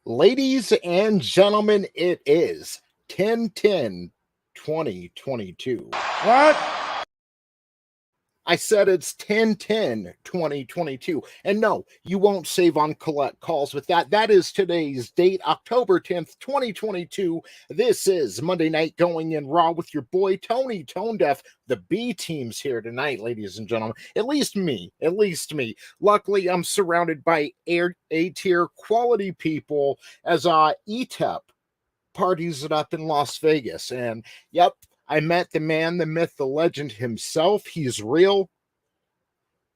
Ladies and gentlemen, it is 10/10/2022. What? I said it's 10/10/2022. And no, you won't save on collect calls with that. That is today's date, October 10th, 2022. This is Monday Night Going in Raw with your boy Tony ToneDef. The B team's here tonight, ladies and gentlemen. At least me. Luckily, I'm surrounded by A-tier quality people as Etep parties it up in Las Vegas. And yep, I met the man, the myth, the legend himself. He's real.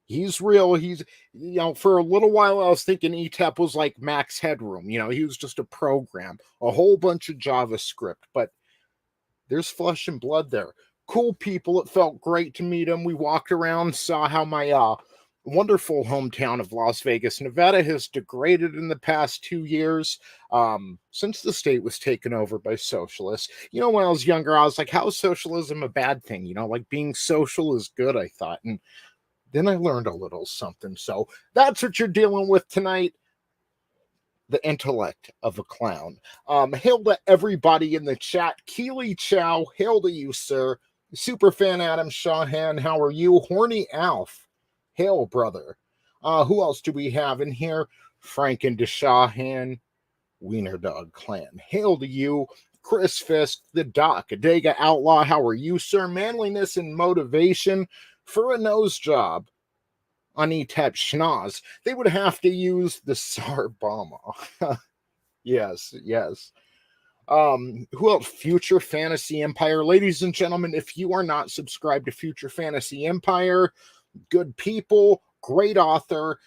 He's, for a little while I was thinking Etep was like Max Headroom. He was just a program, a whole bunch of JavaScript, but there's flesh and blood there. Cool people. It felt great to meet him. We walked around, saw how my wonderful hometown of Las Vegas, Nevada, has degraded in the past 2 years since the state was taken over by socialists. When I was younger, I was like, how is socialism a bad thing? Like being social is good, I thought. And then I learned a little something. So that's what you're dealing with tonight. The intellect of a clown. Hail to everybody in the chat. Keely Chow, hail to you, sir. Superfan Adam Shawhan, how are you? Horny Alf, hail, brother. Who else do we have in here? Franken DeShawhan, Wiener Dog Clan, hail to you. Chris Fisk, the Doc, Adega Outlaw, how are you, sir? Manliness and motivation for a nose job on Etep Schnoz. They would have to use the Sarbama. Yes. Who else? Future Fantasy Empire. Ladies and gentlemen, if you are not subscribed to Future Fantasy Empire, good people, great author,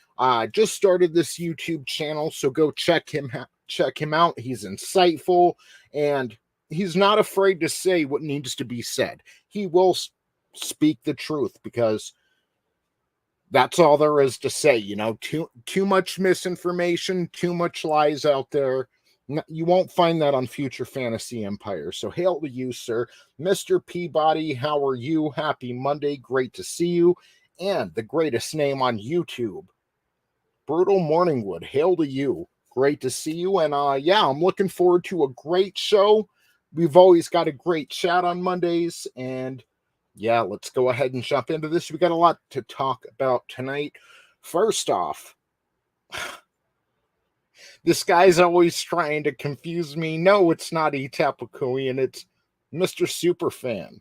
just started this YouTube channel, so go check him out. He's insightful, and he's not afraid to say what needs to be said. He will speak the truth, because that's all there is to say. Too much misinformation, too much lies out there. You won't find that on Future Fantasy Empire. So hail to you, sir. Mr. Peabody, how are you? Happy Monday. Great to see you. And the greatest name on YouTube, Brutal Morningwood, hail to you. Great to see you. And I'm looking forward to a great show. We've always got a great chat on Mondays. And let's go ahead and jump into this. We got a lot to talk about tonight. First off, this guy's always trying to confuse me. No, it's not Etapicoian. It's Mr. Superfan,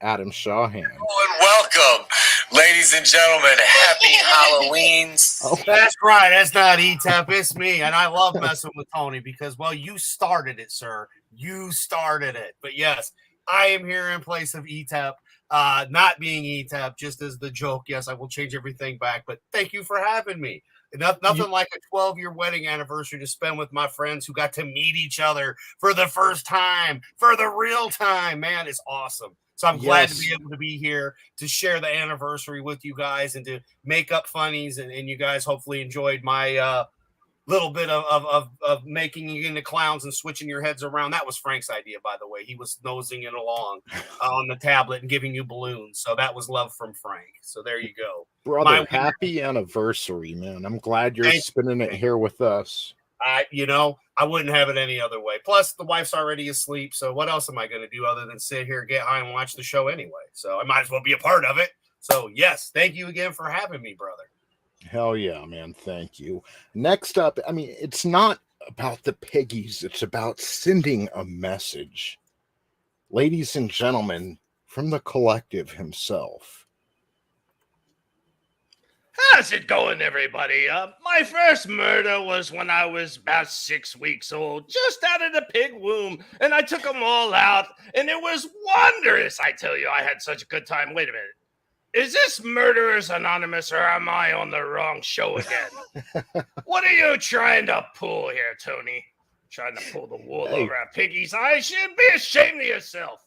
Adam Shawhan. And welcome, ladies and gentlemen. Happy Halloweens. Oh. That's right. That's not Etep. It's me. And I love messing with Tony because, you started it, sir. You started it. But yes, I am here in place of Etep. Not being Etep, just as the joke. Yes, I will change everything back. But thank you for having me. Nothing like a 12-year wedding anniversary to spend with my friends who got to meet each other for the first time, for the real time. Man, it's awesome. So I'm glad to be able to be here to share the anniversary with you guys and to make up funnies. And you guys hopefully enjoyed my little bit of making you into clowns and switching your heads around. That was Frank's idea, by the way. He was nosing it along on the tablet and giving you balloons. So that was love from Frank. So there you go. Brother, happy anniversary, man. I'm glad you're spending it here with us. I wouldn't have it any other way. Plus, the wife's already asleep. So what else am I going to do other than sit here, get high, and watch the show anyway? So I might as well be a part of it. So, yes, thank you again for having me, brother. Hell yeah, man. Thank you. Next up, I mean, it's not about the piggies. It's about sending a message. Ladies and gentlemen, from the collective himself. How's it going, everybody? My first murder was when I was about 6 weeks old, just out of the pig womb, and I took them all out, and it was wondrous. I tell you, I had such a good time. Wait a minute. Is this Murderers Anonymous, or am I on the wrong show again? What are you trying to pull here, Tony? Trying to pull the wool over a piggy's eyes? You should be ashamed of yourself.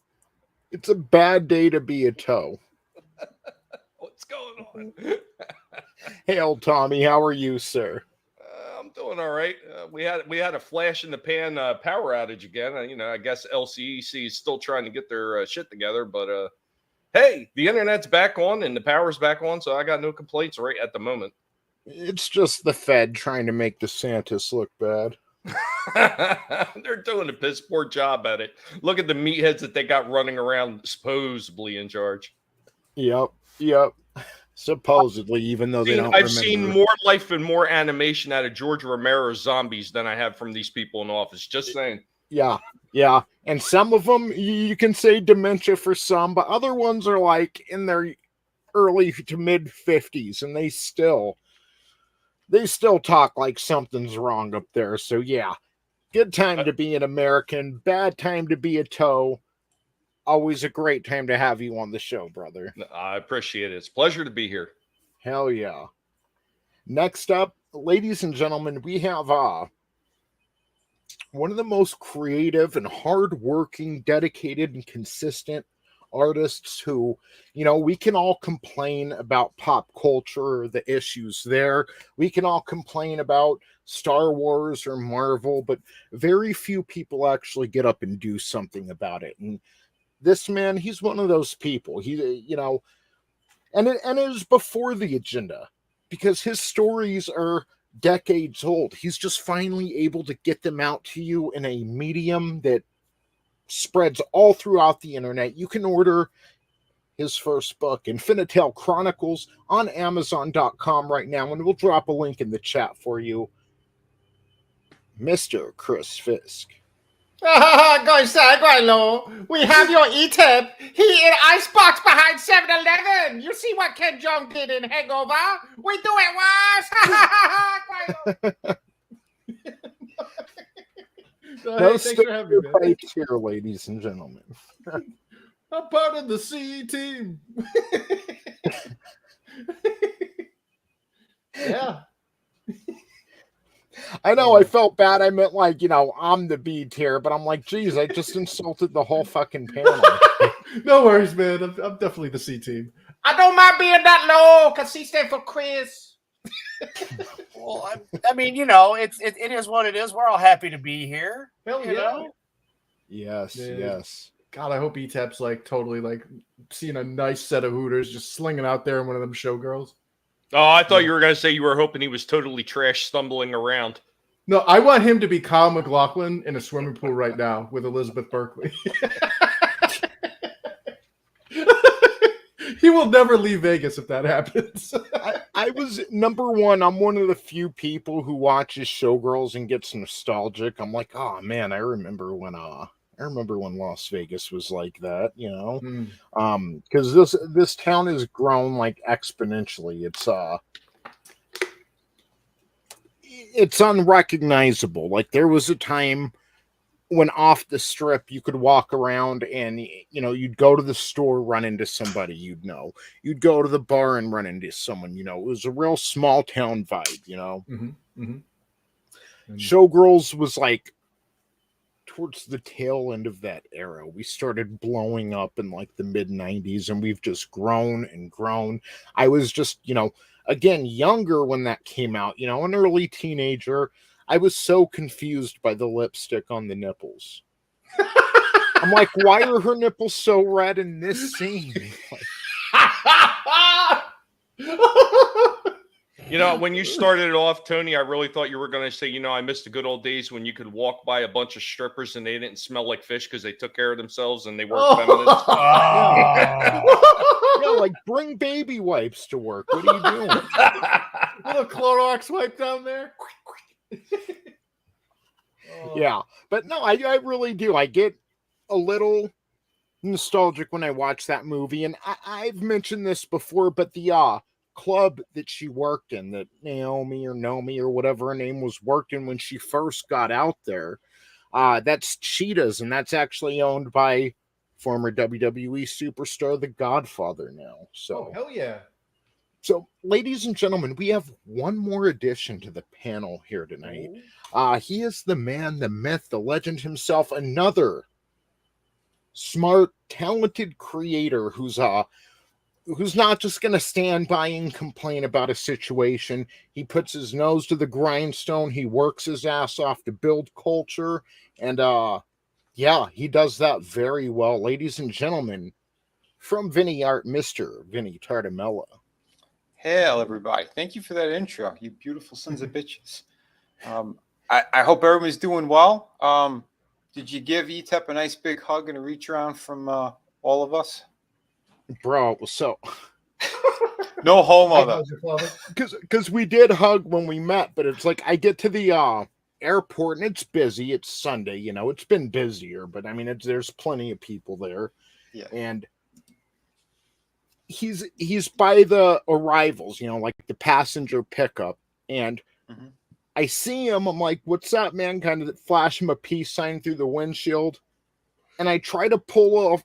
It's a bad day to be a toe. What's going on? Hail, Tommy. How are you, sir? I'm doing all right. We had a flash in the pan power outage again. I guess LCEC is still trying to get their shit together, but hey, the internet's back on and the power's back on, so I got no complaints right at the moment. It's just the Fed trying to make DeSantis look bad. They're doing a piss poor job at it. Look at the meatheads that they got running around supposedly in charge. Yep. Supposedly, even though they don't I've seen more life and more animation out of George Romero's zombies than I have from these people in office. Just saying. Yeah. And some of them, you can say dementia for some, but other ones are like in their early to mid 50s, and they still talk like something's wrong up there. So yeah, good time to be an American, bad time to be a toe. Always a great time to have you on the show, brother. I appreciate it. It's a pleasure to be here. Hell yeah. Next up, ladies and gentlemen, we have one of the most creative and hardworking, dedicated, and consistent artists who, we can all complain about pop culture, the issues there. We can all complain about Star Wars or Marvel, but very few people actually get up and do something about it. And this man, he's one of those people. And it is before the agenda, because his stories are decades old. He's just finally able to get them out to you in a medium that spreads all throughout the internet. You can order his first book, Infinitale Chronicles, on Amazon.com right now, and we'll drop a link in the chat for you. Mr. Chris Fisk. Guys, we have your Etep. He in icebox behind 7-Eleven. You see what Ken Jeong did in Hangover? We do it, was. No stereotypes here, ladies and gentlemen. I'm part of the CE team. Yeah. I know, I felt bad. I meant I'm the B tier, but I'm like, geez, I just insulted the whole fucking panel. No worries, man. I'm definitely the C team. I don't mind being that low, because C stands for Chris. Well, I mean, it is what it is. We're all happy to be here. Hell yeah. Yes, man. Yes. God, I hope Etep's totally seeing a nice set of Hooters just slinging out there in one of them showgirls. Oh, I thought you were going to say you were hoping he was totally trash stumbling around. No, I want him to be Kyle MacLachlan in a swimming pool right now with Elizabeth Berkley. He will never leave Vegas if that happens. I was number one. I'm one of the few people who watches Showgirls and gets nostalgic. I'm like, oh man, I remember when Las Vegas was like that, because this town has grown exponentially. It's unrecognizable. There was a time when off the strip you could walk around and you'd go to the store, run into somebody you'd go to the bar and run into someone. It was a real small town vibe. Showgirls was towards the tail end of that era. We started blowing up in the mid 90s, and we've just grown and grown. I was just again younger when that came out, an early teenager. I was so confused by the lipstick on the nipples. I'm like, why are her nipples so red in this scene? You know, when you started it off, Tony, I really thought you were going to say, you know, I miss the good old days when you could walk by a bunch of strippers and they didn't smell like fish because they took care of themselves and they weren't feminine. Yeah, like bring baby wipes to work. What are you doing? Little Clorox wipe down there. Yeah, but no, I really do. I get a little nostalgic when I watch that movie, and I've mentioned this before, but the club that she worked in, that Naomi or whatever her name was, worked in when she first got out there, that's Cheetah's, and that's actually owned by former WWE superstar The Godfather now. So hell yeah. So, ladies and gentlemen, we have one more addition to the panel here tonight. He is the man, the myth, the legend himself, another smart, talented creator who's not just going to stand by and complain about a situation. He puts his nose to the grindstone. He works his ass off to build culture. And, yeah, he does that very well. Ladies and gentlemen, from Vinnieart, Mr. Vinnie Tartamella. Hail, everybody. Thank you for that intro, you beautiful sons of bitches. I hope everybody's doing well. Did you give Etep a nice big hug and a reach around from all of us? Bro, so... No homo, though. Because we did hug when we met, but it's like I get to the airport and it's busy. It's Sunday, you know. It's been busier, but I mean, there's plenty of people there. Yeah. And he's by the arrivals, you know, like the passenger pickup, and I see him. I'm like, "What's up, man?" Kind of flash him a peace sign through the windshield, and I try to pull off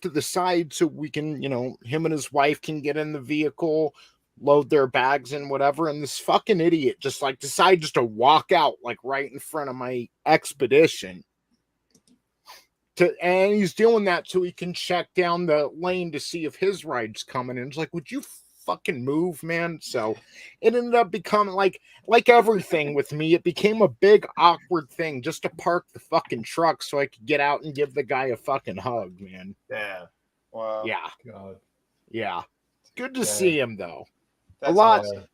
to the side so we can, you know, him and his wife can get in the vehicle, load their bags and whatever. And this fucking idiot just like decided just to walk out like right in front of my expedition. And he's doing that so he can check down the lane to see if his ride's coming. And it's like, would you fucking move, man? So it ended up becoming like everything with me. It became a big awkward thing just to park the fucking truck so I could get out and give the guy a fucking hug, man. Yeah. Wow. Yeah. God. Yeah. Good to see him though. That's a lot. awesome.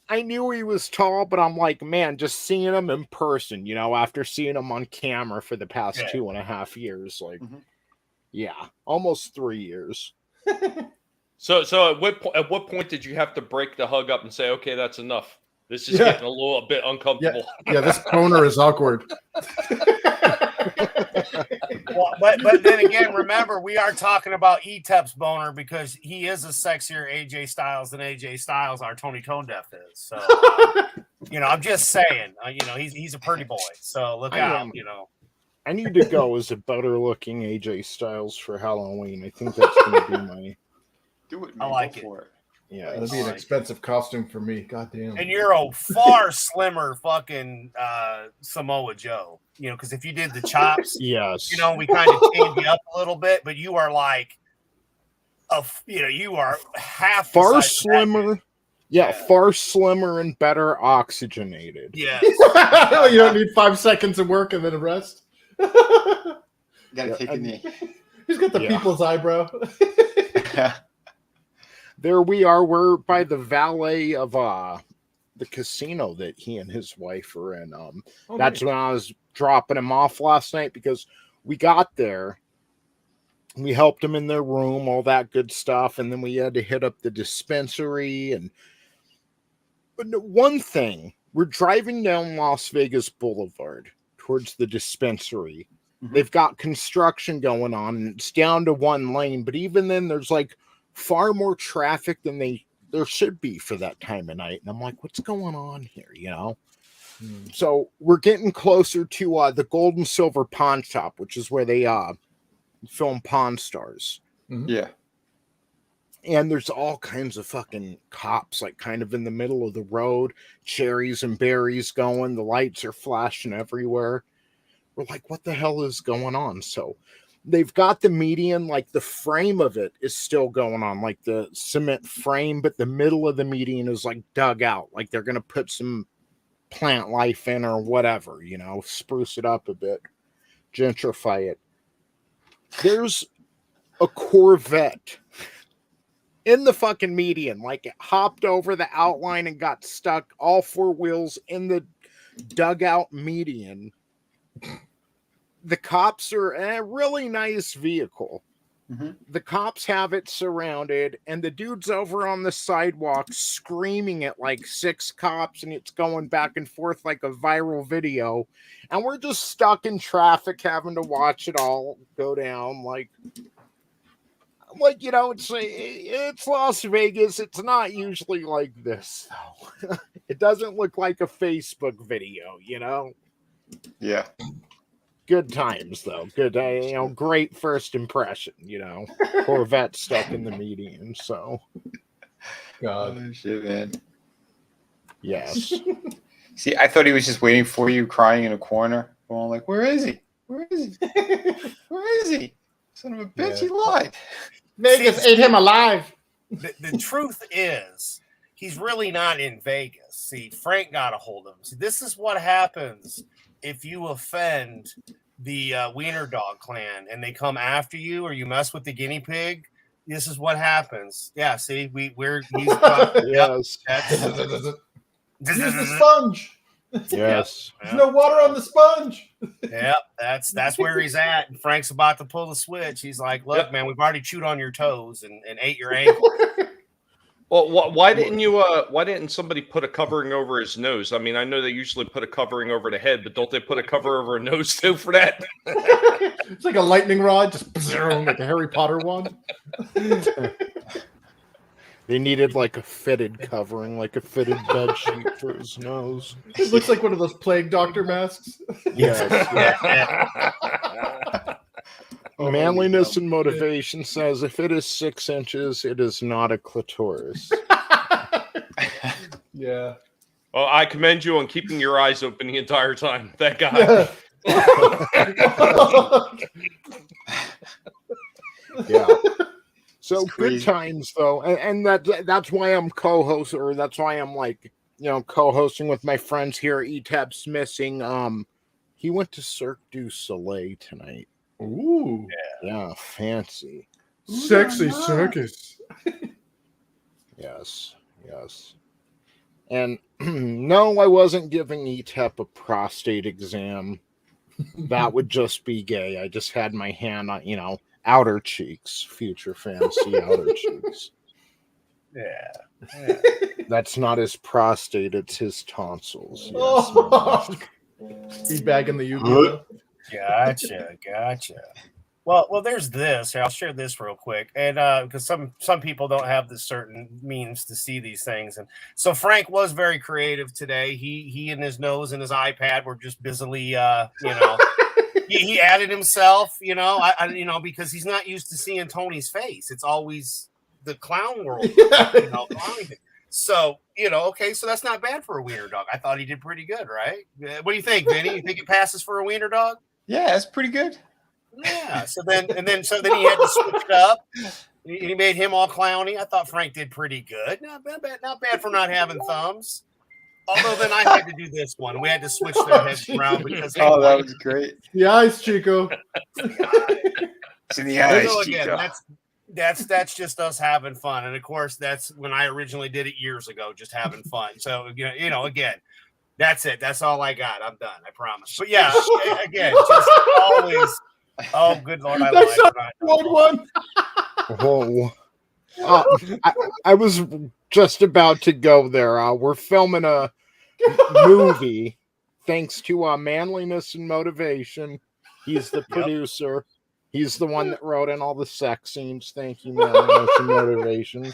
I knew he was tall, but I'm like, man, just seeing him in person, you know, after seeing him on camera for the past 2.5 years, like, yeah, almost 3 years. So at what point did you have to break the hug up and say, okay, that's enough? This is getting a little bit uncomfortable. Yeah, this boner is awkward. Well, but then again, remember, we are talking about Etep's boner because he is a sexier AJ Styles than AJ Styles, our Tony ToneDef is. So, you know, I'm just saying, you know, he's a pretty boy. So look out, you know. I need to go as a better looking AJ Styles for Halloween. I think that's going to be my. Do it, man. I like Go it. for it. Yeah, That'd be an expensive costume for me. God damn. And you're a far slimmer fucking Samoa Joe. You know, because if you did the chops, yes, you know, we kind of changed you up a little bit, but you are like, you are half far the size slimmer. Yeah, far slimmer and better oxygenated. Yeah. You don't need 5 seconds of work and then a rest. Gotta take a knee. He's got the people's eyebrow. There we are. We're by the valet of the casino that he and his wife are in. That's when I was dropping him off last night because we got there. We helped him in their room, all that good stuff, and then we had to hit up the dispensary. But one thing, we're driving down Las Vegas Boulevard towards the dispensary. They've got construction going on, and it's down to one lane. But even then, there's like far more traffic than there should be for that time of night. And I'm like, what's going on here, you know? So we're getting closer to the Gold and Silver Pawn Shop, which is where they film Pawn Stars. Yeah. And there's all kinds of fucking cops, like kind of in the middle of the road, cherries and berries going. The lights are flashing everywhere. We're like, what the hell is going on? So they've got the median, like the frame of it is still going on, like the cement frame, but the middle of the median is like dug out. Like they're going to put some plant life in or whatever, you know, spruce it up a bit, gentrify it. There's a Corvette in the fucking median, like it hopped over the outline and got stuck, all four wheels in the dugout median. The cops are a really nice vehicle. Mm-hmm. The cops have it surrounded, and the dude's over on the sidewalk screaming at like 6 cops, and it's going back and forth like a viral video. And we're just stuck in traffic having to watch it all go down. Like you know, it's Las Vegas. It's not usually like this, though. It doesn't look like a Facebook video, you know? Yeah. Good times, though. Good, you know, great first impression, you know. Corvette stuck in the median, so. God. Oh, shit, man. Yes. See, I thought he was just waiting for you, crying in a corner. Going like, where is he? Where is he? Where is he? Son of a bitch, he lied. Vegas ate him alive. The truth is, he's really not in Vegas. See, Frank got a hold of him. See, this is what happens if you offend the Wiener Dog clan and they come after you, or you mess with the guinea pig. This is what happens. Yeah, see, he's Yes. Use the sponge. Yes. There's no water on the sponge. Yep, that's where he's at. And Frank's about to pull the switch. He's like, "Look, man, we've already chewed on your toes and ate your ankle." Well, why didn't you? Why didn't somebody put a covering over his nose? I mean, I know they usually put a covering over the head, but don't they put a cover over a nose too for that? It's like a lightning rod, just like a Harry Potter one. They needed like a fitted covering, like a fitted bed sheet for his nose. It looks like one of those plague doctor masks. Yes. Oh, Manliness and motivation says if it is 6 inches, it is not a clitoris. Yeah. Well, I commend you on keeping your eyes open the entire time. That guy. Yeah. So It's good crazy. times though, and that's why I'm co-host, or that's why I'm like, you know, co-hosting with my friends here. Etep's missing. He went to Cirque du Soleil tonight. Ooh. Yeah, fancy. Sexy circus. Yes. And no, I wasn't giving Etep a prostate exam. That would just be gay. I just had my hand on, you know, outer cheeks. Future fans see outer cheeks. Yeah. That's not his prostate, it's his tonsils. Yes, Oh. He's bagging the Yu-Gi-Oh. Gotcha. Well, there's this. I'll share this real quick, and because some people don't have the certain means to see these things, and so Frank was very creative today. He and his nose and his iPad were just busily, you know, he added himself, you know, you know, because he's not used to seeing Tony's face. It's always the clown world, you know, clowning. So, you know, okay, so that's not bad for a wiener dog. I thought he did pretty good, right? What do you think, Vinny? You think it passes for a wiener dog? Yeah, that's pretty good. Yeah. So then he had to switch it up. He made him all clowny. I thought Frank did pretty good. Not bad for not having thumbs. Although then I had to do this one. We had to switch their heads around because Oh, that was great. The eyes, Chico. It's in the eyes, so again, Chico. that's just us having fun. And of course, that's when I originally did it years ago, just having fun. So you know, again, that's it. That's all I got. I'm done. I promise. But yeah, again, just always. Oh, good Lord! I That's lied. one. I was just about to go there. We're filming a movie thanks to Manliness and Motivation. He's the producer. He's the one that wrote in all the sex scenes. Thank you, Manliness and Motivation.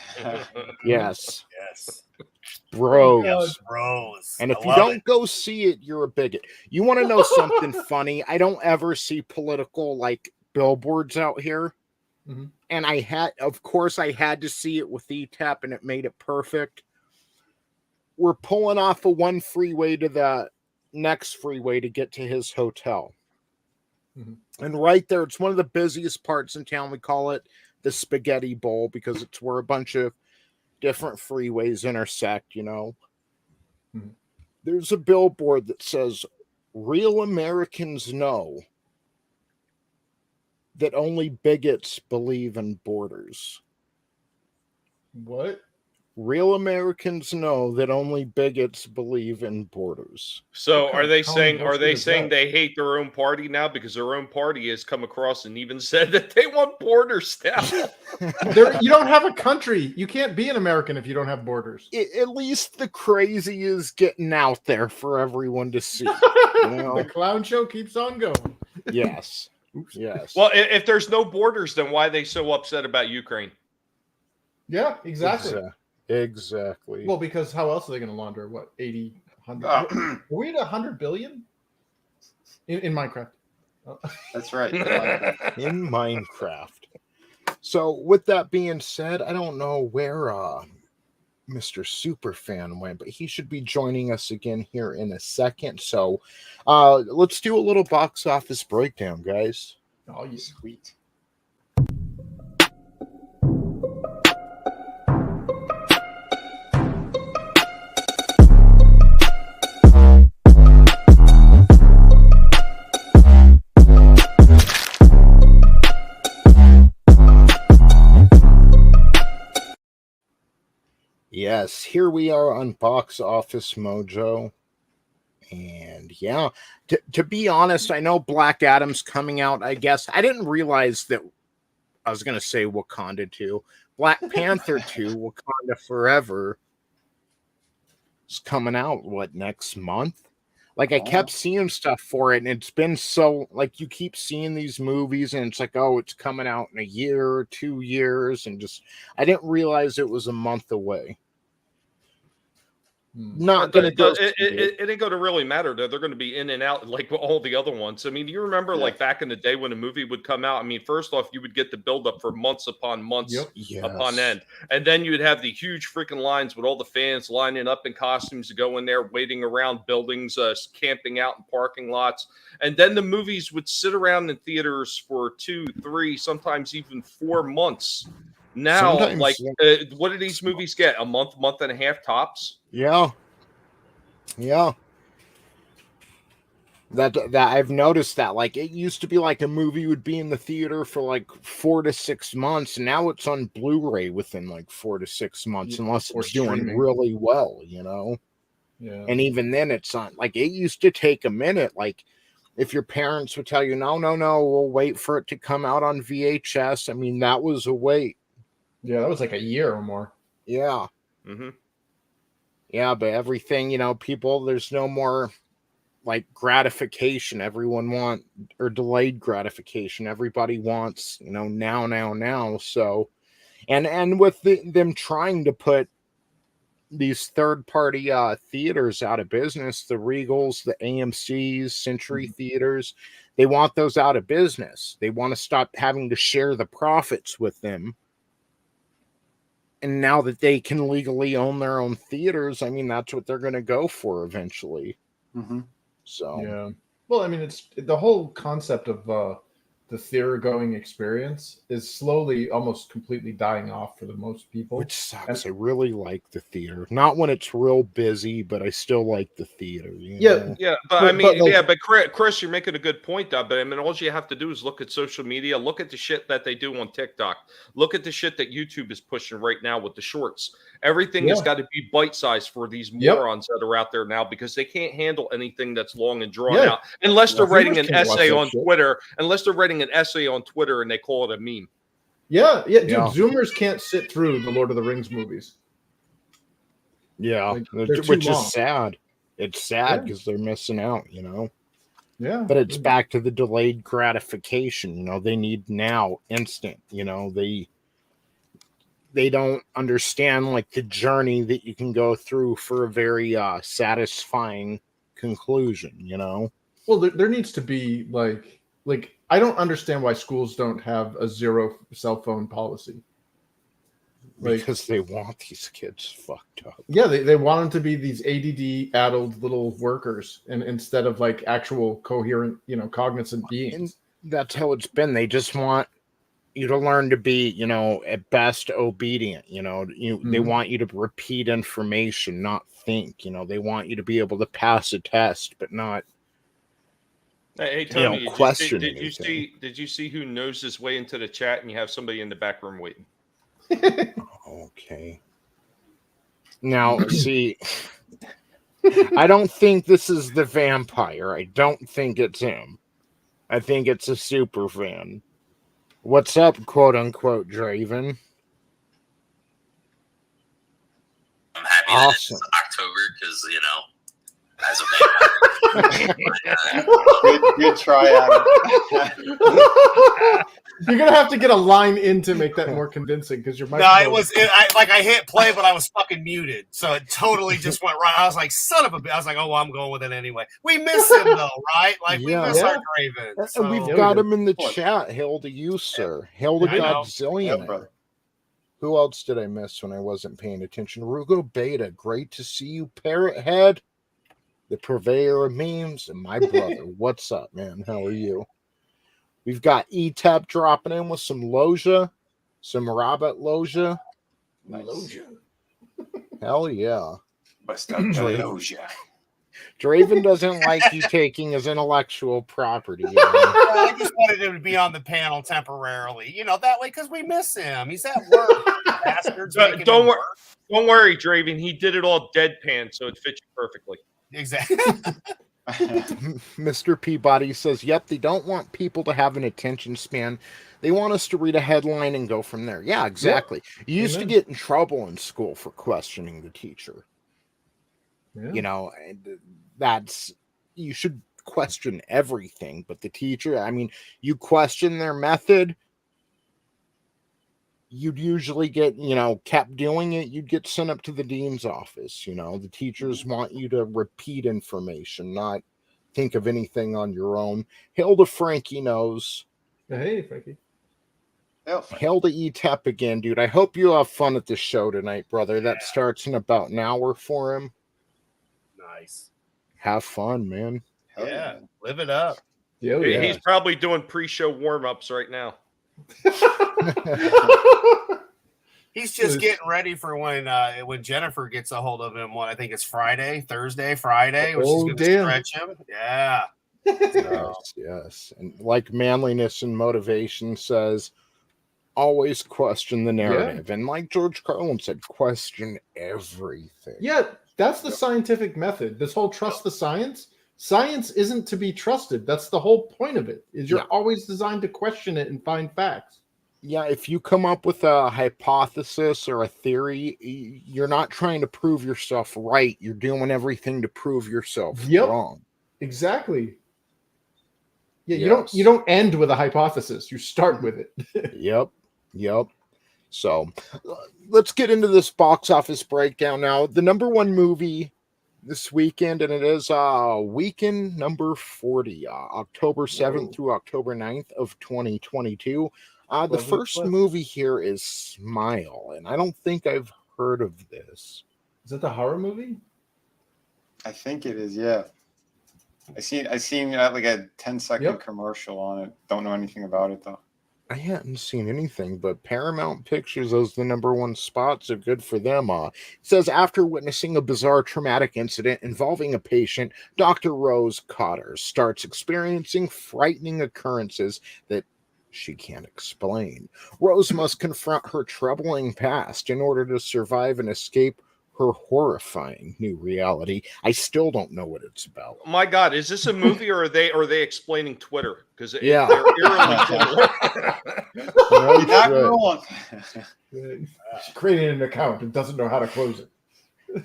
Yes. Bros. And if you don't go see it, you're a bigot. You want to know something funny? I don't ever see political like billboards out here. Mm-hmm. And I had to see it with Etep, and it made it perfect. We're pulling off of one freeway to the next freeway to get to his hotel. Mm-hmm. And right there, it's one of the busiest parts in town. We call it the Spaghetti Bowl because it's where a bunch of different freeways intersect, you know. There's a billboard that says, "Real Americans know that only bigots believe in borders." What? Real Americans know that only bigots believe in borders. So What kind are of they common saying bullshit is that? they hate their own party now because their own party has come across and even said that they want borders now? You don't have a country. You can't be an American if you don't have borders. At least the crazy is getting out there for everyone to see. The clown show keeps on going. Yes. Yes. Well, if there's no borders, then why are they so upset about Ukraine? Yeah, exactly. Exactly. Well, because how else are they going to launder, what, 80, 100? Are we at 100 billion? In Minecraft. That's right. In Minecraft. So, with that being said, I don't know where Mr. Superfan went, but he should be joining us again here in a second. So, let's do a little box office breakdown, guys. Oh, yeah. Sweet. Yes, here we are on Box Office Mojo. And yeah, to be honest, I know Black Adam's coming out, I guess. I didn't realize that, I was going to say Wakanda 2. Black Panther 2, Wakanda Forever, is coming out, what, next month? Like, I kept seeing stuff for it, and it's been so, like, you keep seeing these movies, and it's like, oh, it's coming out in a year or 2 years, and just, I didn't realize it was a month away. Not going to go. It ain't going to really matter, though. They're going to be in and out like all the other ones. I mean, do you remember, like, back in the day when a movie would come out? I mean, first off, you would get the buildup for months upon months upon end. And then you would have the huge freaking lines with all the fans lining up in costumes to go in there, waiting around buildings, camping out in parking lots. And then the movies would sit around in theaters for 2, 3, sometimes even 4 months. Now, sometimes, what do these movies get? A month, month and a half tops? Yeah. That I've noticed that. Like, it used to be like a movie would be in the theater for like 4 to 6 months. And now it's on Blu-ray within like 4 to 6 months, unless it's doing really well, Yeah. And even then, it's on. Like, it used to take a minute. Like, if your parents would tell you, no, we'll wait for it to come out on VHS. I mean, that was a wait. Yeah, that was like a year or more. Yeah. Mm-hmm. Yeah, but everything, people, there's no more like gratification. Everyone or delayed gratification. Everybody wants, now. So, and with them trying to put these third-party theaters out of business, the Regals, the AMCs, Century Theaters, they want those out of business. They want to stop having to share the profits with them. And now that they can legally own their own theaters, I mean, that's what they're going to go for eventually. Mm-hmm. So, yeah. Well, I mean, it's the whole concept of the theater-going experience is slowly, almost completely dying off for the most people. Which sucks. I really like the theater. Not when it's real busy, but I still like the theater. Yeah, but Chris, you're making a good point, though. But I mean, all you have to do is look at social media, look at the shit that they do on TikTok, look at the shit that YouTube is pushing right now with the shorts. Everything has got to be bite-sized for these morons that are out there now, because they can't handle anything that's long and drawn out unless they're writing an essay on Twitter. Unless they're writing an essay on Twitter and they call it a meme. Yeah, dude. Zoomers can't sit through the Lord of the Rings movies. Yeah, which is sad. It's sad because they're missing out, Yeah. But it's back to the delayed gratification. They need now, instant. They don't understand like the journey that you can go through for a very satisfying conclusion. Well, there needs to be like I don't understand why schools don't have a 0 cell phone policy. Because they want these kids fucked up. Yeah, they want them to be these ADD-addled little workers, and instead of like actual coherent, cognizant beings. And that's how it's been. They just want you to learn to be, you know, at best obedient. You know, they want you to repeat information, not think. You know, they want you to be able to pass a test, but not. Hey Tony, you know, question did you anything. see? Did you see who knows his way into the chat? And you have somebody in the back room waiting. Okay. Now, see, I don't think this is the vampire. I don't think it's him. I think it's a super fan. What's up, quote unquote, Draven? I'm happy Awesome. that it's October because, you know, as a vampire. Good try, Adam. You're gonna have to get a line in to make that more convincing because your No, microphone. I hit play, but I was fucking muted, so it totally just went right. I was like, son of a bitch. I was like, oh, well, I'm going with it anyway. We miss him though, right? Like we miss our Draven. So. We've got him in the chat. Hail to you, sir. Hail to I know. Godzillionaire. Yeah, brother. Who else did I miss when I wasn't paying attention? Rugo Beta, great to see you, Parrot Head, the purveyor of memes, and my brother. What's up, man? How are you? We've got Etep dropping in with some Loja, some Robert Loja. Nice. Hell yeah. Bust out Loja. Draven doesn't like you taking his intellectual property. You know? I just wanted him to be on the panel temporarily, you know, that way because we miss him. He's at work, bastards. Don't worry, Draven. He did it all deadpan, so it fits you perfectly. Exactly. Mr. Peabody says, yep, they don't want people to have an attention span. They want us to read a headline and go from there. Yeah, exactly. Yep. You used to get in trouble in school for questioning the teacher. Yeah. You know, you should question everything, but the teacher, I mean, you question their method, you'd usually get, you know, kept doing it, you'd get sent up to the dean's office. You know, the teachers want you to repeat information, not think of anything on your own. Hail to Frankie knows. Hey, Frankie. Hail to Etep again, dude. I hope you have fun at the show tonight, brother. That starts in about an hour for him. Nice. Have fun, man. Yeah, live it up. He's probably doing pre-show warm-ups right now. He's just getting ready for when Jennifer gets a hold of him. What I think it's Thursday, Friday, which is going to stretch him. Yeah. Yes. And like manliness and motivation says, always question the narrative. And like George Carlin said, question everything. Yeah, that's the scientific method. This whole trust the science. Science isn't to be trusted. That's the whole point of it. Is you're always designed to question it and find facts. Yeah, if you come up with a hypothesis or a theory, you're not trying to prove yourself right. You're doing everything to prove yourself wrong. Exactly. Yeah, you don't end with a hypothesis. You start with it. Yep. So let's get into this box office breakdown now. The number one movie this weekend, and it is weekend number 40, October 7th through October 9th of 2022. The first movie here is Smile, and I don't think I've heard of this. Is that the horror movie? I think it is, yeah. I seen like a 10-second commercial on it. Don't know anything about it though. I hadn't seen anything, but Paramount Pictures is the number one spot, so good for them. It says, after witnessing a bizarre traumatic incident involving a patient, Dr. Rose Cotter starts experiencing frightening occurrences that she can't explain. Rose must confront her troubling past in order to survive and escape her horrifying new reality. I still don't know what it's about. My God, is this a movie or are they explaining Twitter? Because they're eerily not wrong. She created an account and doesn't know how to close it.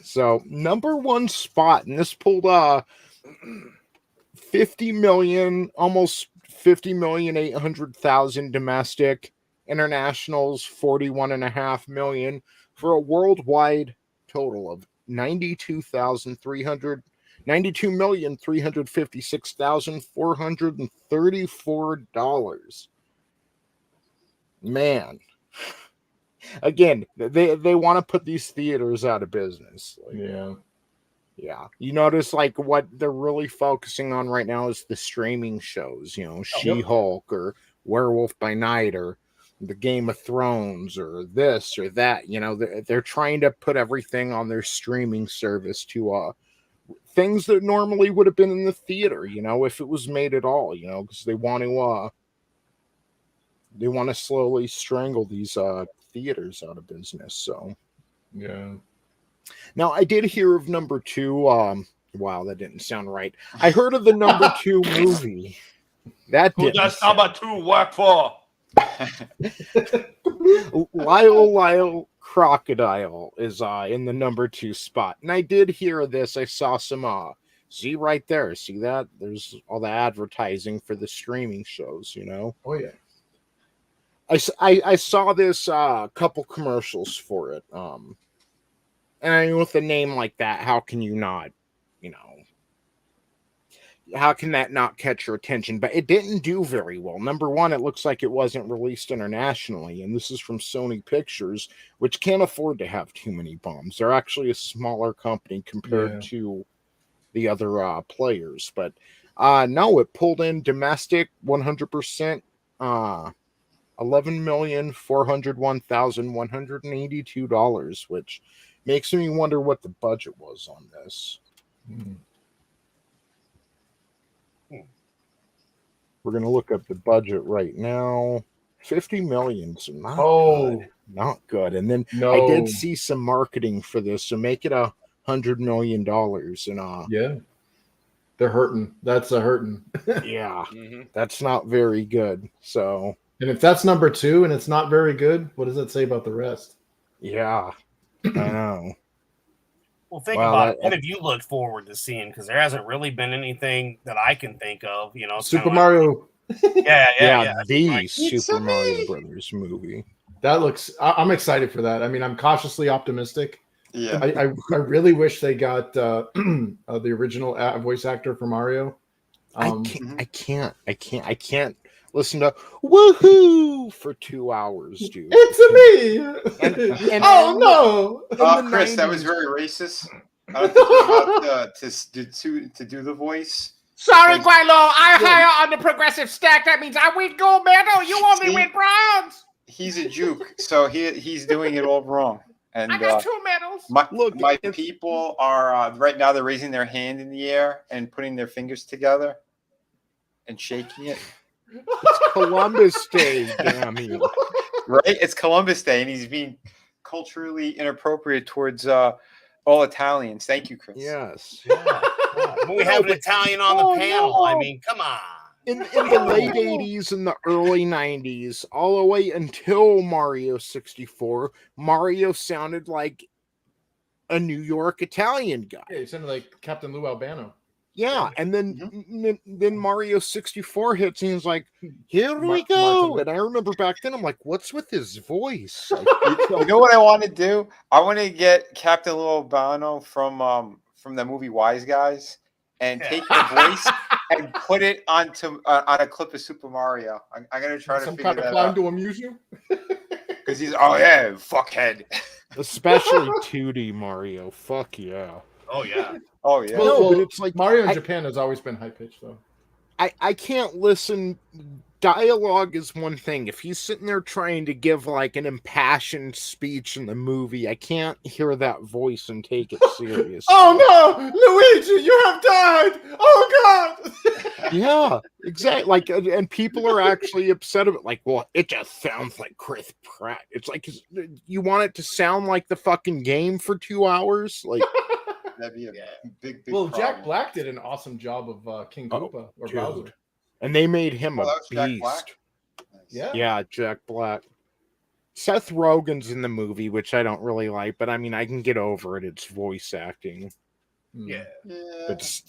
So number one spot, and this pulled 50 million, almost 50,800,000 domestic, internationals 41.5 million, for a worldwide total of $92,356,434. Man, again, they want to put these theaters out of business. Yeah. You notice like what they're really focusing on right now is the streaming shows, you know, She-Hulk or Werewolf by Night or the Game of Thrones or this or that. You know, they're trying to put everything on their streaming service to things that normally would have been in the theater, you know, if it was made at all, you know, because they want to slowly strangle these theaters out of business. So Yeah. now I did hear of number 2. Wow, that didn't sound right. I heard of the number 2 movie. That Who didn't does sound- number 2 work for? Lyle Crocodile is in the number 2 spot. And I did hear of this. I saw some see right there. See that? There's all the advertising for the streaming shows, you know. Oh yeah. I saw this couple commercials for it. And I mean, with a name like that, how can you not, you know, how can that not catch your attention? But it didn't do very well. Number one, it looks like it wasn't released internationally, and this is from Sony Pictures, which can't afford to have too many bombs. They're actually a smaller company compared to the other players. But no, it pulled in domestic 100%, $11,401,182, which makes me wonder what the budget was on this. We're going to look up the budget right now. 50 million. So not good. And then I did see some marketing for this. So make it $100 million. And yeah, they're hurting. That's a hurting. Yeah, that's not very good. So, and if that's number 2 and it's not very good, what does that say about the rest? Yeah, I know. Well, think about it. What have you looked forward to seeing? Because there hasn't really been anything that I can think of. You know, Super Mario. Yeah. The Super Mario Brothers movie. That looks. I'm excited for that. I mean, I'm cautiously optimistic. Yeah, I really wish they got the original voice actor for Mario. I can't listen to woohoo for 2 hours, dude. It's me. Oh no, Chris, that was very racist. I don't think you're allowed to do the voice. Sorry, Guaylo. I hire on the progressive stack. That means I win gold medal. You only win bronze. He's a juke, so he's doing it all wrong. And I got 2 medals. My people are right now. They're raising their hand in the air and putting their fingers together and shaking it. It's Columbus Day, damn you! Right? It's Columbus Day, and he's being culturally inappropriate towards all Italians. Thank you, Chris. Yes. Yeah. We have an Italian on the panel. No. I mean, come on. In the late 80s and the early 90s, all the way until Mario 64, Mario sounded like a New York Italian guy. Yeah, he sounded like Captain Lou Albano. Yeah, and then Mario 64 hits and he's like, here we go. And I remember back then, I'm like, what's with his voice? Like, you know what I want to do? I want to get Captain Lou Albano from the movie Wise Guys and take the voice and put it on a clip of Super Mario. I'm going to try to figure that out. Some kind of clown to amuse you? Because he's, oh yeah, fuckhead. Especially 2D Mario. Fuck yeah. Oh yeah. Oh yeah. Well, but it's like Mario in Japan has always been high pitched though. I can't listen. Dialogue is one thing. If he's sitting there trying to give like an impassioned speech in the movie, I can't hear that voice and take it serious. Oh no, Luigi, you have died! Oh god! Yeah, exactly. Like, and people are actually upset about it. Like, well, it just sounds like Chris Pratt. It's like you want it to sound like the fucking game for 2 hours, like. That'd be a big well, problem. Jack Black did an awesome job of King Koopa or Bowser. And they made him a beast. Jack Black? Yeah, Jack Black. Seth Rogen's in the movie, which I don't really like, but I mean, I can get over it. It's voice acting. Yeah. But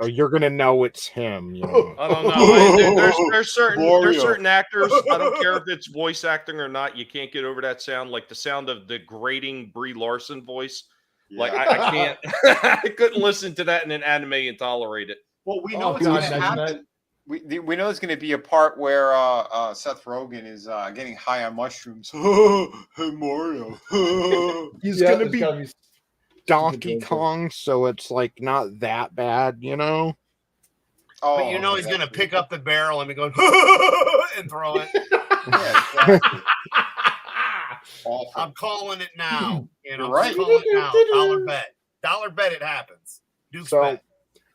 you're gonna know it's him. You know? I don't know. There's certain actors. I don't care if it's voice acting or not. You can't get over that sound, like the sound of the grating Brie Larson voice. Yeah. Like I can't. I couldn't listen to that in an anime and tolerate it. Well, we know what's going to happen. We know there's going to be a part where Seth Rogen is getting high on mushrooms. Hey Mario. He's going to be Donkey Kong, so it's like not that bad, you know. Oh, but you know he's going to pick up the barrel and be going and throw it. Yeah, exactly. Awful. I'm calling it now. You know, You're right. I'm calling it now. Dollar bet it happens. Duke's So, bet.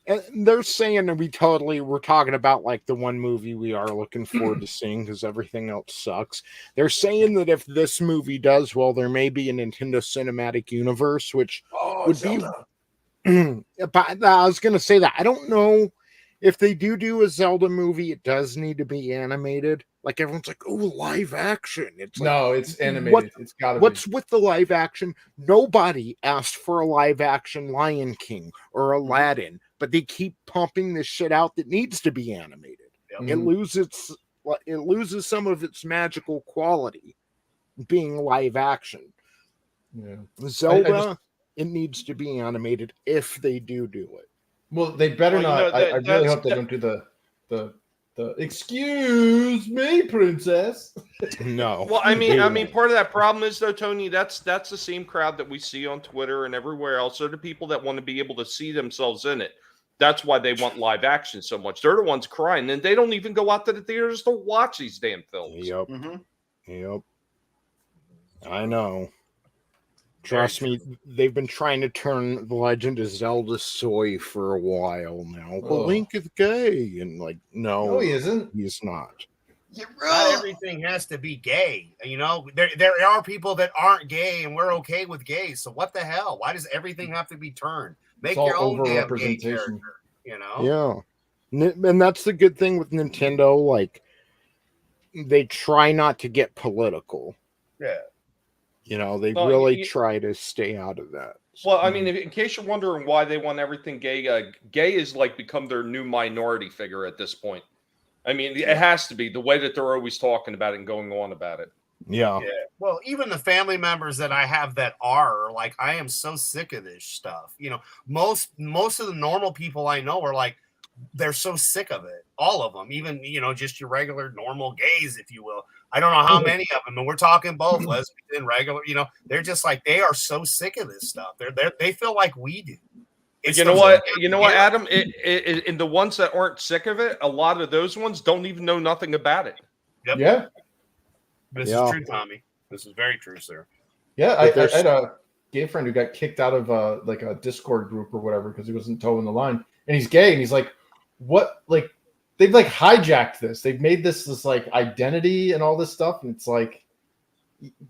and they're saying that we're talking about like the one movie we are looking forward to seeing because everything else sucks. They're saying that if this movie does well, there may be a Nintendo Cinematic Universe, which would Zelda. be. But I was going to say that I don't know if they do a Zelda movie. It does need to be animated. Like everyone's like, "Oh, live action." It's like, No, it's animated. It's got to be. what's with the live action? Nobody asked for a live action Lion King or Aladdin, but they keep pumping this shit out that needs to be animated. It loses some of its magical quality being live action. Yeah. Zelda, it needs to be animated if they do it. Well, they better not. I really hope they don't do the excuse me, princess. No. Well, I mean, part of that problem is though, Tony, that's the same crowd that we see on Twitter and everywhere else. They're the people that want to be able to see themselves in it. That's why they want live action so much. They're the ones crying, and they don't even go out to the theaters to watch these damn films. Yep. Yep. I know. Trust me, they've been trying to turn The Legend of Zelda soy for a while now. Well, Link is gay, and like, no, he isn't. He's not. Not everything has to be gay. You know, there are people that aren't gay, and we're okay with gays. So what the hell? Why does everything have to be turned? Make your own damn gay character. You know? Yeah, and that's the good thing with Nintendo. Like, they try not to get political. Yeah. You know, they really try to stay out of that. Well, I mean, in case you're wondering why they want everything gay, gay is like become their new minority figure at this point. I mean, it has to be the way that they're always talking about it and going on about it. Yeah. Well, even the family members that I have that are like, I am so sick of this stuff. You know, most of the normal people I know are like, they're so sick of it. All of them, even, you know, just your regular normal gays, if you will. I don't know how many of them, and we're talking both lesbians and regular. You know, they're just like, they are so sick of this stuff. They feel like we do. You know what, Adam? And the ones that aren't sick of it, a lot of those ones don't even know nothing about it. Yep. Yeah. This is true, Tommy. This is very true, sir. Yeah, I had a gay friend who got kicked out of like a Discord group or whatever because he wasn't towing the line, and he's gay, and he's like, "What? Like, they've like hijacked this. They've made this like identity and all this stuff, and it's like,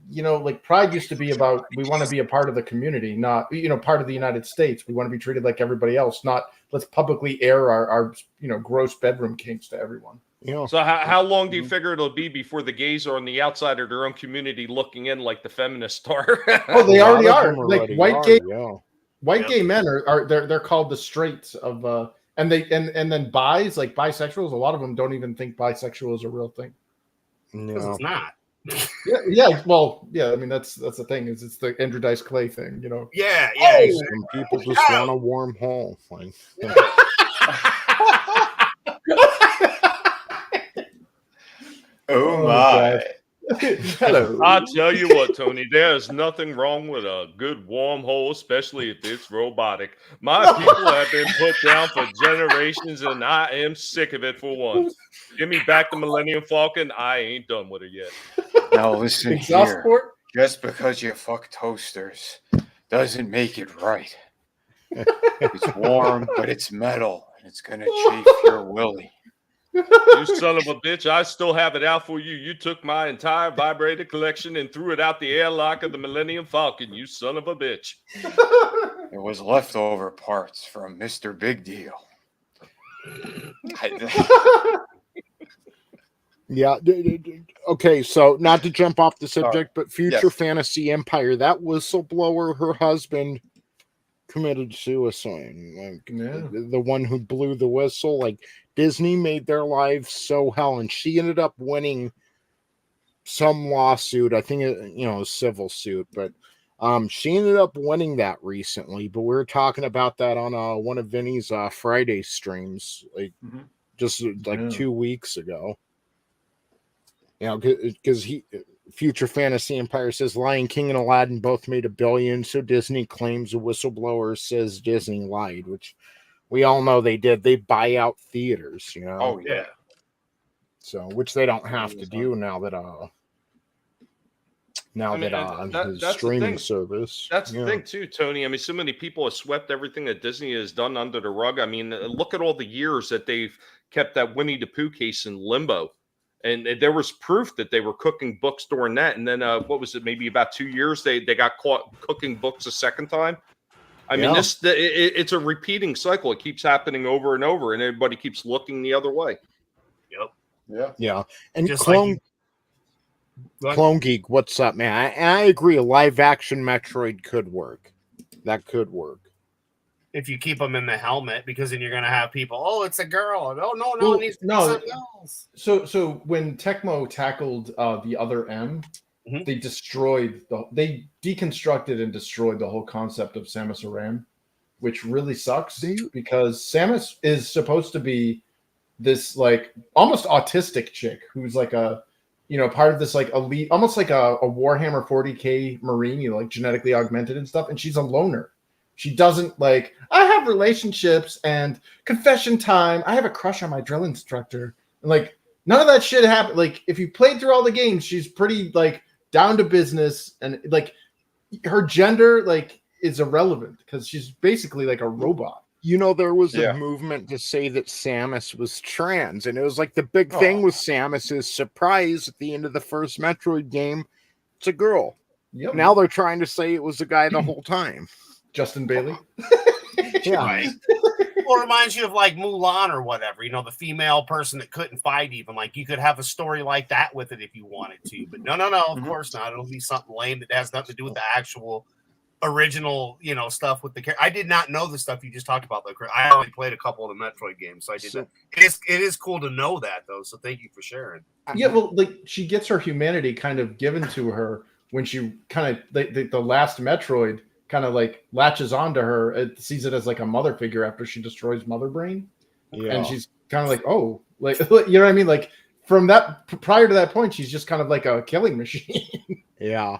you know, like Pride used to be about we want to be a part of the community, not, you know, part of the United States. We want to be treated like everybody else, not let's publicly air our you know, gross bedroom kinks to everyone." Yeah. So how long do you figure it'll be before the gays are on the outside of their own community looking in like the feminists are? Oh, they already are. Like white gay men are they're called the straights of and then bis, like bisexuals, a lot of them don't even think bisexual is a real thing. Because it's not. Well, I mean that's the thing, is it's the Andrew Dice Clay thing, you know. Some people just want a warm hole. Like, Oh my. Hello. I'll tell you what, Tony, there's nothing wrong with a good warm hole, especially if it's robotic. My people have been put down for generations, and I am sick of it for once. Give me back the Millennium Falcon. I ain't done with it yet. Now listen here. Just because you fuck toasters doesn't make it right. It's warm, but it's metal, and it's gonna chafe your willy. You son of a bitch, I still have it out for you. You took my entire vibrator collection and threw it out the airlock of the Millennium Falcon, you son of a bitch. It was leftover parts from Mr. Big Deal. Yeah. Okay, so not to jump off the subject, but Future Fantasy Empire, that whistleblower, her husband committed suicide. Like, the one who blew the whistle, like, Disney made their lives so hell, and she ended up winning some lawsuit. I think a civil suit, but she ended up winning that recently. But we were talking about that on one of Vinny's Friday streams, like just like 2 weeks ago. You know, because Future Fantasy Empire says Lion King and Aladdin both made $1 billion, so Disney claims a whistleblower says Disney lied, which we all know they did. They buy out theaters, you know. Oh yeah. So, which they don't have to do now that his that's the streaming thing. service. That's the thing too, Tony. I mean, so many people have swept everything that Disney has done under the rug. I mean, look at all the years that they've kept that Winnie the Pooh case in limbo. And there was proof that they were cooking books during that. And then what was it? Maybe about 2 years they got caught cooking books a second time. I mean, it's a repeating cycle. It keeps happening over and over, and everybody keeps looking the other way. Yep. Yeah. And Just Clone like Clone Geek, what's up, man? I agree. A live action Metroid could work. That could work. if you keep them in the helmet, because then you're going to have people, oh, it's a girl. Oh, no, Well, it needs to be no. something else. So when Tecmo tackled the other M, Mhm. they deconstructed and destroyed the whole concept of Samus Aran, which really sucks because Samus is supposed to be this like almost autistic chick who's like a, part of this like elite, almost like a Warhammer 40K Marine, like genetically augmented and stuff. And she's a loner. She doesn't like, I have relationships and confession time. I have a crush on my drill instructor. And like, none of that shit happened. Like, if you played through all the games, she's pretty like down to business, and like her gender like is irrelevant because she's basically like a robot. There was a movement to say that Samus was trans, and it was like the big thing with Samus is surprise at the end of the first Metroid game. It's a girl. Yep. Now they're trying to say it was a guy the whole time. Justin Bailey. Yeah. Right. Well, it reminds you of like Mulan or whatever, the female person that couldn't fight even. Like you could have a story like that with it if you wanted to. But no, of course not. It'll be something lame that has nothing to do with the actual original, stuff with the character. I did not know the stuff you just talked about, though. I only played a couple of the Metroid games, so I did. It is cool to know that, though. So thank you for sharing. Yeah, well, like she gets her humanity kind of given to her when she kind of the last Metroid kind of like latches onto her. It sees it as like a mother figure after she destroys Mother Brain, and she's kind of like, oh, like you know what I mean? Like from that prior to that point, she's just kind of like a killing machine. Yeah.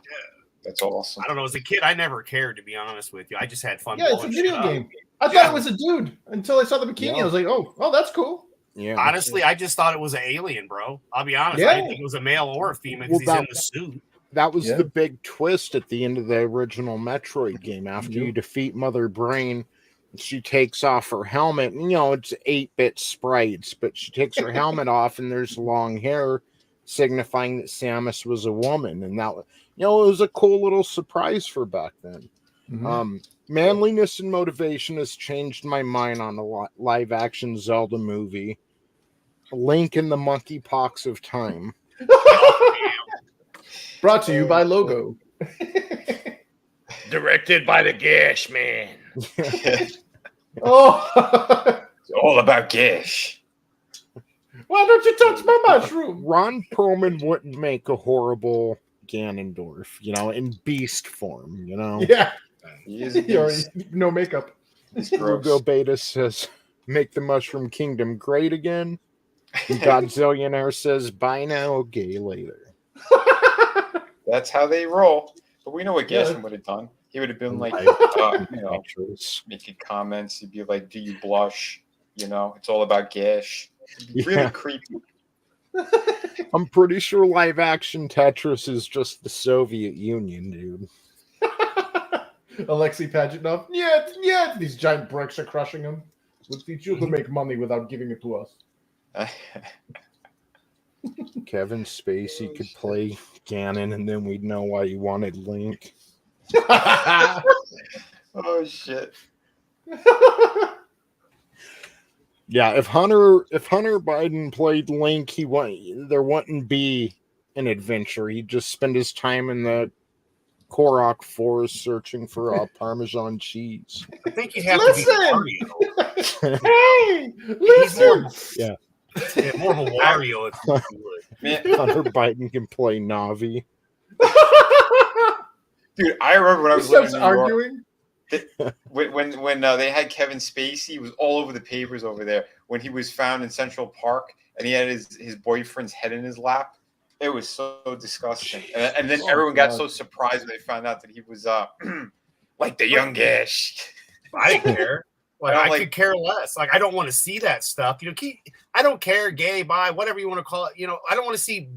That's awesome. I don't know. As a kid, I never cared, to be honest with you. I just had fun. Yeah, it's a video game. I thought it was a dude until I saw the bikini. I was like, oh, that's cool. Yeah. Honestly, I just thought it was an alien, bro. I'll be honest. I didn't think it was a male or a female because he's in the suit. That was the big twist at the end of the original Metroid game. After you defeat Mother Brain, she takes off her helmet. It's 8-bit sprites, but she takes her helmet off and there's long hair signifying that Samus was a woman. And that, it was a cool little surprise for back then. Mm-hmm. Manliness and motivation has changed my mind on a live action Zelda movie. Link and the Monkeypox of Time. Brought to you by Logo. Directed by the Gash Man. Oh, it's all about Gash. Why don't you touch my mushroom? Ron Perlman wouldn't make a horrible Ganondorf, in beast form, Yeah. He is a beast. No makeup. Hugo Beta says, make the Mushroom Kingdom great again. Godzillionaire says, bye now, okay, later. That's how they roll. But we know what Gaston would have done. He would have been like, making comments. He'd be like, do you blush? It's all about Gash. It'd be really creepy. I'm pretty sure live action Tetris is just the Soviet Union, dude. Alexei Pajitnov. Yeah. These giant bricks are crushing him. We'll teach you to make money without giving it to us. Kevin Spacey could play Ganon, and then we'd know why he wanted Link. Oh shit! Yeah, if Hunter Biden played Link, there wouldn't be an adventure. He'd just spend his time in the Korok forest searching for Parmesan cheese. I think you'd have to be Mario. Hey, listen. Yeah. Yeah, more of a Wario if you would. Hunter Biden can play Navi. Dude, I remember when I was living in New arguing. York, when they had Kevin Spacey, it was all over the papers over there when he was found in Central Park and he had his boyfriend's head in his lap. It was so disgusting. And then everyone got so surprised when they found out that he was like the young Gash. I didn't care. Like I I don't could care less. Like I don't want to see that stuff. I don't care, gay, bi, whatever you want to call it. I don't want to see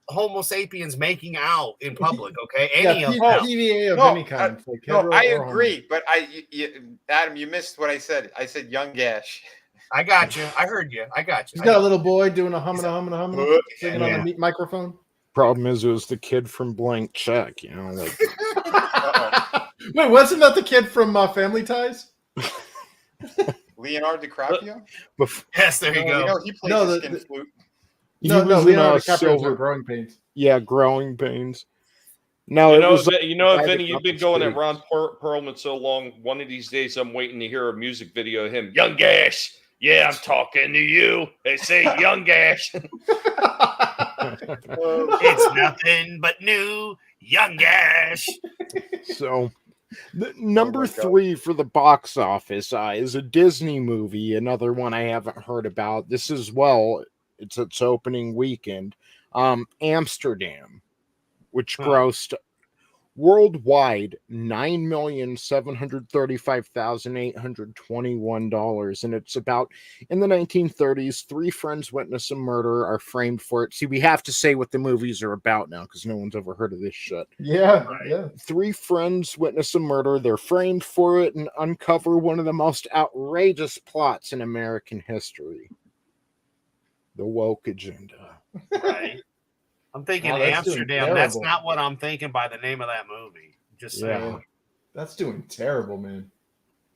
Homo sapiens making out in public. Okay, any of them. PVA of any kind. Like No, hetero I or homo. agree, but Adam, you missed what I said. I said young gash. I got you. I heard you. I got you. He's got a little boy doing a humana, singing on the microphone. Problem is, it was the kid from Blank Check. Like. Wait, wasn't that the kid from Family Ties? Leonardo DiCaprio? Yes, there you go. He plays the skin flute. No, Leonardo DiCaprio Growing Pains. Yeah, Growing Pains. No, Vinny, you've been going at Ron Perlman so long. One of these days, I'm waiting to hear a music video of him. Young Gash. Yeah, I'm talking to you. They say Young Gash. It's nothing but new Young Gash. So, number 3 for the box office is a Disney movie. Another one I haven't heard about. This is it's its opening weekend. Amsterdam, which grossed worldwide $9,735,821, and it's about in the 1930s. 3 friends witness a murder, are framed for it. See, we have to say what the movies are about now because no one's ever heard of this shit. Yeah. 3 friends witness a murder, they're framed for it, and uncover one of the most outrageous plots in American history: the woke agenda. Right. I'm thinking Amsterdam. That's not what I'm thinking by the name of that movie. Just saying. Yeah. That's doing terrible, man.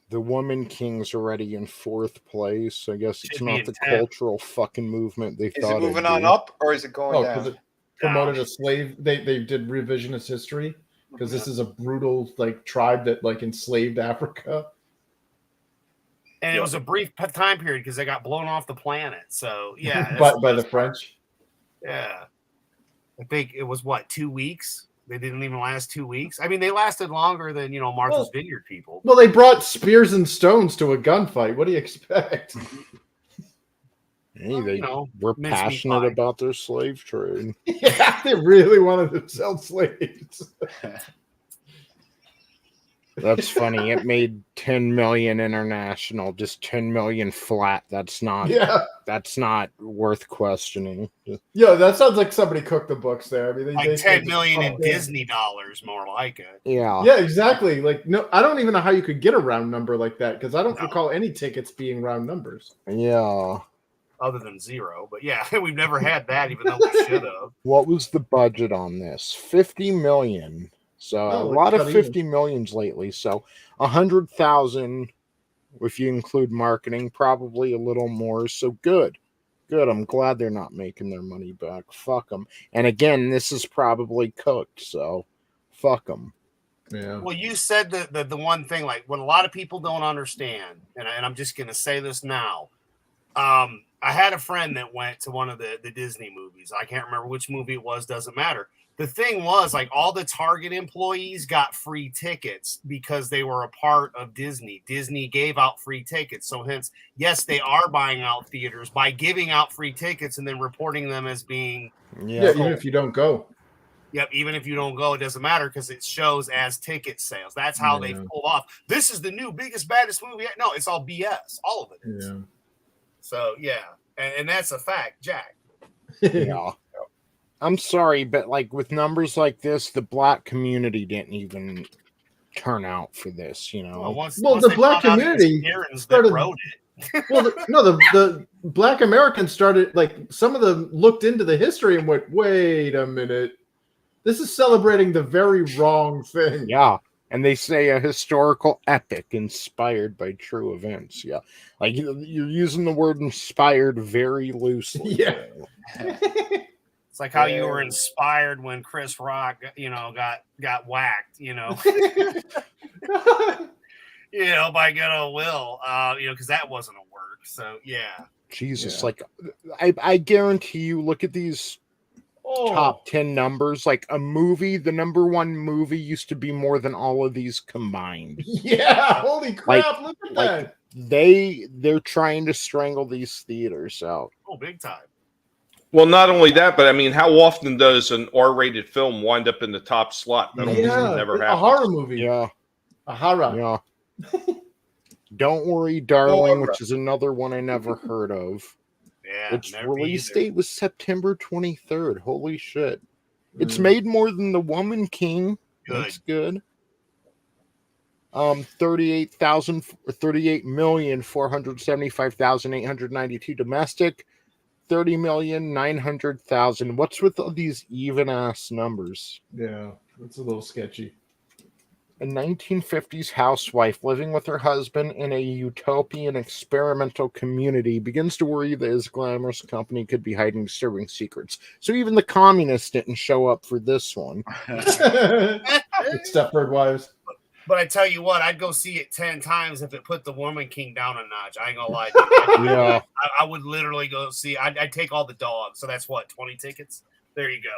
The Woman King's already in 4th place. I guess it's not the cultural fucking movement they thought. Is it moving on up or is it going down? Because it promoted a slave. They did revisionist history because this is a brutal tribe that enslaved Africa. And it was a brief time period because they got blown off the planet. So yeah, by the French. Yeah, I think it was 2 weeks. They didn't even last 2 weeks. I mean, they lasted longer than Martha's Vineyard people. Well, they brought spears and stones to a gunfight. What do you expect? Hey, they were passionate about their slave trade. Yeah, they really wanted to sell slaves. That's funny. It made 10 million international, just 10 million flat. That's not worth questioning. Yeah, that sounds like somebody cooked the books there. I mean, they 10 million in Disney dollars, more like it. Yeah. Yeah, exactly. No, I don't even know how you could get a round number like that because I don't recall any tickets being round numbers. Yeah. Other than 0, but yeah, we've never had that, even though we should have. What was the budget on this? 50 million. So a lot of 50 millions lately. So 100,000, if you include marketing, probably a little more. So good. I'm glad they're not making their money back. Fuck them. And again, this is probably cooked. So fuck them. Yeah. Well, you said the one thing, what a lot of people don't understand, and I'm just going to say this now. I had a friend that went to one of the Disney movies. I can't remember which movie it was. Doesn't matter. The thing was, all the Target employees got free tickets because they were a part of Disney. Disney gave out free tickets. So hence, yes, they are buying out theaters by giving out free tickets and then reporting them as being... Yeah, even if you don't go. Yep, even if you don't go, it doesn't matter because it shows as ticket sales. That's how they pulled off. This is the new biggest, baddest movie. No, it's all BS. All of it is. Yeah. So, yeah. And that's a fact, Jack. Yeah. I'm sorry, but with numbers like this, the black community didn't even turn out for this, Well, the black community started. Wrote it. the black Americans started. Some of them looked into the history and went, "Wait a minute, this is celebrating the very wrong thing." Yeah, and they say a historical epic inspired by true events. Yeah, you're using the word "inspired" very loosely. Yeah. It's like how you were inspired when Chris Rock, got whacked, by good old Will, because that wasn't a work. So yeah. Jesus, I guarantee you, look at these top 10 numbers. A movie, the number 1 movie used to be more than all of these combined. Yeah, holy crap! Look at that. They're trying to strangle these theaters out. Oh, big time. Well, not only that, but I mean, how often does an R-rated film wind up in the top slot? That almost never happens. A horror movie. Yeah. A horror. Yeah. Don't Worry, Darling, which is another one I never heard of. Yeah, Its never release either. date was September 23rd. Holy shit. It's made more than The Woman King. Good. That's good. 38,475,892 domestic, 30,900,000. What's with all these even ass numbers? Yeah, that's a little sketchy. A 1950s housewife living with her husband in a utopian experimental community begins to worry that his glamorous company could be hiding disturbing secrets. So even the communists didn't show up for this one. Stepford Wives. But I tell you what, I'd go see it 10 times if it put The Woman King down a notch. I ain't gonna lie, dude. Yeah. I would literally go see. I'd take all the dogs. So that's what, 20 tickets? There you go.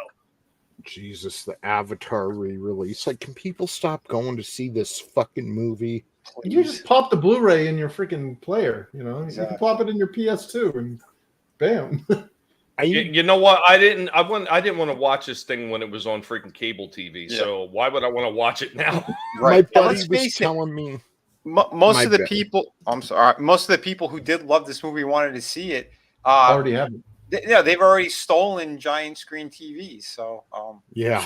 Jesus, the Avatar re-release. Like, can people stop going to see this fucking movie? You just pop the Blu-ray in your freaking player, you know? Exactly. You can plop it in your PS2 and bam. You know what? I didn't want to watch this thing when it was on freaking cable TV. Yeah. So why would I want to watch it now? My buddy Let's was face it, telling me. most of the people, I'm sorry, most of the people who did love this movie wanted to see it. Already have it. They've already stolen giant screen TVs. So, Yeah.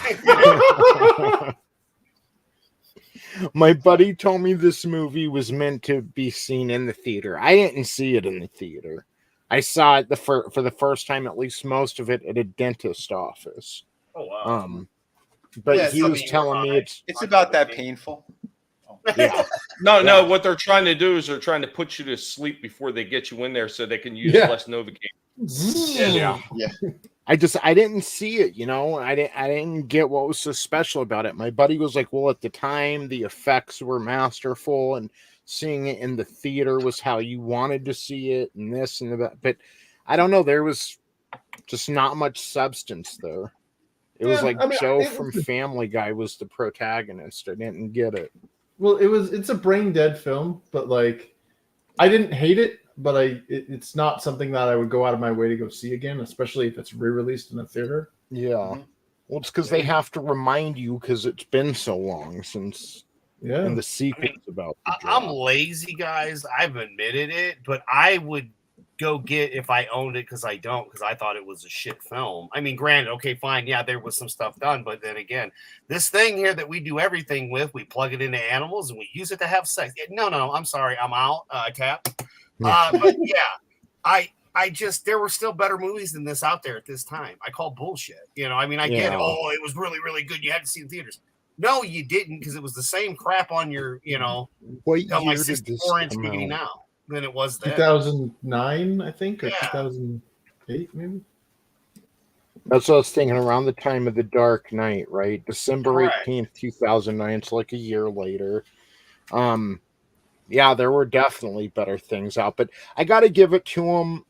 My buddy told me this movie was meant to be seen in the theater. I didn't see it in the theater. I saw it for the first time, at least most of it, at a dentist office. Oh, wow. But Yeah, he was telling me it's about that painful. yeah. No. What they're trying to do is they're trying to put you to sleep before they get you in there, so they can use less Novocaine. Yeah. I didn't see it, you know. I didn't get what was so special about it. My buddy was like, well, at the time the effects were masterful and seeing it in the theater was how you wanted to see it and this and that. But I don't know, there was just not much substance there. It was like Joe from Family Guy was the protagonist. I didn't get it. Well, it's a brain dead film, but like I didn't hate it, but it's not something that I would go out of my way to go see again, especially if it's re-released in a theater. Yeah. Well, it's because they have to remind you because it's been so long since and the sequel's about to drop. I'm lazy, guys. I've admitted it, but I would go get if I owned it because I don't, because I thought it was a shit film. I mean, granted, okay, fine, yeah, there was some stuff done, but then again, this thing here that we do everything with, we plug it into animals and we use it to have sex. No, I'm sorry, I'm out. Tap. But yeah, I just, there were still better movies than this out there at this time. I call bullshit. You know, I mean, I get it. Oh, it was really, really good. You had to see it in theaters. No, you didn't, because it was the same crap on your, you know, what on my year did this 64-inch come TV out? now than it was then. 2009, I think, or Yeah. 2008, maybe. That's what I was thinking, around the time of The Dark Knight, right? December Correct. 18th, 2009. It's like a year later. Yeah, there were definitely better things out, but I got to give it to them.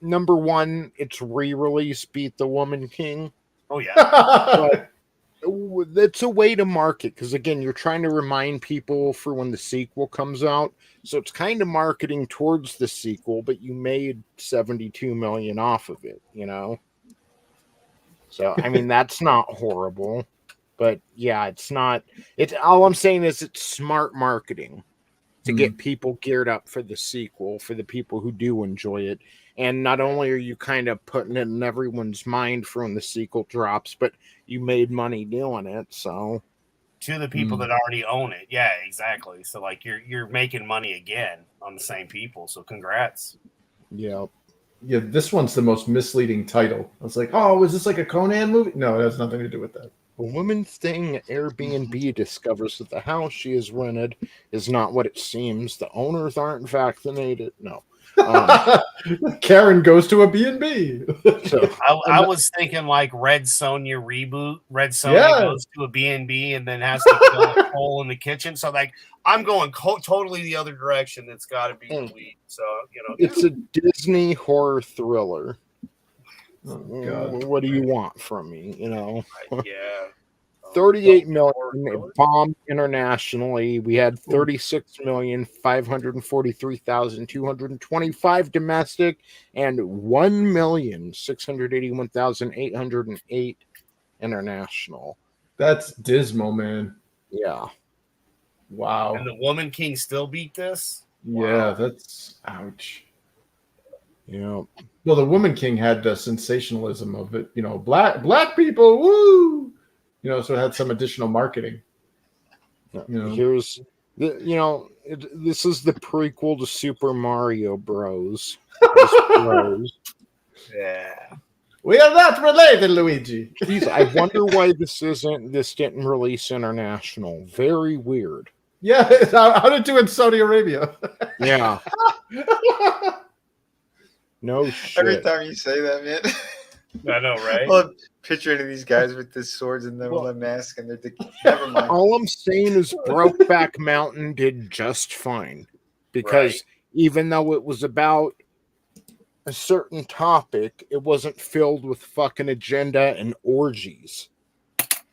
Number one, its re-release beat The Woman King. Oh yeah. But it's a way to market, because again, you're trying to remind people for when the sequel comes out. So it's kind of marketing towards the sequel, but you made 72 million off of it, you know? So, I mean, that's not horrible, but yeah, it's not, it's all I'm saying is it's smart marketing to get people geared up for the sequel, for the people who do enjoy it. And not only are you kind of putting it in everyone's mind for when the sequel drops, but you made money doing it. So to the people that already own it. Yeah, exactly. So like you're making money again on the same people. So congrats. yeah. Yeah, this one's the most misleading title. I was like, oh, is this like a Conan movie? No, it has nothing to do with that. A woman staying at Airbnb discovers that the house she has rented is not what it seems. The owners aren't vaccinated. No. Karen goes to a B&B. So I was thinking like Red Sonja reboot. Red Sonja goes to a B&B and then has to fill a hole in the kitchen. So like I'm going totally the other direction. It's got to be weed. So you know, it's a Disney horror thriller. Oh, God. What do you want from me? You know, yeah. 38 million. It bombed internationally. We had 36,543,225 domestic and 1,681,808 international. That's dismal, man. Yeah. Wow. And the Woman King still beat this? Yeah, that's ouch. Yeah. Well, the Woman King had the sensationalism of it, black people, woo, so it had some additional marketing. Here's this is the prequel to Super Mario Bros. Bros. Yeah. We are not related, Luigi. Jeez, I wonder why this didn't release international. Very weird. Yeah, how did it do in Saudi Arabia? Yeah. No shit. Every time you say that, man. I know, right? Well, picturing of these guys with the swords and the mask and never mind. All I'm saying is Brokeback Mountain did just fine. Because even though it was about a certain topic, it wasn't filled with fucking agenda and orgies.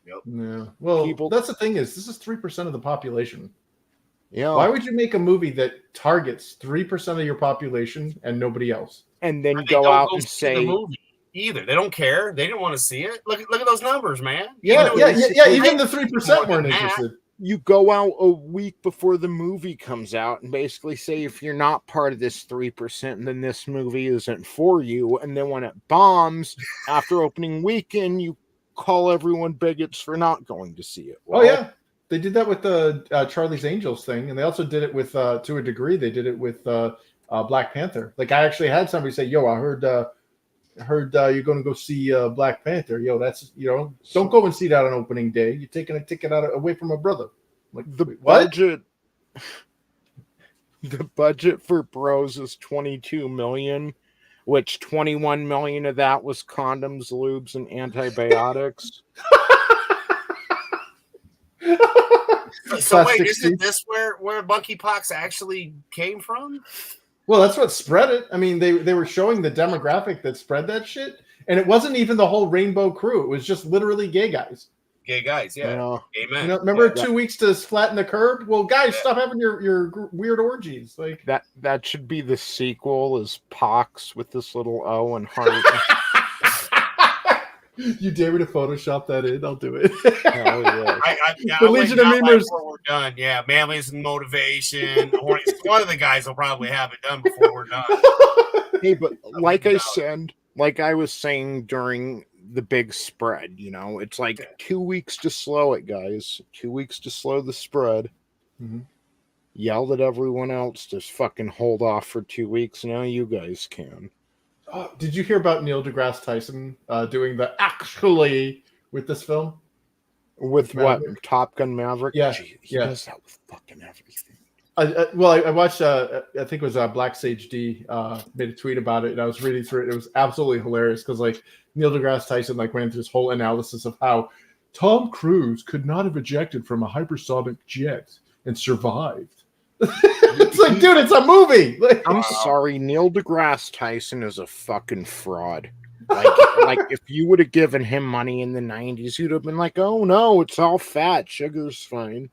Yeah. Well, that's the thing is, this is 3% of the population. Yeah. Why would you make a movie that targets 3% of your population and nobody else? And then go out and say the movie either. They don't care. They didn't want to see it. Look at those numbers, man. Yeah. Even the 3% weren't interested. You go out a week before the movie comes out and basically say, if you're not part of this 3%, then this movie isn't for you. And then when it bombs after opening weekend, you call everyone bigots for not going to see it. Well, yeah. They did that with the Charlie's Angels thing. And they also did it with, to a degree, they did it with Black Panther. Like, I actually had somebody say, yo, I heard you're going to go see Black Panther. Yo, that's, don't go and see that on opening day. You're taking a ticket away from a brother. Like, the budget for Bros is $22 million, which $21 million of that was condoms, lubes, and antibiotics. So wait, isn't this where monkeypox actually came from? Well, that's what spread it. I mean, they were showing the demographic that spread that shit, and it wasn't even the whole rainbow crew. It was just literally gay guys. Gay guys, yeah. Amen. Remember 2 weeks to flatten the curve? Well, guys, stop having your weird orgies. Like that should be the sequel, is Pox with this little O and heart. You dare me to Photoshop that in? I'll do it. Hell yeah. The Legion of Memers. Before we're done, yeah. Manliness and motivation. One of the guys will probably have it done before we're done. Hey, but like I was saying during the big spread, it's like 2 weeks to slow it, guys. 2 weeks to slow the spread. Mm-hmm. Yelled at everyone else to fucking hold off for 2 weeks. Now you guys can. Did you hear about Neil deGrasse Tyson doing the actually with this film? With Maverick? What? Top Gun Maverick? Yeah. He does that with fucking everything. I watched, I think it was Black Sage D made a tweet about it, and I was reading through it. It was absolutely hilarious because, like, Neil deGrasse Tyson went into this whole analysis of how Tom Cruise could not have ejected from a hypersonic jet and survived. It's like, dude, it's a movie. Like, I'm sorry, Neil deGrasse Tyson is a fucking fraud. Like if you would have given him money in the 90s, you'd have been like, oh no, it's all fat. Sugar's fine.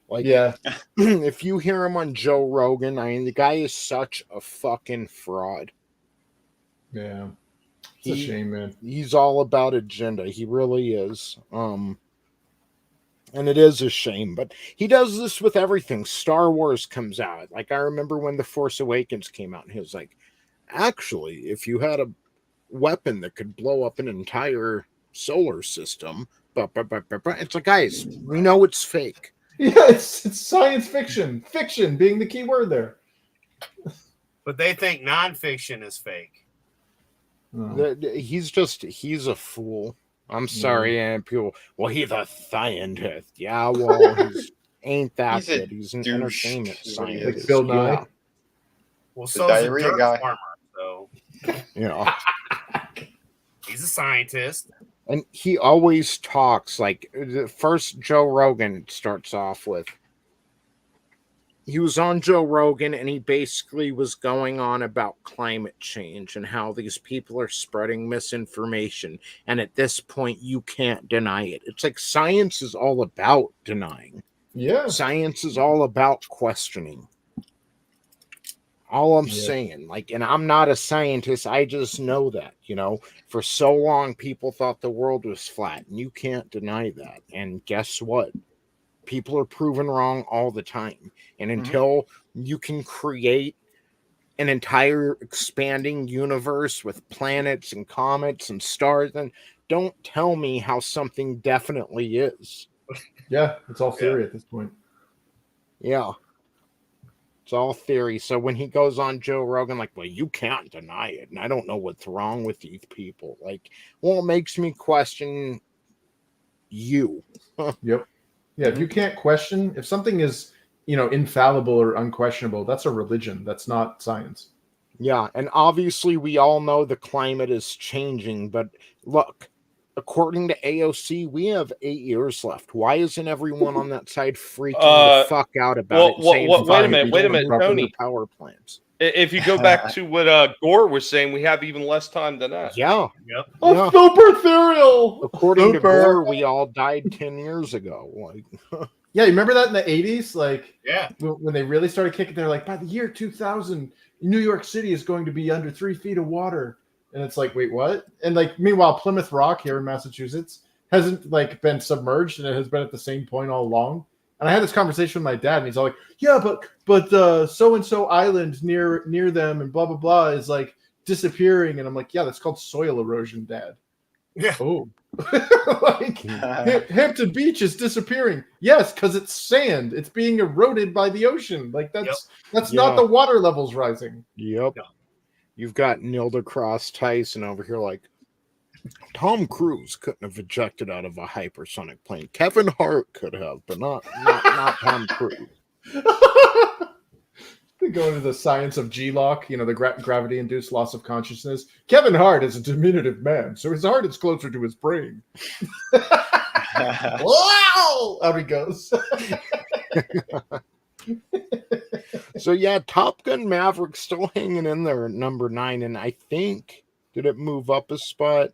Like, yeah. If you hear him on Joe Rogan, the guy is such a fucking fraud. Yeah. It's a shame, man. He's all about agenda. He really is. And it is a shame, but he does this with everything. Star Wars comes out. Like, I remember when The Force Awakens came out, and he was like, actually, if you had a weapon that could blow up an entire solar system, it's like, guys, we know it's fake. Yeah, it's science fiction. Fiction being the key word there. But they think nonfiction is fake. He's a fool. I'm sorry, and people, well, he's a scientist. Yeah, well, he ain't that good. He's an entertainment scientist. Like Bill Nye. Yeah. Well, so is a dirt farmer, so. He's a scientist. And he always talks, like, the first Joe Rogan starts off with, he was on Joe Rogan and he basically was going on about climate change and how these people are spreading misinformation. And at this point, you can't deny it. It's like science is all about denying. Yeah. Science is all about questioning. All I'm saying, like, and I'm not a scientist. I just know that, for so long, people thought the world was flat and you can't deny that. And guess what? people are proven wrong all the time. And until you can create an entire expanding universe with planets and comets and stars, then don't tell me how something definitely is. Yeah, it's all theory at this point. Yeah. It's all theory. So when he goes on Joe Rogan, like, well, you can't deny it. And I don't know what's wrong with these people. Like, well, it makes me question you. Yep. Yeah, if you can't question, if something is, infallible or unquestionable, that's a religion. That's not science. Yeah, and obviously we all know the climate is changing, but look, according to AOC, we have 8 years left. Why isn't everyone on that side freaking the fuck out about it? And saying, wait a minute, Tony. Power plants. If you go back to what Gore was saying, we have even less time than that. Yeah. Yep. Oh, super cereal! According to Gore, we all died 10 years ago. Like, yeah, you remember that in the 80s? Like, Yeah. when they really started kicking, they're like, by the year 2000, New York City is going to be under 3 feet of water. And it's like, wait, what? And like, meanwhile, Plymouth Rock here in Massachusetts hasn't like been submerged, and it has been at the same point all along. And I had this conversation with my dad, and he's all like, yeah, but so-and-so island near them and blah, blah, blah is like disappearing. And I'm like, yeah, that's called soil erosion, Dad. Yeah. Oh. Like, Hampton Beach is disappearing. Yes, because it's sand. It's being eroded by the ocean. Like, that's not the water levels rising. Yep. Yeah. You've got Neil deGrasse Tyson over here like, Tom Cruise couldn't have ejected out of a hypersonic plane. Kevin Hart could have, but not Tom Cruise. We go into the science of G-lock, the gravity-induced loss of consciousness. Kevin Hart is a diminutive man, so his heart is closer to his brain. Wow! Out he goes. So yeah, Top Gun Maverick still hanging in there at number 9, and I think, did it move up a spot?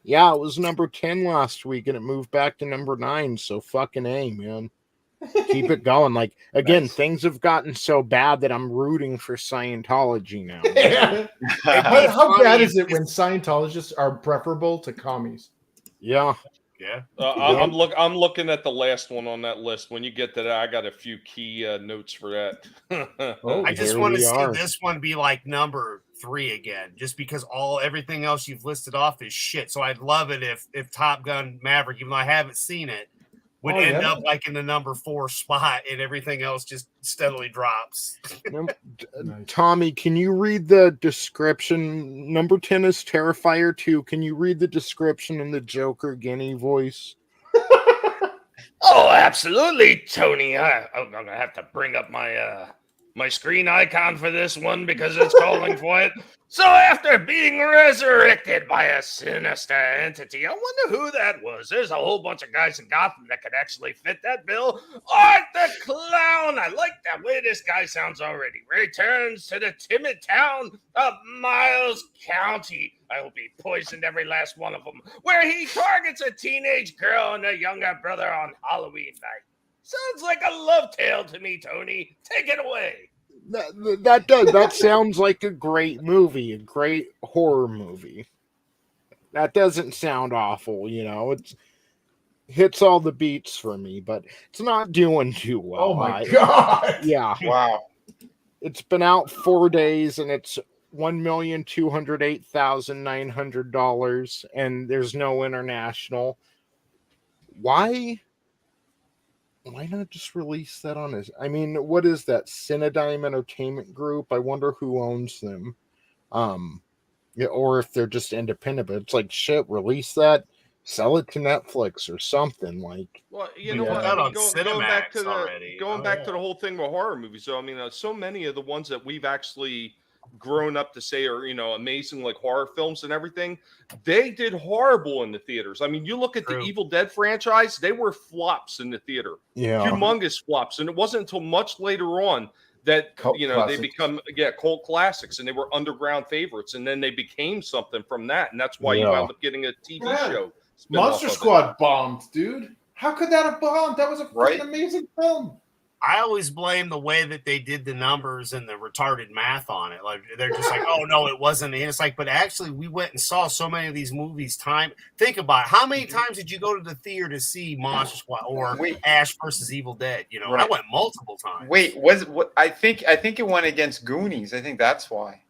Yeah, it was number 10 last week, and it moved back to number 9. So fucking A, man. Keep it going. Like, again, nice. Things have gotten so bad that I'm rooting for Scientology now. Yeah. How bad is it when Scientologists are preferable to commies? Yeah. Yeah. I'm looking at the last one on that list. When you get to that, I got a few key notes for that. I just want to see this one be like number 3 again, just because everything else you've listed off is shit. So I'd love it if Top Gun Maverick, even though I haven't seen it, would end up like in the number 4 spot, and everything else just steadily drops. Tommy, can you read the description? Number 10 is Terrifier 2. Can you read the description in the Joker Guinea voice? Oh, absolutely, Tony. I'm gonna have to bring up my my screen icon for this one because it's calling for it. So after being resurrected by a sinister entity, I wonder who that was. There's a whole bunch of guys in Gotham that could actually fit that bill. Art the Clown, I like the way this guy sounds already. Returns to the timid town of Miles County. I hope he poisoned every last one of them, where he targets a teenage girl and a younger brother on Halloween night. Sounds like a love tale to me, Tony. Take it away. That sounds like a great movie, a great horror movie. That doesn't sound awful, it hits all the beats for me, but it's not doing too well. Oh my God. Yeah. Wow. It's been out 4 days and it's $1,208,900 and there's no international. Why not just release that on his? I mean, what is that? Cinedigm Entertainment Group? I wonder who owns them. Or if they're just independent, but it's like, shit, release that, sell it to Netflix or something. Like, well, you know what? Going back to the whole thing with horror movies. So I mean, so many of the ones that we've actually grown up to say are amazing, like horror films and everything, they did horrible in the theaters. I mean, you look at the Evil Dead franchise, they were flops in the theater, humongous flops, and it wasn't until much later on that they become cult classics, and they were underground favorites, and then they became something from that, and that's why you wound up getting a TV show. Monster Squad bombed, dude. How could that have bombed? That was a freaking amazing film. I always blame the way that they did the numbers and the retarded math on it. Like they're just like, oh no, it wasn't. And it's like, but actually, we went and saw so many of these movies. Think about it. How many times did you go to the theater to see Monster Squad or Ash versus Evil Dead? You know, Right. I went multiple times. Wait, what? I think it went against Goonies. I think that's why.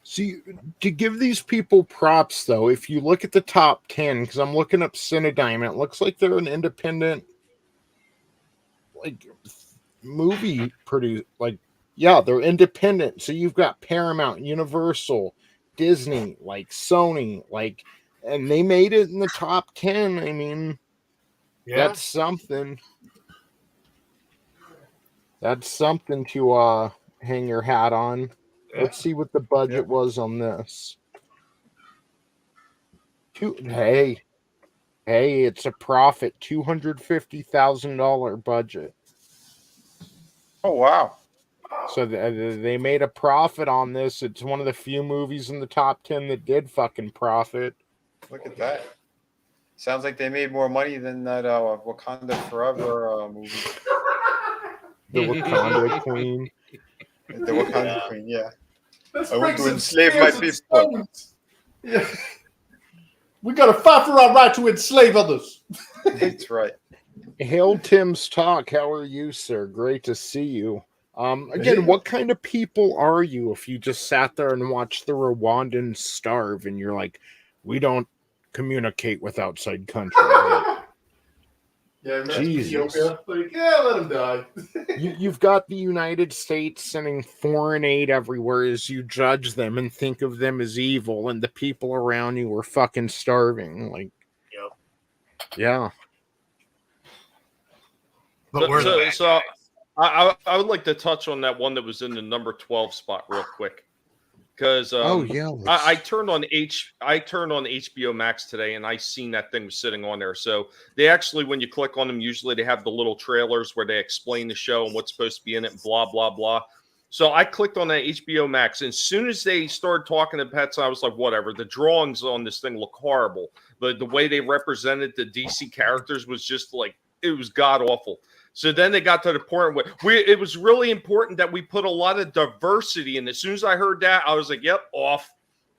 See, to give these people props, though, if you look at the top 10, because I'm looking up Cinedigm, it looks like they're an independent, like, movie producer. Like, yeah, they're independent. So you've got Paramount, Universal, Disney, like Sony, like, and they made it in the top 10. I mean, that's something. That's something to hang your hat on. Let's see what the budget was on this. Hey, it's a profit. $250,000 budget. Oh wow! So they made a profit on this. It's one of the few movies in the top 10 that did fucking profit. Look at that. Sounds like they made more money than that Wakanda Forever movie. The Wakanda Queen. The Wakanda Queen, yeah. Let's I want bring to some enslave spears my and people. stones. Yeah. We gotta fight for our right to enslave others. That's right. Hail Tim's Talk. How are you, sir? Great to see you. Again, what kind of people are you if you just sat there and watched the Rwandans starve and you're like, we don't communicate with outside countries? Yeah, Jesus. Ethiopia. Like, yeah, let him die. You've got the United States sending foreign aid everywhere as you judge them and think of them as evil, and the people around you are fucking starving. Like, yeah. But So I would like to touch on that one that was in the number 12 spot real quick. Because I turned on HBO Max today and I seen that thing was sitting on there. So they actually, when you click on them, usually they have the little trailers where they explain the show and what's supposed to be in it and blah, blah, blah. So I clicked on that HBO Max, and as soon as they started talking to pets, I was like, whatever. The drawings on this thing look horrible. But the way they represented the DC characters was just like, it was god awful. So then they got to the point where it was really important that we put a lot of diversity in. As soon as I heard that, I was like, yep, off.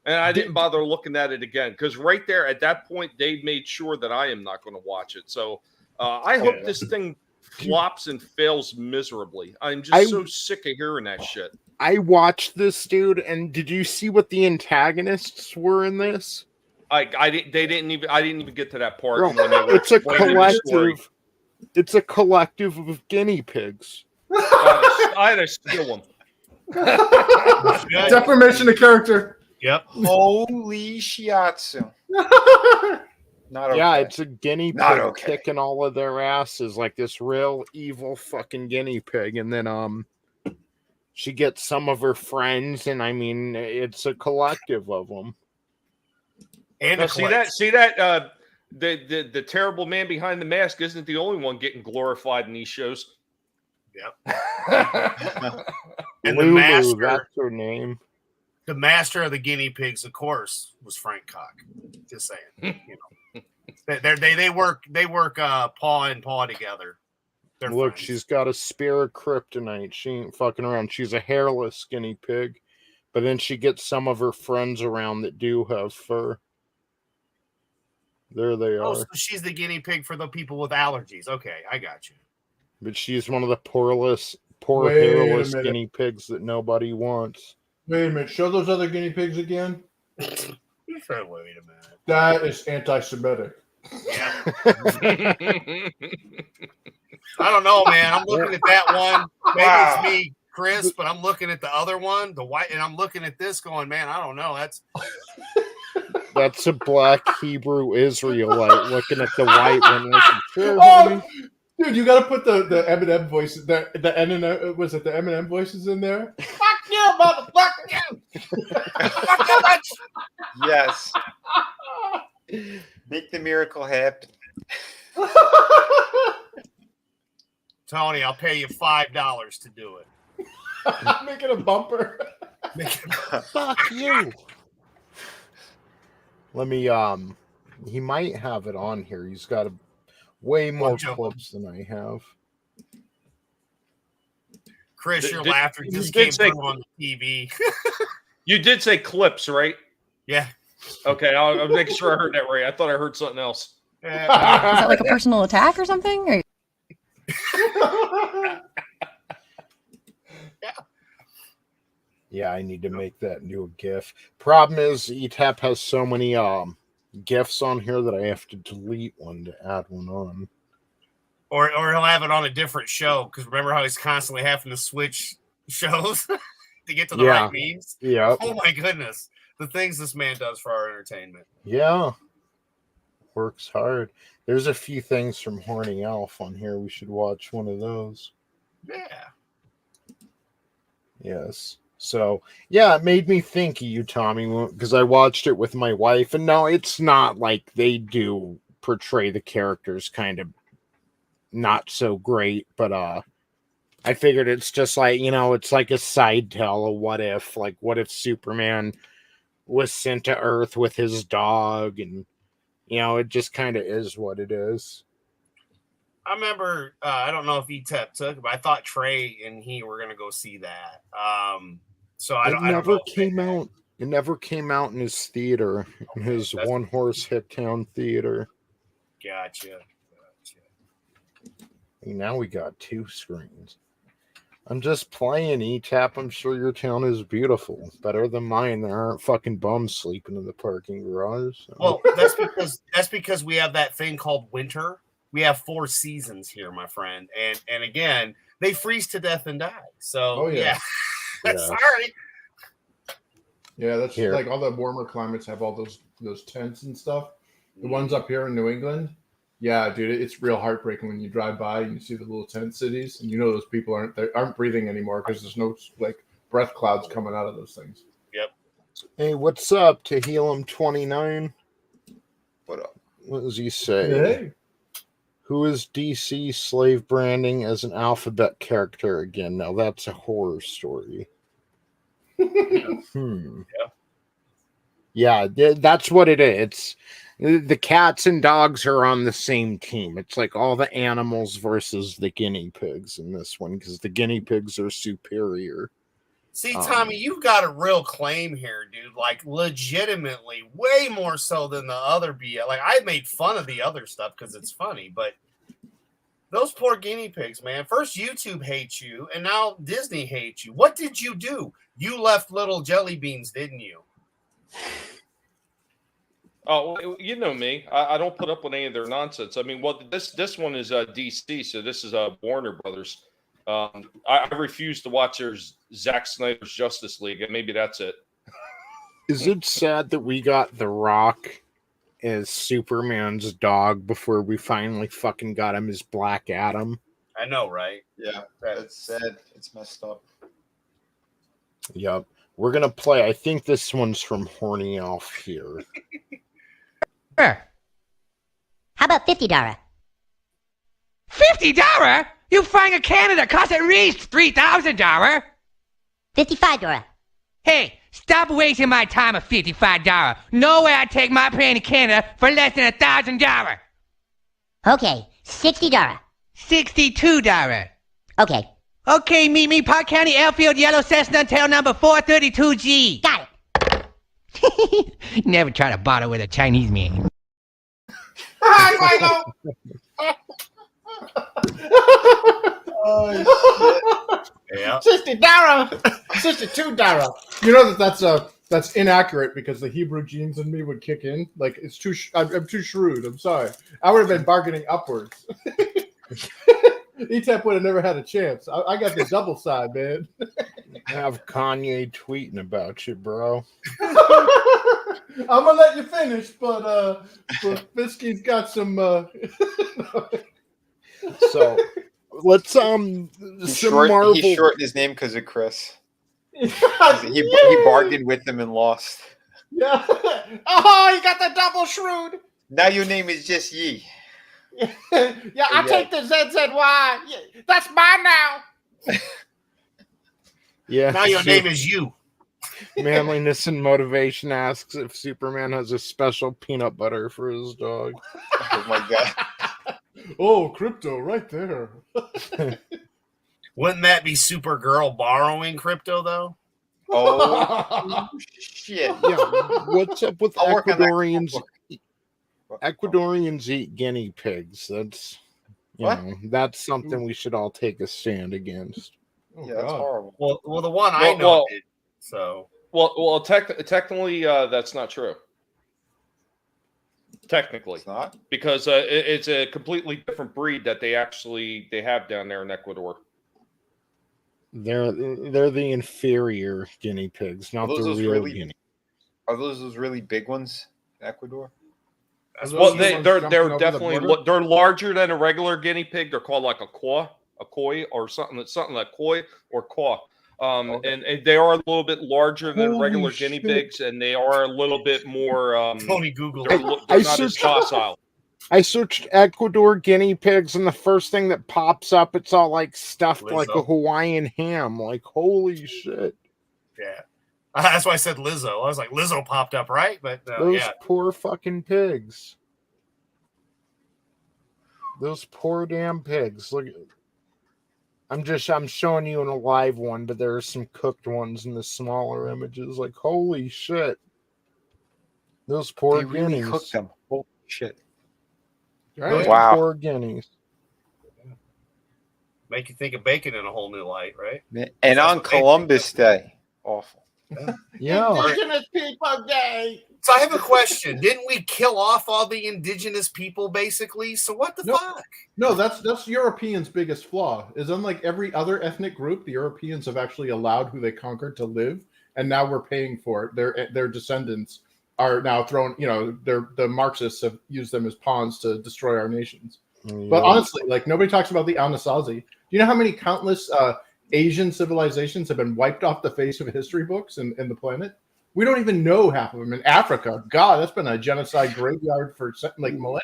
And I didn't bother looking at it again. Because right there, at that point, they made sure that I am not going to watch it. So I hope this thing flops and fails miserably. I'm just so sick of hearing that shit. I watched this, dude, and did you see what the antagonists were in this? I didn't even get to that part. Bro, it's a collective. It's a collective of guinea pigs. I had to steal them. Deformation of character. Yep. Holy shiatsu. Not okay. Yeah, it's a guinea pig Not okay. kicking all of their asses like this real evil fucking guinea pig. And then she gets some of her friends, and I mean, it's a collective of them. And now, see that the terrible man behind the mask isn't the only one getting glorified in these shows. Yep. And Lulu, the master, that's her name. The master of the guinea pigs, of course, was Frank Cock. Just saying, you know, they work paw and paw together. They're Look, friends. she's got a spear of kryptonite. She ain't fucking around. She's a hairless guinea pig, but then she gets some of her friends around that do have fur. There they are. Oh, so she's the guinea pig for the people with allergies. Okay, I got you. But she's one of the poor Wait a hairless minute. guinea pigs that nobody wants. Wait a minute. Show those other guinea pigs again. You said, wait a minute. That is anti-Semitic. Yeah. I don't know, man. I'm looking at that one. Maybe it's me, Chris, but I'm looking at the other one, the white, and I'm looking at this going, man, I don't know. That's a black Hebrew Israelite looking at the white one. Like, sure, Oh, homie. dude, you got to put the Eminem voices, the Eminem, was it the Eminem voices in there? Fuck you, motherfucker! Fuck you, bitch! Yes. Make the miracle happen. Tony, I'll pay you $5 to do it. Make it a bumper. Fuck you. Let me, he might have it on here. He's got way more Bunch of clips than I have. Chris, your Did- laughter you just did came say- through on the TV. You did say clips, right? Yeah. Okay, I'll make sure I heard that right. I thought I heard something else. Is that like a personal attack or something? Or... Yeah, I need to make that new GIF. Problem is, Etep has so many GIFs on here that I have to delete one to add one on. Or he'll have it on a different show, because remember how he's constantly having to switch shows to get to the right memes? Yeah. Oh my goodness. The things this man does for our entertainment. Yeah. Works hard. There's a few things from Horny Elf on here. We should watch one of those. Yeah. Yes. So, yeah, it made me think of you, Tommy, because I watched it with my wife. And no, it's not like they do portray the characters kind of not so great. But I figured it's just like, it's like a side tell of what if Superman was sent to Earth with his dog, and it just kind of is what it is. I remember, I don't know if Etep took it, but I thought Trey and he were going to go see that. So I don't know. It never came out in his theater, in his One Horse Hit Town theater. Gotcha. And now we got two screens. I'm just playing, Etap. I'm sure your town is beautiful. Better than mine. There aren't fucking bums sleeping in the parking garage. So. Well, that's because we have that thing called winter. We have 4 seasons here, my friend. And again, they freeze to death and die. So yeah. Sorry. Yeah, that's here. Like all the warmer climates have all those tents and stuff. The ones up here in New England, yeah, dude, it's real heartbreaking when you drive by and you see the little tent cities, and those people aren't breathing anymore because there's no like breath clouds coming out of those things. Yep. Hey, what's up, Tehillim29? What up? What does he say? Hey. Who is DC slave branding as an alphabet character again? Now that's a horror story. Yeah, that's what it is. The cats and dogs are on the same team. It's like all the animals versus the guinea pigs in this one, because the guinea pigs are superior. See, Tommy, you've got a real claim here, dude. Like, legitimately, way more so than the other BS. Like, I made fun of the other stuff because it's funny, but those poor guinea pigs, man. First, YouTube hates you, and now Disney hates you. What did you do? You left little jelly beans, didn't you? Oh, you know me. I don't put up with any of their nonsense. I mean, well, this one is DC, so this is Warner Brothers. I refuse to watch their Zack Snyder's Justice League, and maybe that's it. Is it sad that we got The Rock as Superman's dog before we finally fucking got him as Black Adam? I know, right? Yeah, that's sad. It's messed up. Yep. We're going to play. I think this one's from Horny Elf here. How about $50? $50? You find a Canada costs at least $3,000. $55. Hey, stop wasting my time at $55. No way I take my plane to Canada for less than $1,000. Okay, $60. $62. Okay. Okay, meet me, Park County Airfield, Yellow Cessna, tail number 432G. Got it. Never try to bother with a Chinese man. Hi, Oh, Yeah. $60. $62. That's inaccurate because the Hebrew genes in me would kick in. Like I'm too shrewd. I'm sorry. I would have been bargaining upwards. Etep would have never had a chance. I got the double side, man. Have Kanye tweeting about you, bro. I'm gonna let you finish, but Fisky's got some. So let's He shortened his name because of Chris. He bargained with him and lost. Yeah. Oh, you got the double shrewd. Now your name is just Yi. Yeah, I take the ZZY. Yeah, that's mine now. Yeah. Now your name is you. Manliness and Motivation asks if Superman has a special peanut butter for his dog. Oh my god. Oh, crypto right there. Wouldn't that be Supergirl borrowing crypto though? Oh shit! Yeah, what's up with I'll work on that Ecuadorians? cookbook. Ecuadorians eat guinea pigs. That's What? that's something we should all take a stand against. Yeah, that's horrible. Well, the one I know did. So Well, technically, that's not true. Technically, It's not. because it's a completely different breed that they have down there in Ecuador. They're the inferior guinea pigs, not the those real really- guinea. Are those really big ones in Ecuador? Well, the they're ones jumping over the definitely border? they're larger than a regular guinea pig. They're called like a koi, or something like koi or kwa. And they are a little bit larger than Holy regular guinea shit. pigs, and they are a little bit more. Tony Google. They're it. not as docile. I searched Ecuador guinea pigs, and the first thing that pops up, it's all like stuffed like a Lizzo. Hawaiian ham. Like, holy shit. Yeah. That's why I said Lizzo. I was like, Lizzo popped up, right? But Those yeah. poor fucking pigs. Those poor damn pigs. Look, I'm showing you in a live one, but there are some cooked ones in the smaller images. Like, holy shit. Those poor They really guineas. cook them. Holy shit! Those Wow. poor guineas. Make you think of bacon in a whole new light, right? And on Columbus Day, awful. Yeah. Indigenous people day. So I have a question. Didn't we kill off all the indigenous people basically? So what the No. fuck? No, that's Europeans' biggest flaw. Is unlike every other ethnic group, the Europeans have actually allowed who they conquered to live, and now we're paying for it. Their descendants are now thrown. You know, the Marxists have used them as pawns to destroy our nations. But honestly, like nobody talks about the Anasazi. Do you know how many countless Asian civilizations have been wiped off the face of history books and the planet? We don't even know half of them. In Africa, God, that's been a genocide graveyard for like millennia.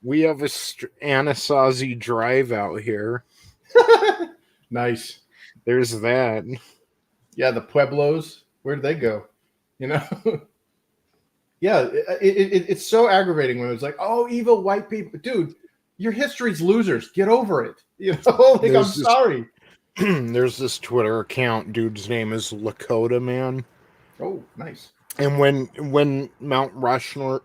We have a Anasazi drive out here. Nice. There's that. Yeah, the Pueblos. Where did they go? You know? Yeah, it's so aggravating when it's like, oh, evil white people. Dude, your history's losers. Get over it. You know, like, I'm sorry. There's this Twitter account. Dude's name is Lakota Man. Oh, nice. And when Mount Rushmore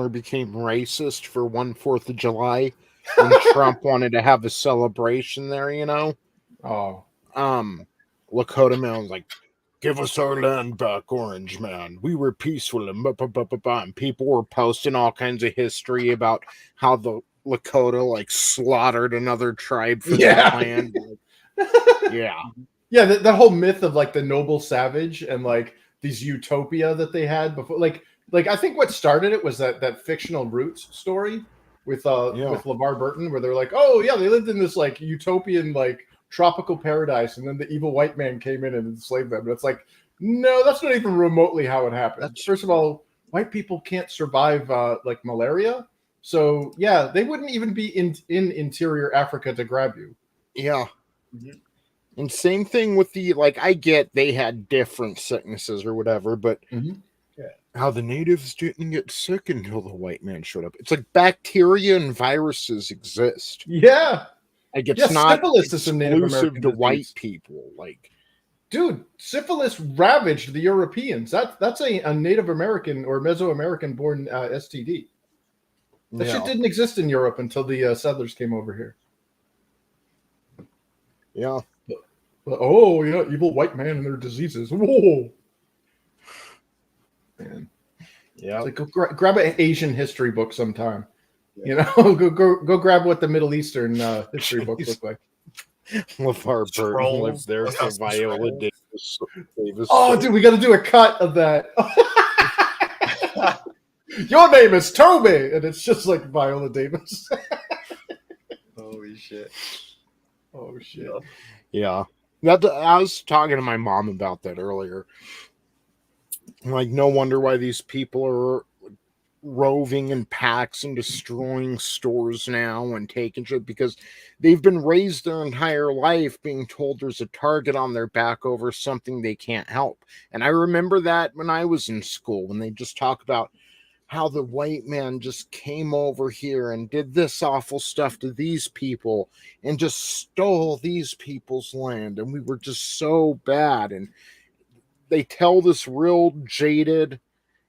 became racist for 4th of July, and Trump wanted to have a celebration there, you know, Lakota Man was like, "Give us our land back, Orange Man. We were peaceful," and people were posting all kinds of history about how the Lakota like slaughtered another tribe for that land. Yeah. Yeah, that whole myth of like the noble savage and like these utopia that they had before, like I think what started it was that fictional Roots story with LeVar Burton, where they're like, oh yeah, they lived in this like utopian like tropical paradise, and then the evil white man came in and enslaved them. But it's like, no, that's not even remotely how it happened. First of all, white people can't survive like malaria, so yeah, they wouldn't even be in interior Africa to grab you. Yeah. Mm-hmm. And same thing with the, like, I get they had different sicknesses or whatever, but how the natives didn't get sick until the white man showed up. It's like bacteria and viruses exist. Yeah. Like, it's not syphilis is some Native exclusive American to disease. white people. Like, dude, syphilis ravaged the Europeans. That's a Native American or Mesoamerican born STD. That shit didn't exist in Europe until the settlers came over here. Yeah. Oh, yeah, evil white man and their diseases. Whoa. Man. Yeah. It's like, go grab an Asian history book sometime. You know, go grab what the Middle Eastern history books look like. LeVar Burton lived there for Viola Davis. Oh, dude, we got to do a cut of that. Your name is Toby, and it's just like Viola Davis. Holy shit. Oh, shit. Yeah. I was talking to my mom about that earlier. Like, no wonder why these people are roving in packs and destroying stores now and taking shit, because they've been raised their entire life being told there's a target on their back over something they can't help. And I remember that when I was in school, when they just talk about how the white man just came over here and did this awful stuff to these people and just stole these people's land, and we were just so bad. And they tell this real jaded,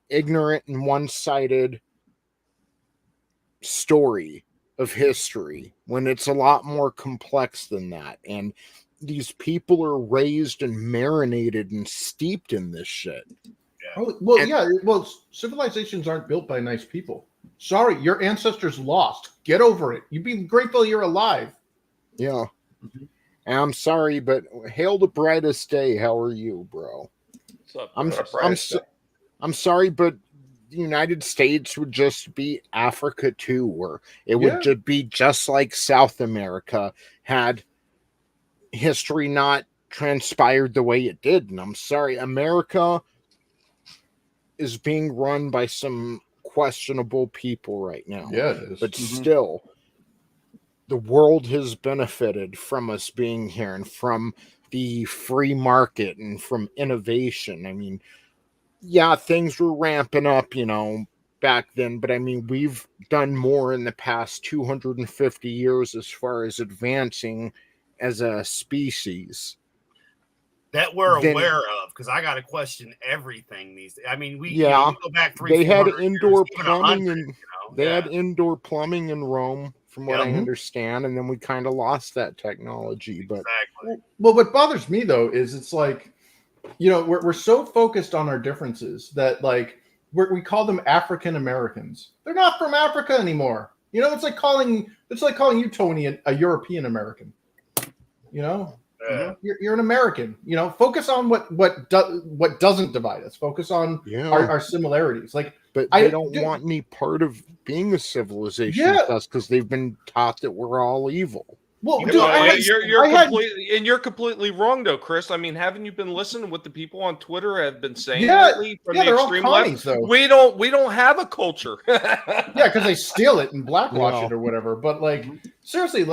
ignorant, and one-sided story of history when it's a lot more complex than that. And these people are raised and marinated and steeped in this shit. Oh, well, civilizations aren't built by nice people. Sorry, your ancestors lost. Get over it. You be grateful you're alive. Yeah. And I'm sorry, but hail the brightest day. How are you, bro? I'm sorry, but the United States would just be Africa too, or it would just be just like South America had history not transpired the way it did. And I'm sorry, America is being run by some questionable people right now. Yeah, it is. But still, the world has benefited from us being here and from the free market and from innovation. I mean, yeah, things were ramping up, back then, but I mean, we've done more in the past 250 years as far as advancing as a species. That we're aware of, because I got to question everything these days. I mean, we go back 300 they had years, indoor even plumbing 100, and they had indoor plumbing in Rome, from what I understand, and then we kind of lost that technology. But well, what bothers me though is it's like, we're so focused on our differences that like we call them African Americans. They're not from Africa anymore. It's like calling you, Tony, a European American. You're an American. Focus on what doesn't divide us. Focus on our similarities. But they don't want any part of being a civilization with us because they've been taught that we're all evil. Well, you're completely wrong though, Chris. I mean, haven't you been listening to what the people on Twitter have been saying lately from the extreme left? Though. We don't have a culture. Because they steal it and blackwash it or whatever. But seriously,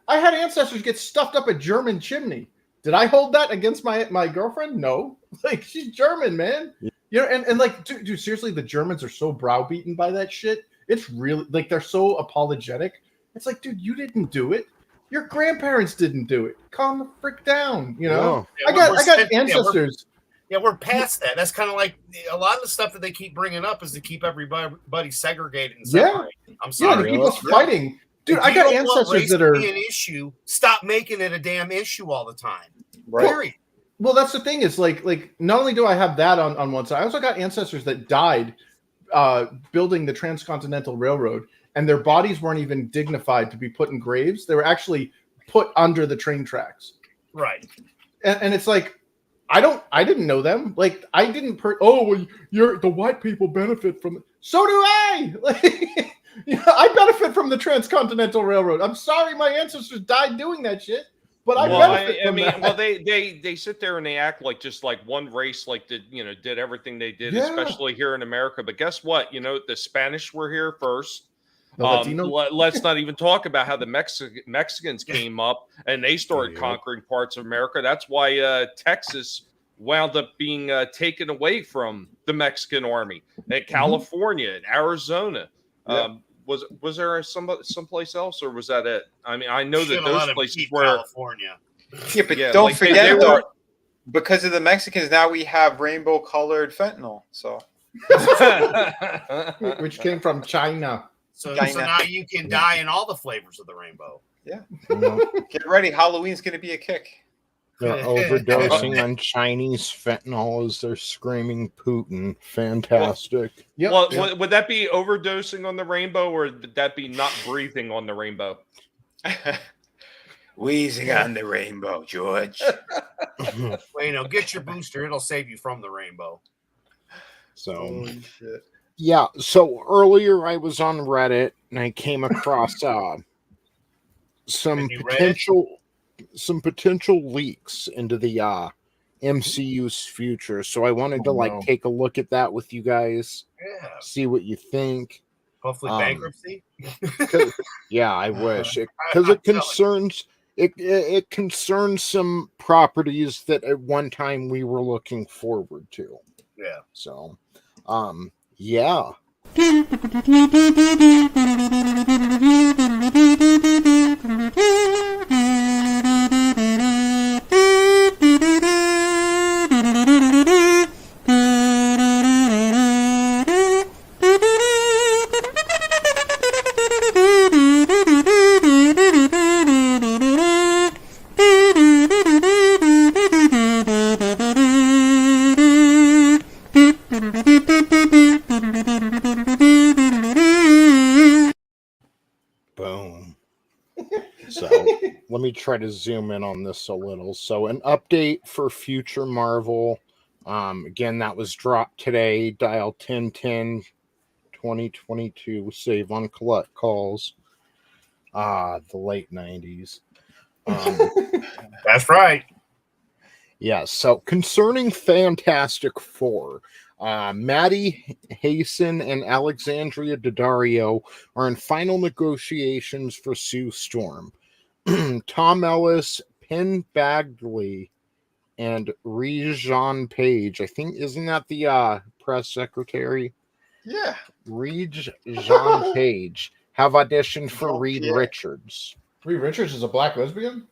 I had ancestors get stuffed up a German chimney. Did I hold that against my girlfriend? No. She's German, man. Dude, seriously, the Germans are so browbeaten by that shit. It's really they're so apologetic. It's like, dude, you didn't do it. Your grandparents didn't do it. Calm the frick down. I got ancestors. We're past that. That's kind of like a lot of the stuff that they keep bringing up is to keep everybody segregated and separated. I'm sorry. To keep us fighting. Dude, I got ancestors that are an issue. Stop making it a damn issue all the time. Right. Period. Well, that's the thing is like not only do I have that on one side, I also got ancestors that died building the Transcontinental Railroad, and their bodies weren't even dignified to be put in graves. They were actually put under the train tracks. Right. And it's like, I didn't know them. I didn't you're the white people benefit from it. So do I. I benefit from the Transcontinental Railroad. I'm sorry my ancestors died doing that shit, but I benefit from that. Well, they sit there and they act like just like one race, did everything they did, especially here in America. But guess what? The Spanish were here first. Let's not even talk about how the Mexicans came up and they started conquering parts of America. That's why Texas wound up being taken away from the Mexican army. And California and Arizona. Was there someplace else, or was that it? I mean, I know that those places were California. Yeah, but don't forget though, because of the Mexicans, now we have rainbow-colored fentanyl. So, which came from China. So now you can die in all the flavors of the rainbow. Yeah. Get ready. Halloween's going to be a kick. They're overdosing on Chinese fentanyl as they're screaming Putin. Fantastic. Would that be overdosing on the rainbow, or would that be not breathing on the rainbow? Wheezing on the rainbow, George. Well, get your booster. It'll save you from the rainbow. So, holy shit. Yeah, so earlier I was on Reddit and I came across some potential leaks into the MCU's future. So I wanted to take a look at that with you guys. Yeah. See what you think. Hopefully bankruptcy. Yeah, I wish, because it concerns some properties that at one time we were looking forward to. Yeah. So, yeah. Boom. So let me try to zoom in on this a little. So an update for future Marvel. Again, that was dropped today. Dial 1010 2022. Save on collect calls. The late 90s. That's right. Yeah, so concerning Fantastic Four, Maddie Hasten and Alexandria Daddario are in final negotiations for Sue Storm. Tom Ellis, Penn Badgley, and Rejean Page. I think, isn't that the press secretary? Yeah. Rejean Page have auditioned for Oh, Reed yeah. Richards. Reed Richards is a black lesbian?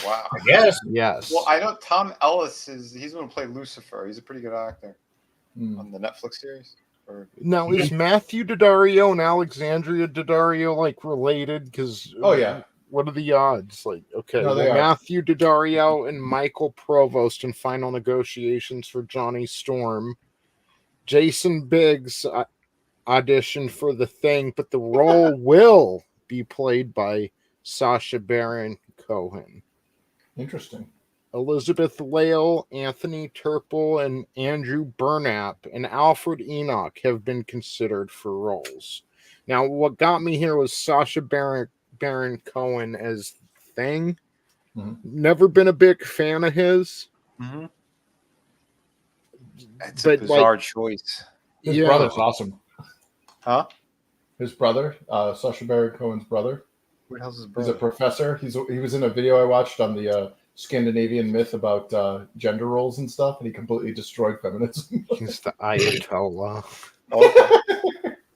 Wow. I guess. Yes. Well, I know Tom Ellis he's going to play Lucifer. He's a pretty good actor on the Netflix series. Now, is Matthew Daddario and Alexandria Daddario like related? Because Oh, yeah. What are the odds? Like, okay, No, they are. Matthew Daddario and Michael Provost in final negotiations for Johnny Storm. Jason Biggs auditioned for The Thing, but the role will be played by Sacha Baron Cohen. Interesting. Elizabeth Lale, Anthony Turple, and Andrew Burnap and Alfred Enoch have been considered for roles. Now, what got me here was Sacha Baron Cohen as Thing. Mm-hmm. Never been a big fan of his. Mm-hmm. That's a bizarre choice. His brother's awesome. Huh? His brother, Sacha Baron Cohen's brother. Who the hell's his He's brother? a professor. He was in a video I watched on the Scandinavian myth about gender roles and stuff, and he completely destroyed feminism. He's the Ayatollah. Okay.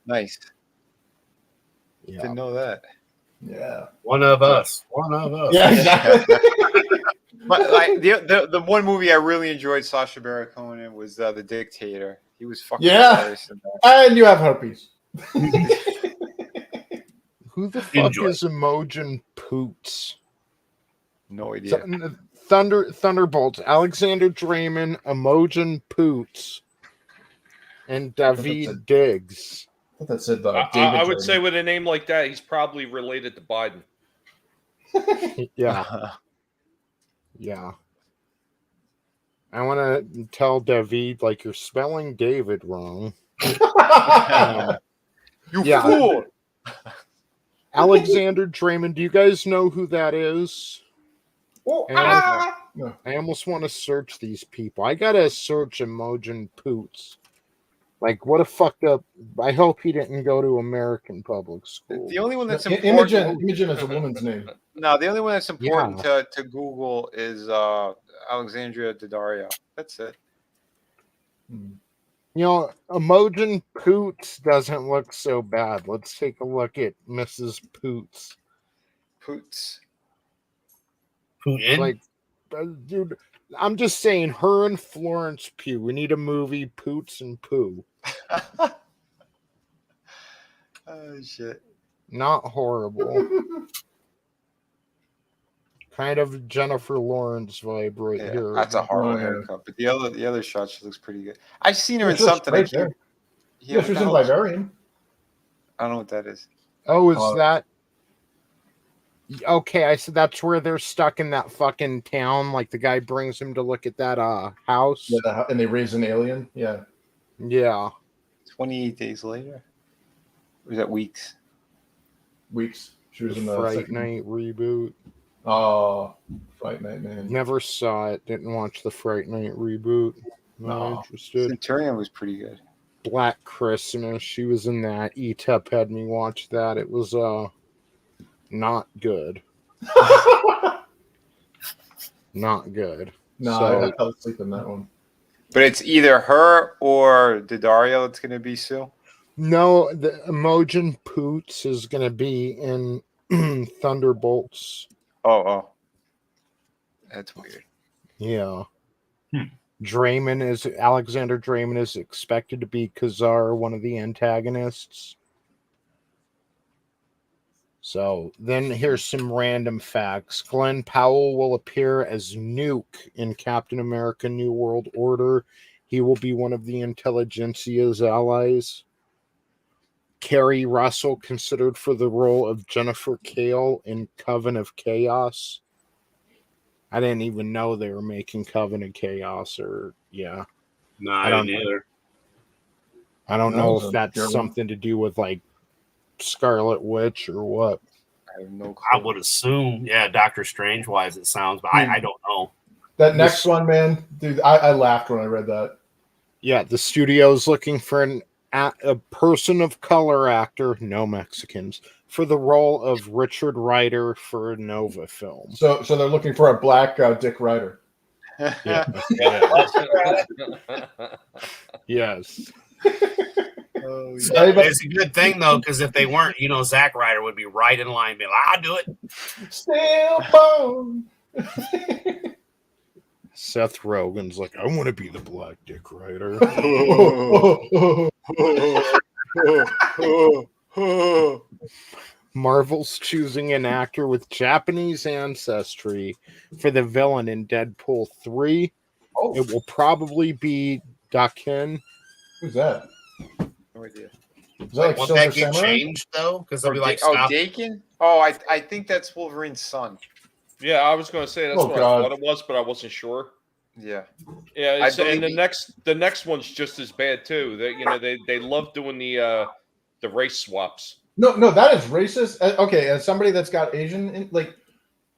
Nice. Yeah. Didn't know that. Yeah. One of us. Yeah, exactly. But like the one movie I really enjoyed Sacha Baron Cohen in was The Dictator. He was fucking hilarious in that. And you have herpes. Who the fuck is Imogen Poots? No idea. Thunderbolts. Alexander Draymond, Imogen Poots, and David Diggs. I thought that said I would say with a name like that, he's probably related to Biden. Yeah. Yeah. I want to tell David, like, you're spelling David wrong. You fool! Alexander Draymond, do you guys know who that is? Oh, I almost want to search these people. I gotta search Imogen Poots. Like, what a fucked up. I hope he didn't go to American public school. The only one that's important. Imogen is a woman's name. No, the only one that's important to Google is Alexandria Daddario. That's it. You know, Imogen Poots doesn't look so bad. Let's take a look at Mrs. Poots. Poots. Putin? Like, dude, I'm just saying, her and Florence Pugh. We need a movie, Poots and Pooh. Oh, shit. Not horrible. Kind of Jennifer Lawrence vibe right here. That's a horrible haircut, but the other shot, she looks pretty good. I've seen her in She looks something. great there. Yeah, she was in Vivarium. I don't know what that is. Oh, is that? Okay, I said that's where they're stuck in that fucking town. Like the guy brings him to look at that house. Yeah, and they raise an alien. Yeah. Yeah. 28 days later. Or was that weeks? Weeks. She was in the Fright second... Night reboot. Oh, Fright Night, man. Never saw it. Didn't watch the Fright Night reboot. Not interested. Centurion was pretty good. Black Christmas. She was in that. Etep had me watch that. It was not good. Not good. No, So, I fell asleep in that one. But it's either her or Daddario that's going to be Sue. No, the Imogen Poots is going to be in Thunderbolts. Oh. That's weird. Yeah. Alexander Draymond is expected to be Khazar, one of the antagonists. So then here's some random facts. Glenn Powell will appear as Nuke in Captain America New World Order. He will be one of the intelligentsia's allies. Carrie Russell considered for the role of Jennifer Kale in Coven of Chaos. I didn't even know they were making Coven of Chaos, No, I I don't didn't either. I don't know if that's something to do with like Scarlet Witch or what. I have no clue. I would assume, Doctor Strange wise it sounds, but I don't know. That next one, man, dude, I laughed when I read that. Yeah, the studio's looking for a person of color actor, no Mexicans, for the role of Richard Ryder for a Nova film. So they're looking for a black Dick Ryder. Yeah. Yes. It's a good thing though, because if they weren't, Zack Ryder would be right in line, being like, "I'll do it." Still bone. Seth Rogen's like, I want to be the Black Dick Ryder. Marvel's choosing an actor with Japanese ancestry for the villain in Deadpool 3. It will probably be Daken. Who's that? No idea. Is that like Won't Silver that get Samurai? changed though? Because they'll be like, Daken? Oh, I think that's Wolverine's son. Yeah, I was going to say that's what I thought it was, but I wasn't sure. Yeah. Yeah, and the next one's just as bad too. They love doing the race swaps. No, that is racist. Okay, as somebody that's got Asian,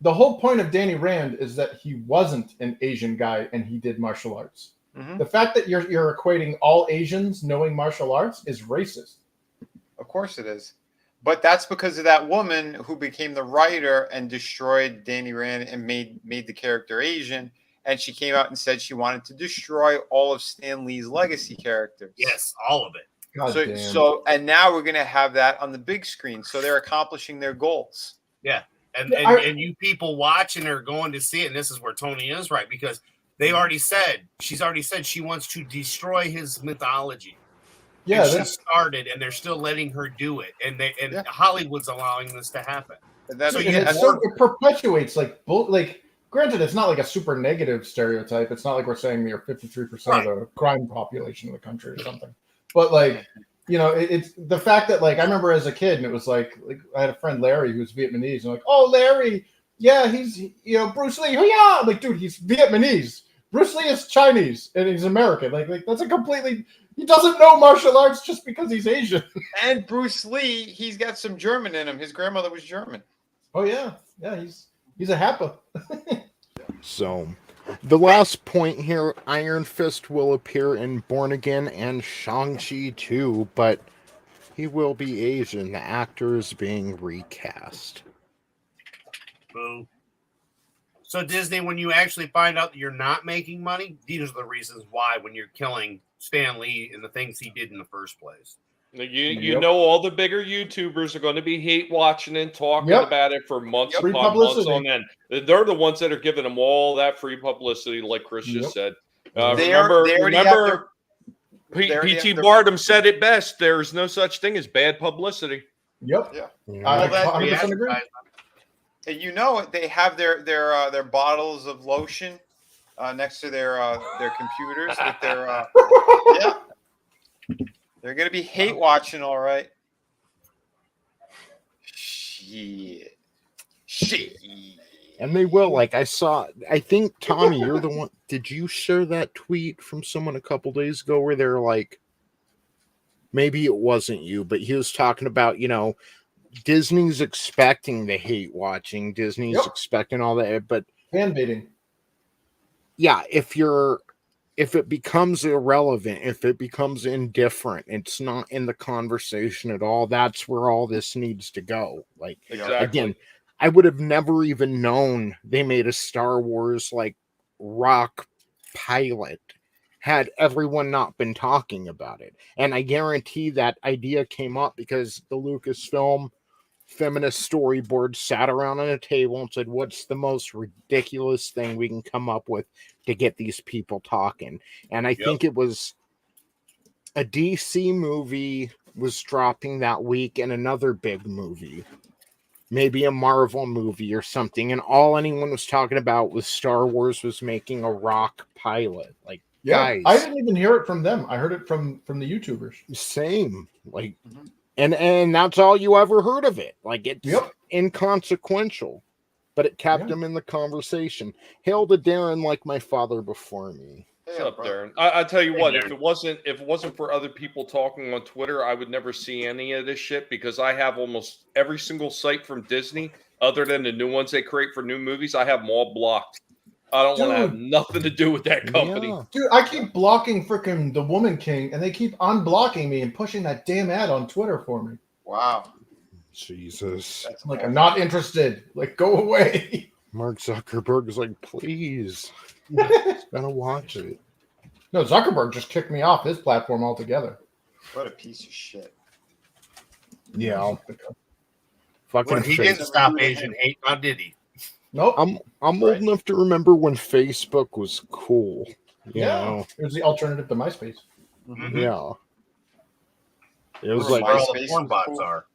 the whole point of Danny Rand is that he wasn't an Asian guy and he did martial arts. Mm-hmm. The fact that you're equating all Asians knowing martial arts is racist. Of course it is. But that's because of that woman who became the writer and destroyed Danny Rand and made the character Asian. And she came out and said she wanted to destroy all of Stan Lee's legacy characters. Yes, all of it. So and now we're going to have that on the big screen. So they're accomplishing their goals. Yeah. And you people watching are going to see it. And this is where Tony is right, because she's already said she wants to destroy his mythology. Yeah, and she started, and they're still letting her do it. And Hollywood's allowing this to happen. It perpetuates granted, it's not like a super negative stereotype. It's not like we're saying you're 53% of the crime population of the country or something. But it's the fact that I remember as a kid, and it was like I had a friend Larry who was Vietnamese, and oh Larry, yeah, he's Bruce Lee, yeah, dude, he's Vietnamese. Bruce Lee is Chinese and he's American. That's a completely. He doesn't know martial arts just because he's Asian. And Bruce Lee, he's got some German in him. His grandmother was German. Oh yeah, he's a Happa. So, the last point here, Iron Fist will appear in Born Again and Shang-Chi too, but he will be Asian. The actor is being recast. Boo. So Disney, when you actually find out that you're not making money, these are the reasons why when you're killing Stan Lee and the things he did in the first place. You know, all the bigger YouTubers are going to be hate watching and talking about it for months upon months on end. They're the ones that are giving them all that free publicity, like Chris just said. Remember, P.T. Barnum said it best. There's no such thing as bad publicity. Yep. Yeah. I 100% agree. You know, they have their bottles of lotion next to their computers with their They're gonna be hate watching, all right. Shit. And they will. I think Tommy, you're the one. Did you share that tweet from someone a couple days ago where they're like, maybe it wasn't you, but he was talking about, Disney's expecting the hate watching. Disney's expecting all that, but fan baiting. Yeah, if it becomes irrelevant, if it becomes indifferent, it's not in the conversation at all. That's where all this needs to go. Again, I would have never even known they made a Star Wars rock pilot had everyone not been talking about it. And I guarantee that idea came up because the Lucasfilm feminist storyboard sat around on a table and said, what's the most ridiculous thing we can come up with to get these people talking? And I think it was a DC movie was dropping that week and another big movie, maybe a Marvel movie or something, and all anyone was talking about was Star Wars was making a rock pilot. Like, guys, I didn't even hear it from them. I heard it from the YouTubers. Same. Like, and that's all you ever heard of it. Like, it's inconsequential, but it kept them in the conversation. Hail to Darren, like my father before me. What's up, Darren? I tell you what, if it wasn't for other people talking on Twitter, I would never see any of this shit because I have almost every single site from Disney, other than the new ones they create for new movies. I have them all blocked. I don't want to have nothing to do with that company. Yeah. Dude, I keep blocking freaking the Woman King, and they keep unblocking me and pushing that damn ad on Twitter for me. Wow. Jesus. I'm like, I'm not interested. Like, go away. Mark Zuckerberg is like, please. Just gotta watch it. No, Zuckerberg just kicked me off his platform altogether. What a piece of shit. Yeah. Fucking Well, he didn't stop Asian hate, now did he? Nope. I'm old enough to remember when Facebook was cool. You know? It was the alternative to MySpace. Yeah. It was Where like all the porn bots are.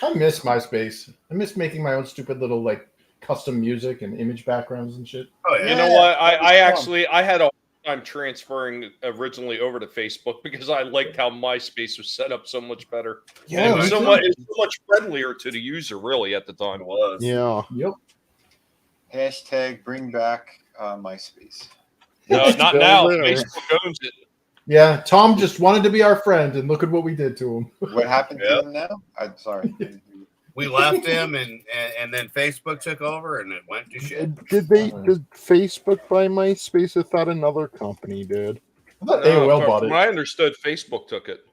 I miss MySpace. I miss making my own stupid little like custom music and image backgrounds and shit. Oh, yeah. You know what? I had a hard time transferring originally over to Facebook because I liked how MySpace was set up so much better. Yeah, And it was me so too. much friendlier to the user, really, at the time. It was. Yeah. Yep. Hashtag bring back MySpace. No, not Still now. there. Facebook owns it. Yeah, Tom just wanted to be our friend, and look at what we did to him. What happened to him now? I'm sorry. We left him, and then Facebook took over, and it went to shit. Did Facebook buy MySpace? I thought another company did. I thought AOL bought From it. what I understood, Facebook took it.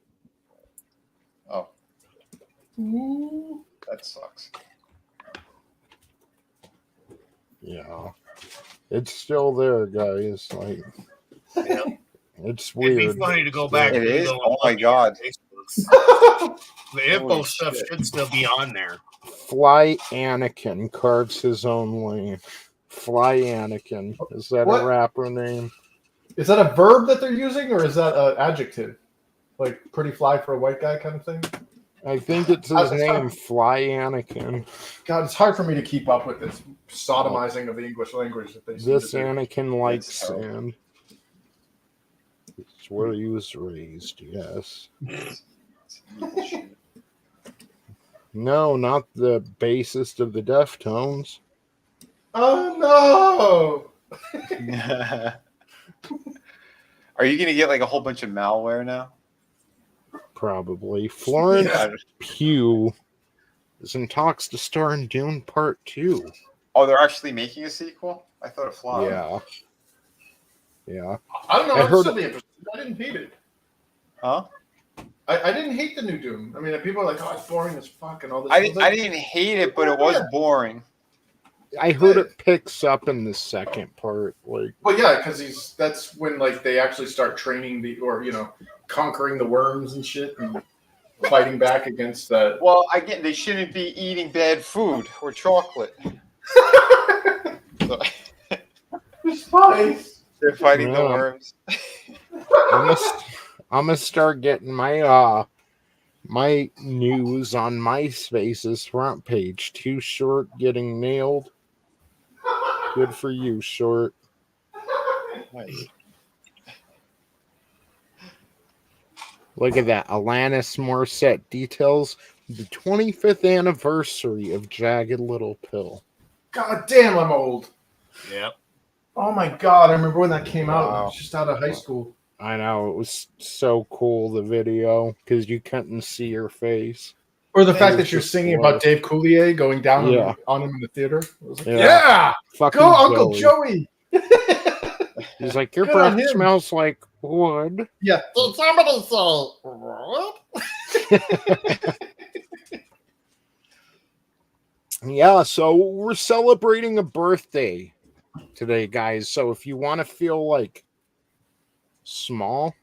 Oh. That sucks. Yeah. It's still there, guys. Like, Yeah. it's It'd weird. be funny to go back. It and is? go and Oh my look at God. Facebook's. The info Holy stuff shit. should still be on there. Fly Anakin carves his own lane. Fly Anakin. Is that What? a rapper name? Is that a verb that they're using, or is that an adjective? Like pretty fly for a white guy kind of thing? I think it's his name, Fly Anakin. God, it's hard for me to keep up with this sodomizing of the English language that they seem This to do. Anakin likes That's terrible. sand. It's where he was raised, yes. No, not the bassist of the Deftones. Oh Are you going to get like a whole bunch of malware now? Probably. Florence Yeah. Pugh is in talks to star in Dune Part 2. Oh, they're actually making a sequel? I thought it flopped. Yeah. Yeah. I don't know. I I'd heard still be interested. I didn't hate it. Huh? I didn't hate the new Doom. I mean, people are like, "Oh, it's boring as fuck," and all this. I was like, didn't hate it, but it was boring. I heard it picks up in the second part. Like, well, yeah, because that's when like they actually start training conquering the worms and shit and fighting back against the. Well, again, they shouldn't be eating bad food or chocolate. So, Spice. they're fighting the Yeah. worms. I'm gonna start getting my my news on MySpace's front page. Too Short getting nailed. Good for you, Short. Look at that. Alanis Morissette details the 25th anniversary of Jagged Little Pill. God damn, I'm old. Yep. Oh my god, I remember when that came out. I Wow. was just out of high school. I know, it was so cool, the video, because you couldn't see your face. Or the fact was that you're just singing wild. about Dave Coulier going down Yeah. on him in the theater. I was like, Yeah. yeah, Fucking go Uncle Joey. He's like, your Good on breath him. smells like wood. Yeah. Did somebody say what? Yeah, so we're celebrating a birthday today, guys. So if you want to feel like small.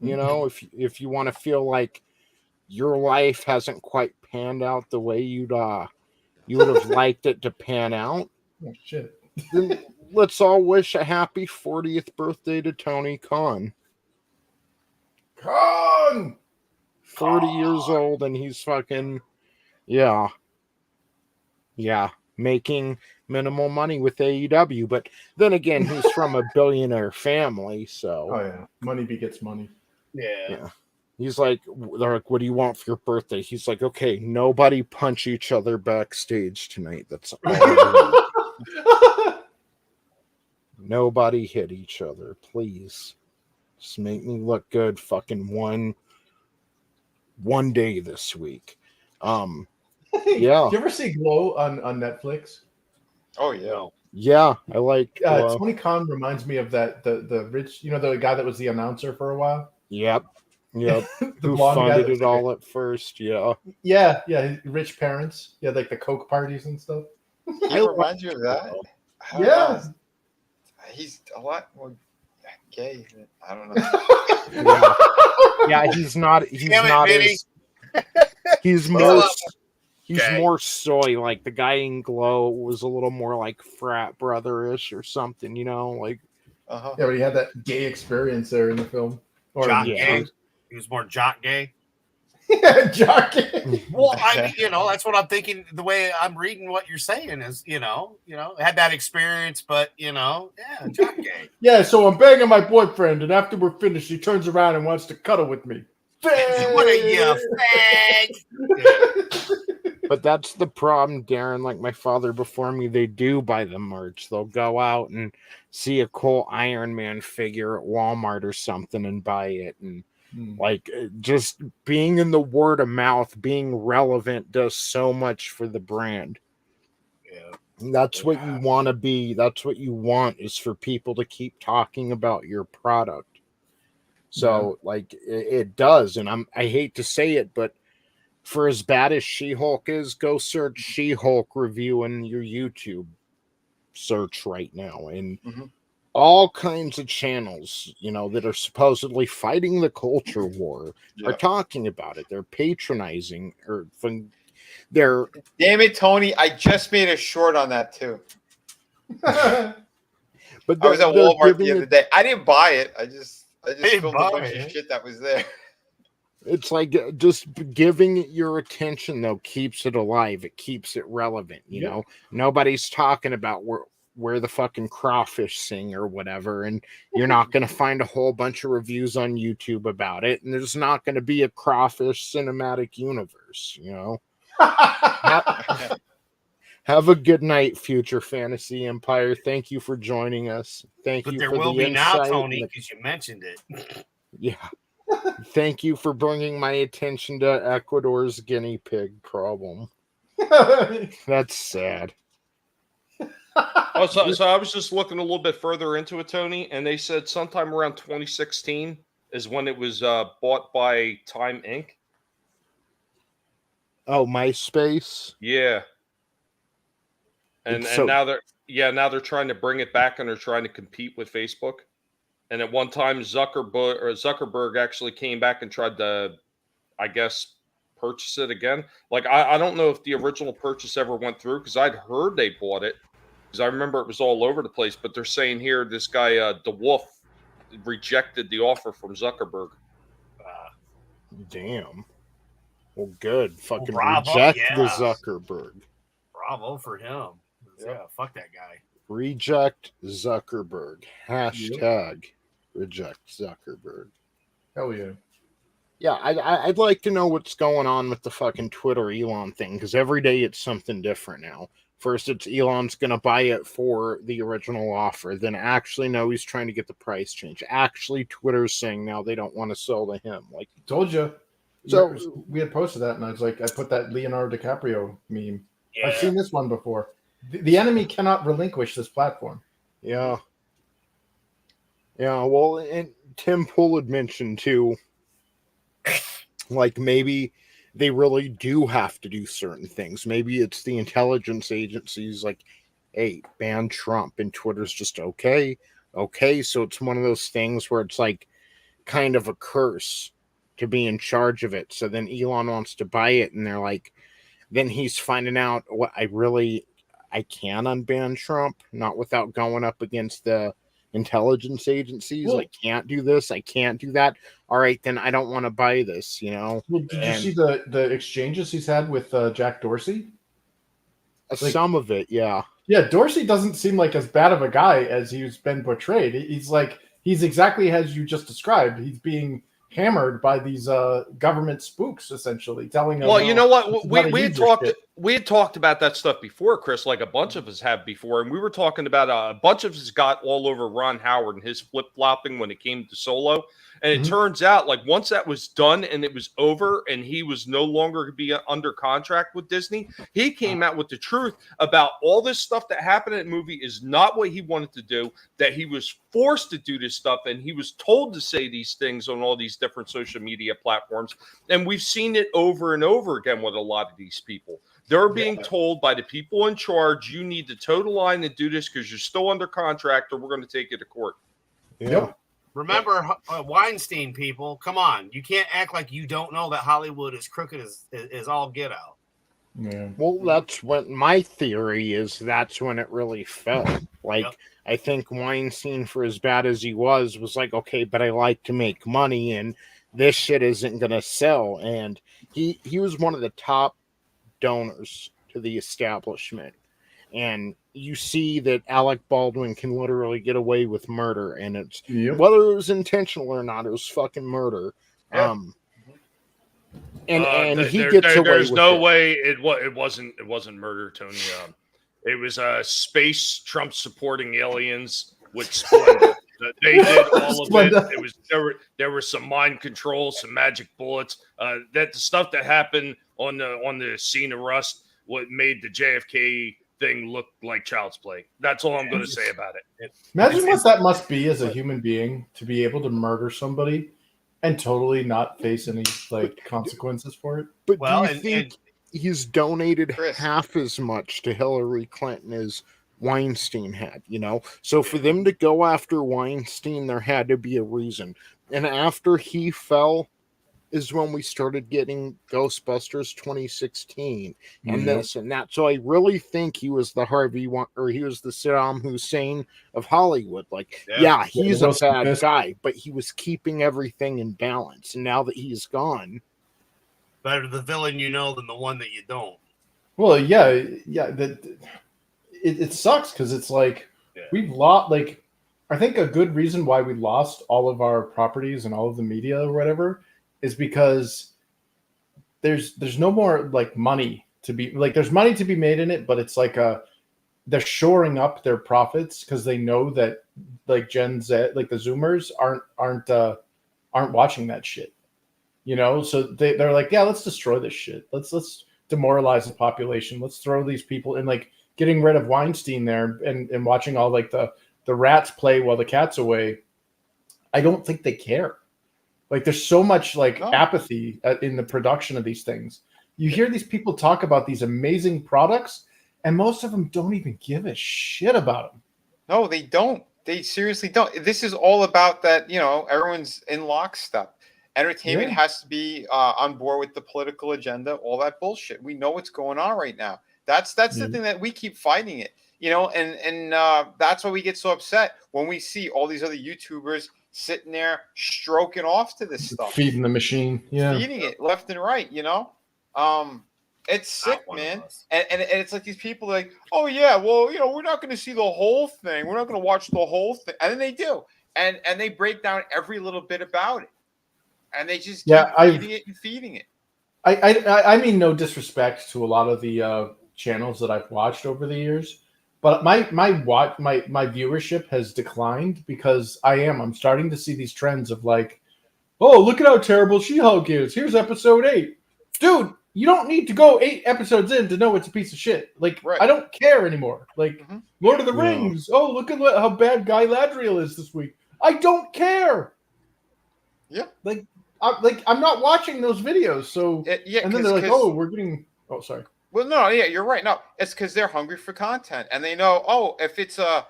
You know, if you want to feel like your life hasn't quite panned out the way you would have liked it to pan out, Oh shit! then let's all wish a happy 40th birthday to Tony Khan. Khan! 40 years old, and he's fucking, yeah, making minimal money with AEW. But then again, he's from a billionaire family, so. Oh yeah, money begets money. Yeah. He's like, they're like, what do you want for your birthday? He's like, okay, nobody punch each other backstage tonight. That's all I want. Nobody hit each other, please. Just make me look good fucking one day this week. Yeah. Did you ever see Glow on Netflix? Oh yeah. Yeah, I like Tony Khan reminds me of that the rich, you know, the guy that was the announcer for a while. Yep. Who blonde guy funded that's it all at first? Yeah. Yeah, rich parents. Yeah, like the Coke parties and stuff. He reminds you of that. I don't Yeah. know. He's a lot more gay. I don't know. Yeah, he's not Vinny. he's more soy. Like the guy in Glow was a little more like frat brother-ish or something, you know, like Uh-huh. Yeah, but he had that gay experience there in the film. Or Jock yeah. gay. He was more jock gay. Yeah, Jock gay. Well, I mean, you know, that's what I'm thinking. The way I'm reading what you're saying is, you know, had that experience, but yeah, jock gay. Yeah, so I'm banging my boyfriend, and after we're finished, he turns around and wants to cuddle with me. What are you, fag? But that's the problem, Darren. Like my father before me, they do buy the merch. They'll go out and see a cool Iron Man figure at Walmart or something and buy it. And like just being in the word of mouth, being relevant does so much for the brand. Yeah. And that's what you want to be. That's what you want is for people to keep talking about your product. So like it does. And I hate to say it, but for as bad as She-Hulk is, go search She-Hulk review in your YouTube search right now. And all kinds of channels, you know, that are supposedly fighting the culture war are talking about it. They're patronizing or they're... Damn it, Tony. I just made a short on that too. But I was at Walmart the other day. I didn't buy it. I just filmed a bunch of shit that was there. It's like just giving it your attention, though, keeps it alive. It keeps it relevant. You know, nobody's talking about where the fucking crawfish sing or whatever. And you're not going to find a whole bunch of reviews on YouTube about it. And there's not going to be a crawfish cinematic universe, you know. Have a good night, future fantasy empire. Thank you for joining us. Thank you. There for will the be now, insight Tony, because you mentioned it. Yeah. Thank you for bringing my attention to Ecuador's guinea pig problem. That's sad. So I was just looking a little bit further into it, Tony, and they said sometime around 2016 is when it was bought by Time Inc. Oh, MySpace? Yeah. And now they're trying to bring it back and they're trying to compete with Facebook. And at one time, Zuckerberg actually came back and tried to, I guess, purchase it again. Like, I don't know if the original purchase ever went through because I'd heard they bought it because I remember it was all over the place. But they're saying here this guy, DeWolf, rejected the offer from Zuckerberg. Damn. Well, good. Fucking bravo, reject the Zuckerberg. Bravo for him. Yeah, fuck that guy. Reject Zuckerberg. Hashtag reject Zuckerberg. Hell yeah. Yeah, I'd like to know what's going on with the fucking Twitter Elon thing, because every day it's something different now. First, it's Elon's going to buy it for the original offer. Then actually, no, he's trying to get the price change. Actually, Twitter's saying now they don't want to sell to him. Like, told you. So we had posted that, and I was like, I put that Leonardo DiCaprio meme. Yeah. I've seen this one before. The enemy cannot relinquish this platform. Yeah. Yeah, well, and Tim Pool had mentioned too, like maybe they really do have to do certain things. Maybe it's the intelligence agencies like, hey, ban Trump, and Twitter's just okay. So it's one of those things where it's like kind of a curse to be in charge of it. So then Elon wants to buy it, and they're like, then he's finding out what I can unban Trump, not without going up against the intelligence agencies. Well, I can't do this, I can't do that. All right, then I don't want to buy this, Well, did you see the exchanges he's had with Jack Dorsey? Some of it, yeah. Yeah, Dorsey doesn't seem like as bad of a guy as he's been portrayed. He's exactly as you just described. He's being hammered by these government spooks, essentially telling him. Well, you know what? We had talked about that stuff before, Chris. Like a bunch of us have before, and we were talking about a bunch of us got all over Ron Howard and his flip flopping when it came to Solo. And it turns out, like, once that was done and it was over and he was no longer going to be under contract with Disney, he came out with the truth about all this stuff that happened in the movie is not what he wanted to do, that he was forced to do this stuff, and he was told to say these things on all these different social media platforms. And we've seen it over and over again with a lot of these people. They're being told by the people in charge, you need to toe the line and do this because you're still under contract or we're going to take you to court. Yep. Remember Weinstein, people. Come on. You can't act like you don't know that Hollywood is crooked as all get out. Yeah. Well, that's what my theory is. That's when it really fell. I think Weinstein, for as bad as he was like, okay, but I like to make money and this shit isn't going to sell. And he was one of the top donors to the establishment. And you see that Alec Baldwin can literally get away with murder, and it's whether it was intentional or not, it was fucking murder. Yeah. And he gets away there's with no it. way it wasn't murder, Tony. It was space Trump supporting aliens with Splenda. They did all of it. It was there was some mind control, some magic bullets. That the stuff that happened on the scene of Rust, what made the JFK thing look like child's play. That's all I'm going to say about it. Imagine what that must be as a human being to be able to murder somebody and totally not face any consequences for it. But do you think he's donated half as much to Hillary Clinton as Weinstein had, So for them to go after Weinstein, there had to be a reason. And after he fell is when we started getting Ghostbusters 2016 and this and that. So I really think he was the he was the Saddam Hussein of Hollywood. He's a bad guy, but he was keeping everything in balance. And now that he's gone, better the villain you know than the one that you don't. Well, it sucks because it's we've lost. I think a good reason why we lost all of our properties and all of the media or whatever is because there's no more money to be there's money to be made in it, but it's they're shoring up their profits because they know that Gen Z, the Zoomers aren't watching that shit, so they're let's destroy this shit. Let's demoralize the population. Let's throw these people in getting rid of Weinstein there and watching all the rats play while the cat's away. I don't think they care. There's so much apathy in the production of these things. You hear these people talk about these amazing products, and most of them don't even give a shit about them. No, they don't. They seriously don't. This is all about that, everyone's in lockstep. Entertainment has to be on board with the political agenda, all that bullshit. We know what's going on right now. That's the thing that we keep fighting it, and that's why we get so upset when we see all these other YouTubers sitting there stroking off to this stuff, feeding the machine, feeding it left and right. It's sick, man. And it's these people oh yeah, well, we're not going to see the whole thing. We're not going to watch the whole thing, and then they do, and they break down every little bit about it, and they just keep feeding it and feeding it. I mean, no disrespect to a lot of the channels that I've watched over the years, but my viewership has declined because I'm starting to see these trends of oh, look at how terrible She-Hulk is. Here's episode 8. Dude, you don't need to go 8 episodes in to know it's a piece of shit. I don't care anymore. Lord of the Rings. Oh, look at how bad Guy Ladriel is this week. I don't care. Yeah. I'm not watching those videos. So and then they're oh, we're getting. Oh, sorry. Well, no, yeah, you're right. No, it's because they're hungry for content, and they know, if it's a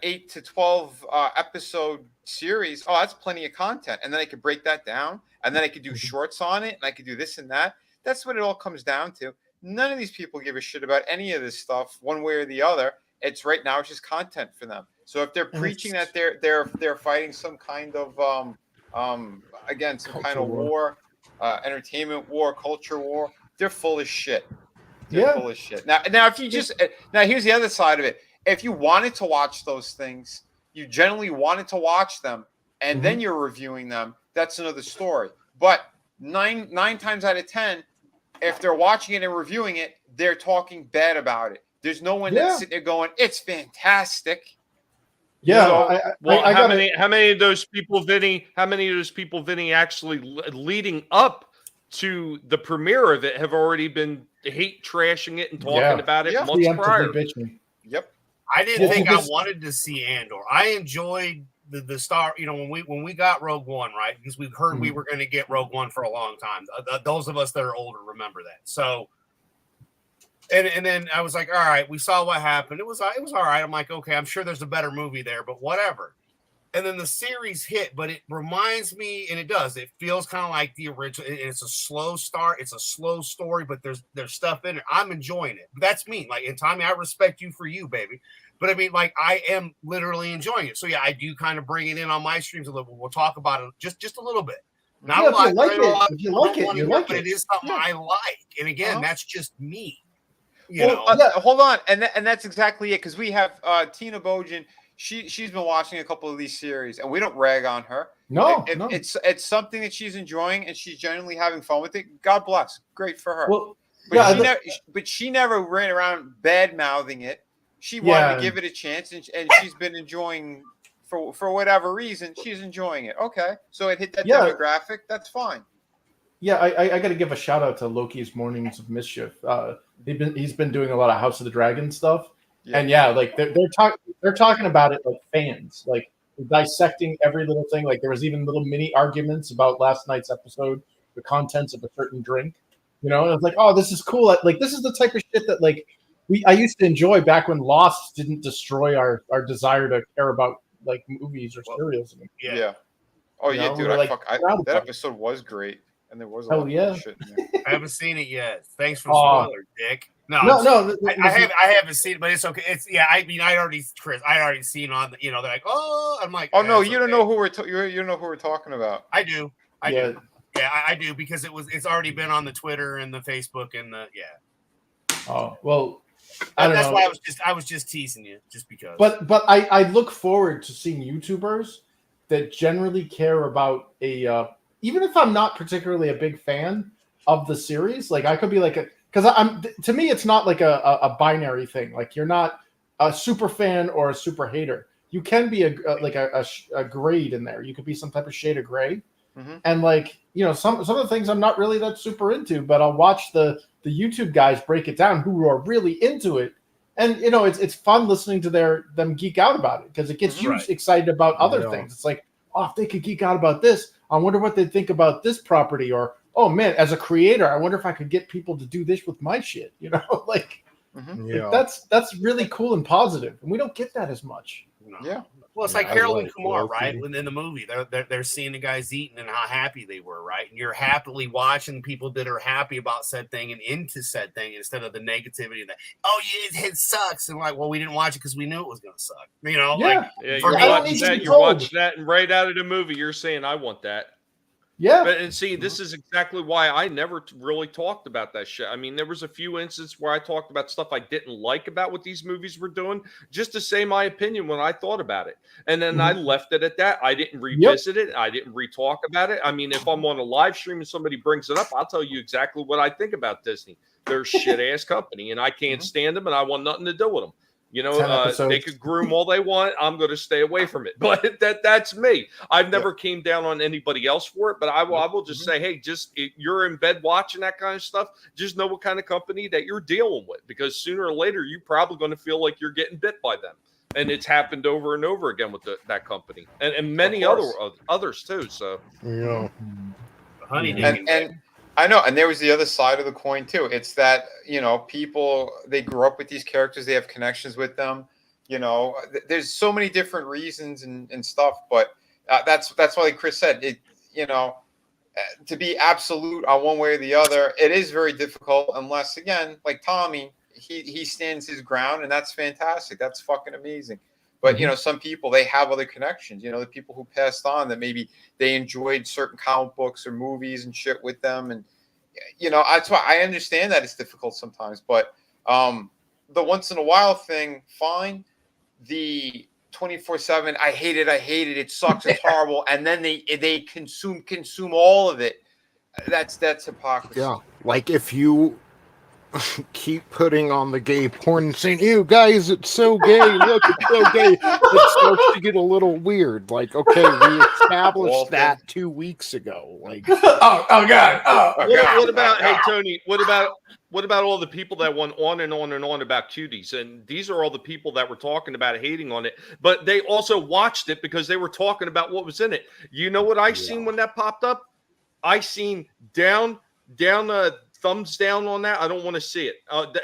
8 to 12 episode series, oh, that's plenty of content. And then I could break that down, and then I could do shorts on it, and I could do this and that. That's what it all comes down to. None of these people give a shit about any of this stuff one way or the other. It's right now, it's just content for them. So if they're preaching that they're fighting some kind of again, some kind of war, entertainment war, culture war, they're full of shit. They're full of shit. Now if you just now here's the other side of it. If you wanted to watch those things, you generally wanted to watch them, and then you're reviewing them, that's another story. But nine times out of 10, if they're watching it and reviewing it, they're talking bad about it. There's no one that's sitting there going, "It's fantastic." Yeah. So, how many of those people, Vinny? How many of those people, Vinny, actually leading up to the premiere of it have already been trashing it and talking about it months prior? Yep. I didn't think I wanted to see Andor. I enjoyed the Star. You know, when we got Rogue One, right? Because we've heard we were going to get Rogue One for a long time. Those of us that are older remember that. So, and then I was like, all right, we saw what happened. It was all right. I'm like, okay, I'm sure there's a better movie there, but whatever. And then the series hit, but it reminds me, and it does. It feels kind of like the original. It's a slow start. It's a slow story, but there's stuff in it. I'm enjoying it. But that's me. Like, and Tommy, I respect you for you, baby. But I mean, like, I am literally enjoying it. So yeah, I do kind of bring it in on my streams a little. We'll talk about it just a little bit. Not a lot. If you like it, you like but it. it is something I like. And again, that's just me. Hold on, and that's exactly it. Because we have Tina Bojan. She's been watching a couple of these series, and we don't rag on her. No, it's something that she's enjoying, and she's genuinely having fun with it. God bless, great for her. Well, but she never ran around bad mouthing it. She wanted to give it a chance, and she's been enjoying for whatever reason. She's enjoying it. Okay, so it hit that demographic. That's fine. Yeah, I got to give a shout out to Loki's Mornings of Mischief. He's been doing a lot of House of the Dragon stuff. And like they're talking about it like fans, like dissecting every little thing. Like there was even little mini arguments about last night's episode, the contents of a certain drink, and I was like, oh, this is cool. Like this is the type of shit that like I used to enjoy back when Lost didn't destroy our desire to care about like movies or serials. Yeah. Oh yeah, dude. That episode was great, and there was a lot of shit in there. I haven't seen it yet. Thanks for the spoiler, Dick. No. I haven't seen it, but it's okay. I mean, I already seen on. They're like, oh, I'm like, oh no, you don't know who you know who we're talking about. I do. I do. Yeah, I do because it's already been on the Twitter and the Facebook and the Oh well, that's why I was just teasing you, just because. But I look forward to seeing YouTubers that generally care about even if I'm not particularly a big fan of the series, like I could be like because to me, it's not like a binary thing. Like you're not a super fan or a super hater. You can be a grade in there. You could be some type of shade of gray. And like, some of the things I'm not really that super into, but I'll watch the YouTube guys break it down who are really into it. And it's fun listening to them geek out about it because it gets you excited about other things. It's like, oh, if they could geek out about this, I wonder what they think about this property, or oh man, as a creator, I wonder if I could get people to do this with my shit. Like that's really cool and positive, and we don't get that as much. Yeah. Well, it's like Harold and Kumar, right? When in the movie, they're seeing the guys eating and how happy they were, right? And you're happily watching people that are happy about said thing and into said thing instead of the negativity that, oh yeah, it sucks, and like, well, we didn't watch it because we knew it was going to suck. You're watching that, and right out of the movie, you're saying, I want that. Yeah. And see, this is exactly why I never really talked about that shit. I mean, there was a few instances where I talked about stuff I didn't like about what these movies were doing, just to say my opinion when I thought about it. And then I left it at that. I didn't revisit it. I didn't re-talk about it. I mean, if I'm on a live stream and somebody brings it up, I'll tell you exactly what I think about Disney. They're a shit-ass company, and I can't stand them, and I want nothing to do with them. They could groom all they want. I'm going to stay away from it. But that's me. I've never came down on anybody else for it. But I will just say, hey, if you're in bed watching that kind of stuff, just know what kind of company that you're dealing with. Because sooner or later, you're probably going to feel like you're getting bit by them. And it's happened over and over again with that company. And many others too. So, honey, and I know, and there was the other side of the coin too. It's that people, they grew up with these characters, they have connections with them. There's so many different reasons and stuff, but that's why, like Chris said, to be absolute on one way or the other, it is very difficult unless, again, like Tommy, he stands his ground, and that's fantastic. That's fucking amazing. But, some people, they have other connections, the people who passed on that maybe they enjoyed certain comic books or movies and shit with them. And, that's why I understand that it's difficult sometimes. But the once in a while thing, fine. The 24/7, I hate it, it sucks, it's horrible. And then they consume all of it. That's hypocrisy. Yeah, like if you keep putting on the gay porn and saying, "Ew, guys, it's so gay. Look, it's so gay." It starts to get a little weird. Like, okay, we established that 2 weeks ago. Like, oh god. What about hey Tony? What about all the people that went on and on and on about cuties? And these are all the people that were talking about hating on it, but they also watched it because they were talking about what was in it. You know what I seen when that popped up? I seen down thumbs down on that. I don't want to see it.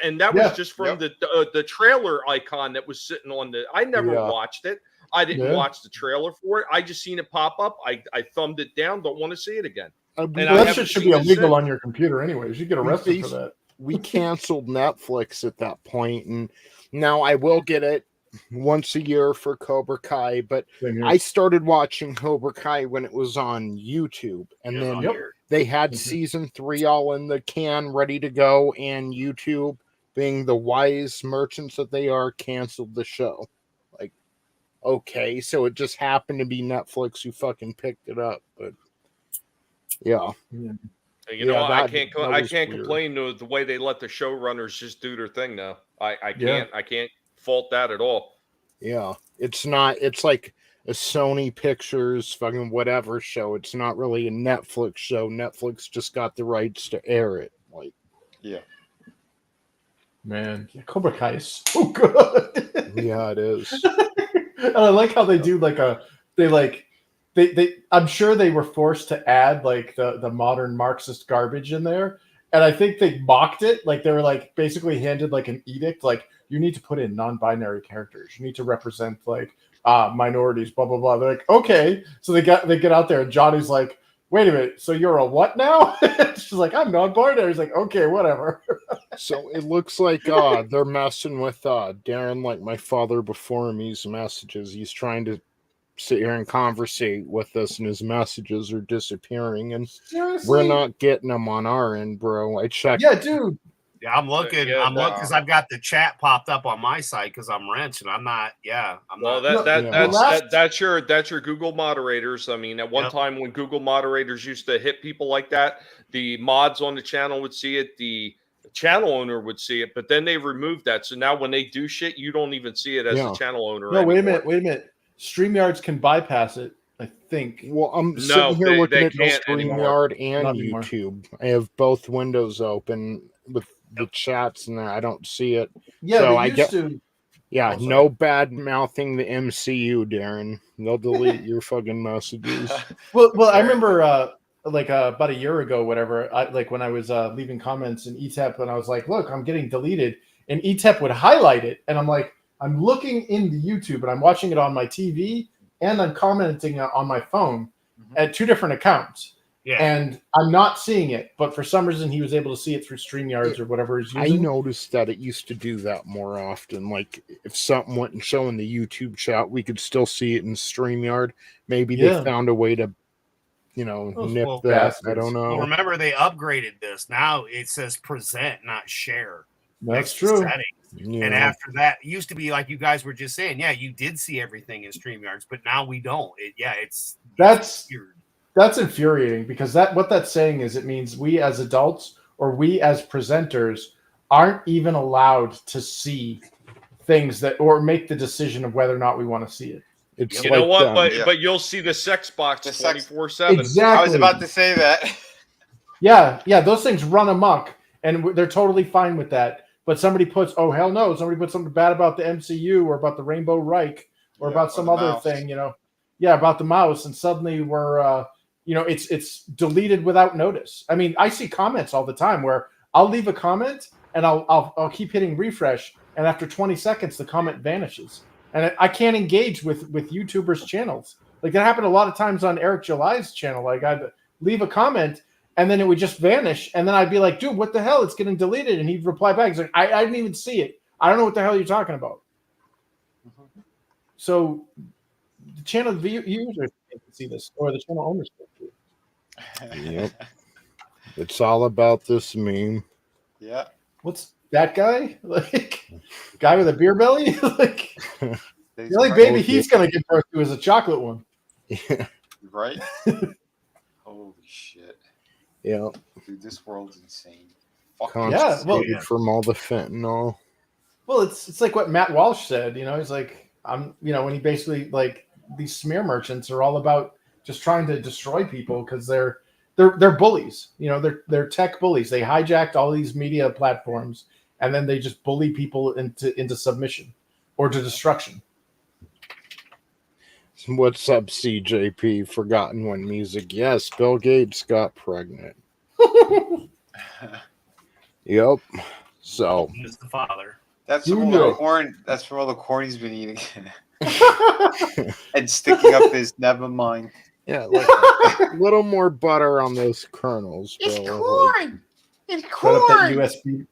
And that was just from the trailer icon that was sitting on the. I never watched it. I didn't watch the trailer for it. I just seen it pop up. I thumbed it down. Don't want to see it again. That shit should be illegal on your computer anyways. You get arrested for that. We canceled Netflix at that point, and now I will get it once a year for Cobra Kai. But I started watching Cobra Kai when it was on YouTube, and then they had season 3 all in the can, ready to go, and YouTube, being the wise merchants that they are, canceled the show. Like, okay, so it just happened to be Netflix who fucking picked it up, but yeah. I can't complain to the way they let the showrunners just do their thing now. I can't fault that at all. Yeah, it's like a Sony Pictures fucking whatever show. It's not really a Netflix show. Netflix just got the rights to air it. Like, man, Cobra Kai is so good. Yeah, it is. And I like how they do they I'm sure they were forced to add like the modern Marxist garbage in there. And I think they mocked it. Like they were like basically handed like an edict, like you need to put in non-binary characters. You need to represent like minorities, blah blah blah. They're like, okay. So they get out there, and Johnny's like, wait a minute, so you're a what now? She's like, I'm non-binary. He's like, okay, whatever. So it looks like they're messing with Darren, like my father before me's messages. He's trying to sit here and conversate with us, and his messages are disappearing, and we're not getting them on our end, bro. I checked. Yeah, dude. Yeah, I'm looking because I've got the chat popped up on my side because I'm wrench and I'm not. Yeah, I'm well, not. That's your Google moderators. I mean, at one time when Google moderators used to hit people like that, the mods on the channel would see it, the channel owner would see it, but then they removed that. So now when they do shit, you don't even see it as the channel owner. No, anymore. Wait a minute. StreamYards can bypass it, I think. Well, I'm sitting here looking at StreamYard and YouTube. I have both windows open with the chats in there. I don't see it. Yeah, so I used to. Yeah, no bad mouthing the MCU, Darren. They'll delete your fucking messages. Well, I remember about a year ago, whatever. When I was leaving comments in Etep, and I was like, "Look, I'm getting deleted," and Etep would highlight it, and I'm like, I'm looking in the YouTube, and I'm watching it on my TV, and I'm commenting on my phone at 2 different accounts. Yeah. And I'm not seeing it, but for some reason he was able to see it through StreamYards or whatever he's using. I noticed that it used to do that more often. Like if something went and show in the YouTube chat, we could still see it in StreamYard. Maybe they found a way to, nip that. I don't know. Well, remember they upgraded this. Now it says present, not share. That's true. Yeah. And after that, it used to be like you guys were just saying, you did see everything in StreamYards, but now we don't. That's weird. That's infuriating because what that's saying is it means we as adults or we as presenters aren't even allowed to see things or make the decision of whether or not we want to see it. It's you know what? But you'll see the sex box 24/7. Exactly. I was about to say that. Yeah, those things run amok, and they're totally fine with that. But somebody puts, oh hell no, somebody puts something bad about the MCU or about the Rainbow Reich or about some other thing, about the mouse, and suddenly we're it's deleted without notice. I mean, I see comments all the time where I'll leave a comment and I'll keep hitting refresh, and after 20 seconds the comment vanishes. and I can't engage with YouTubers' channels. Like that happened a lot of times on Eric July's channel. Like I'd leave a comment and then it would just vanish, and then I'd be like, "Dude, what the hell? It's getting deleted." And he'd reply back, "He's like, I didn't even see it. I don't know what the hell you're talking about." So the channel users can see this, or the channel owners can see it. Yep. It's all about this meme. Yeah. What's that guy? Like guy with a beer belly? Like He's the only right. baby he's gonna give birth to is a chocolate one. Yeah. Right? Holy shit. Yeah. Dude, this world's insane. Fuck Confiscated from all the fentanyl. Well, it's like what Matt Walsh said. You know, he's like, when he basically like these smear merchants are all about just trying to destroy people because they're bullies. You know, they're tech bullies. They hijacked all these media platforms and then they just bully people into submission or to destruction. What's up, CJP? Forgotten One Music. Yes, Bill Gates got pregnant. Yep. So He's the father. That's from all the corn. That's from all the corn he's been eating, and sticking up his. Never mind. Yeah, like a little more butter on those kernels, Bill. It's corn. It's Set up that corn. USB.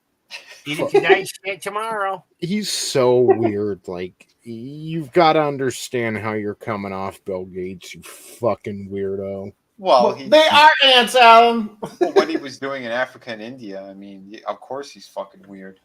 Eat it today, shit tomorrow. He's so weird. Like, you've got to understand how you're coming off, Bill Gates, you fucking weirdo. Well, they are ants, Alan. What he was doing in Africa and India, I mean, of course he's fucking weird.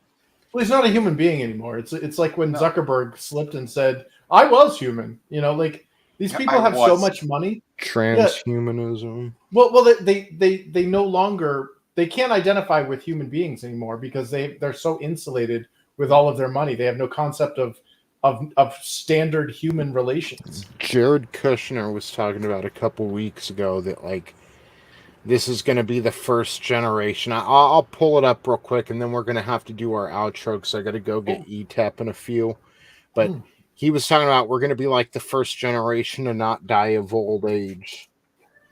Well, he's not a human being anymore. It's like when Zuckerberg slipped and said, "I was human." You know, like these people have so much money. Transhumanism. Well, they no longer, they can't identify with human beings anymore because they're so insulated with all of their money. They have no concept of standard human relations. Jared Kushner was talking about a couple weeks ago that like this is going to be the first generation. I'll pull it up real quick, and then we're going to have to do our outro because I got to go get Etep in a few. But he was talking about we're going to be like the first generation to not die of old age.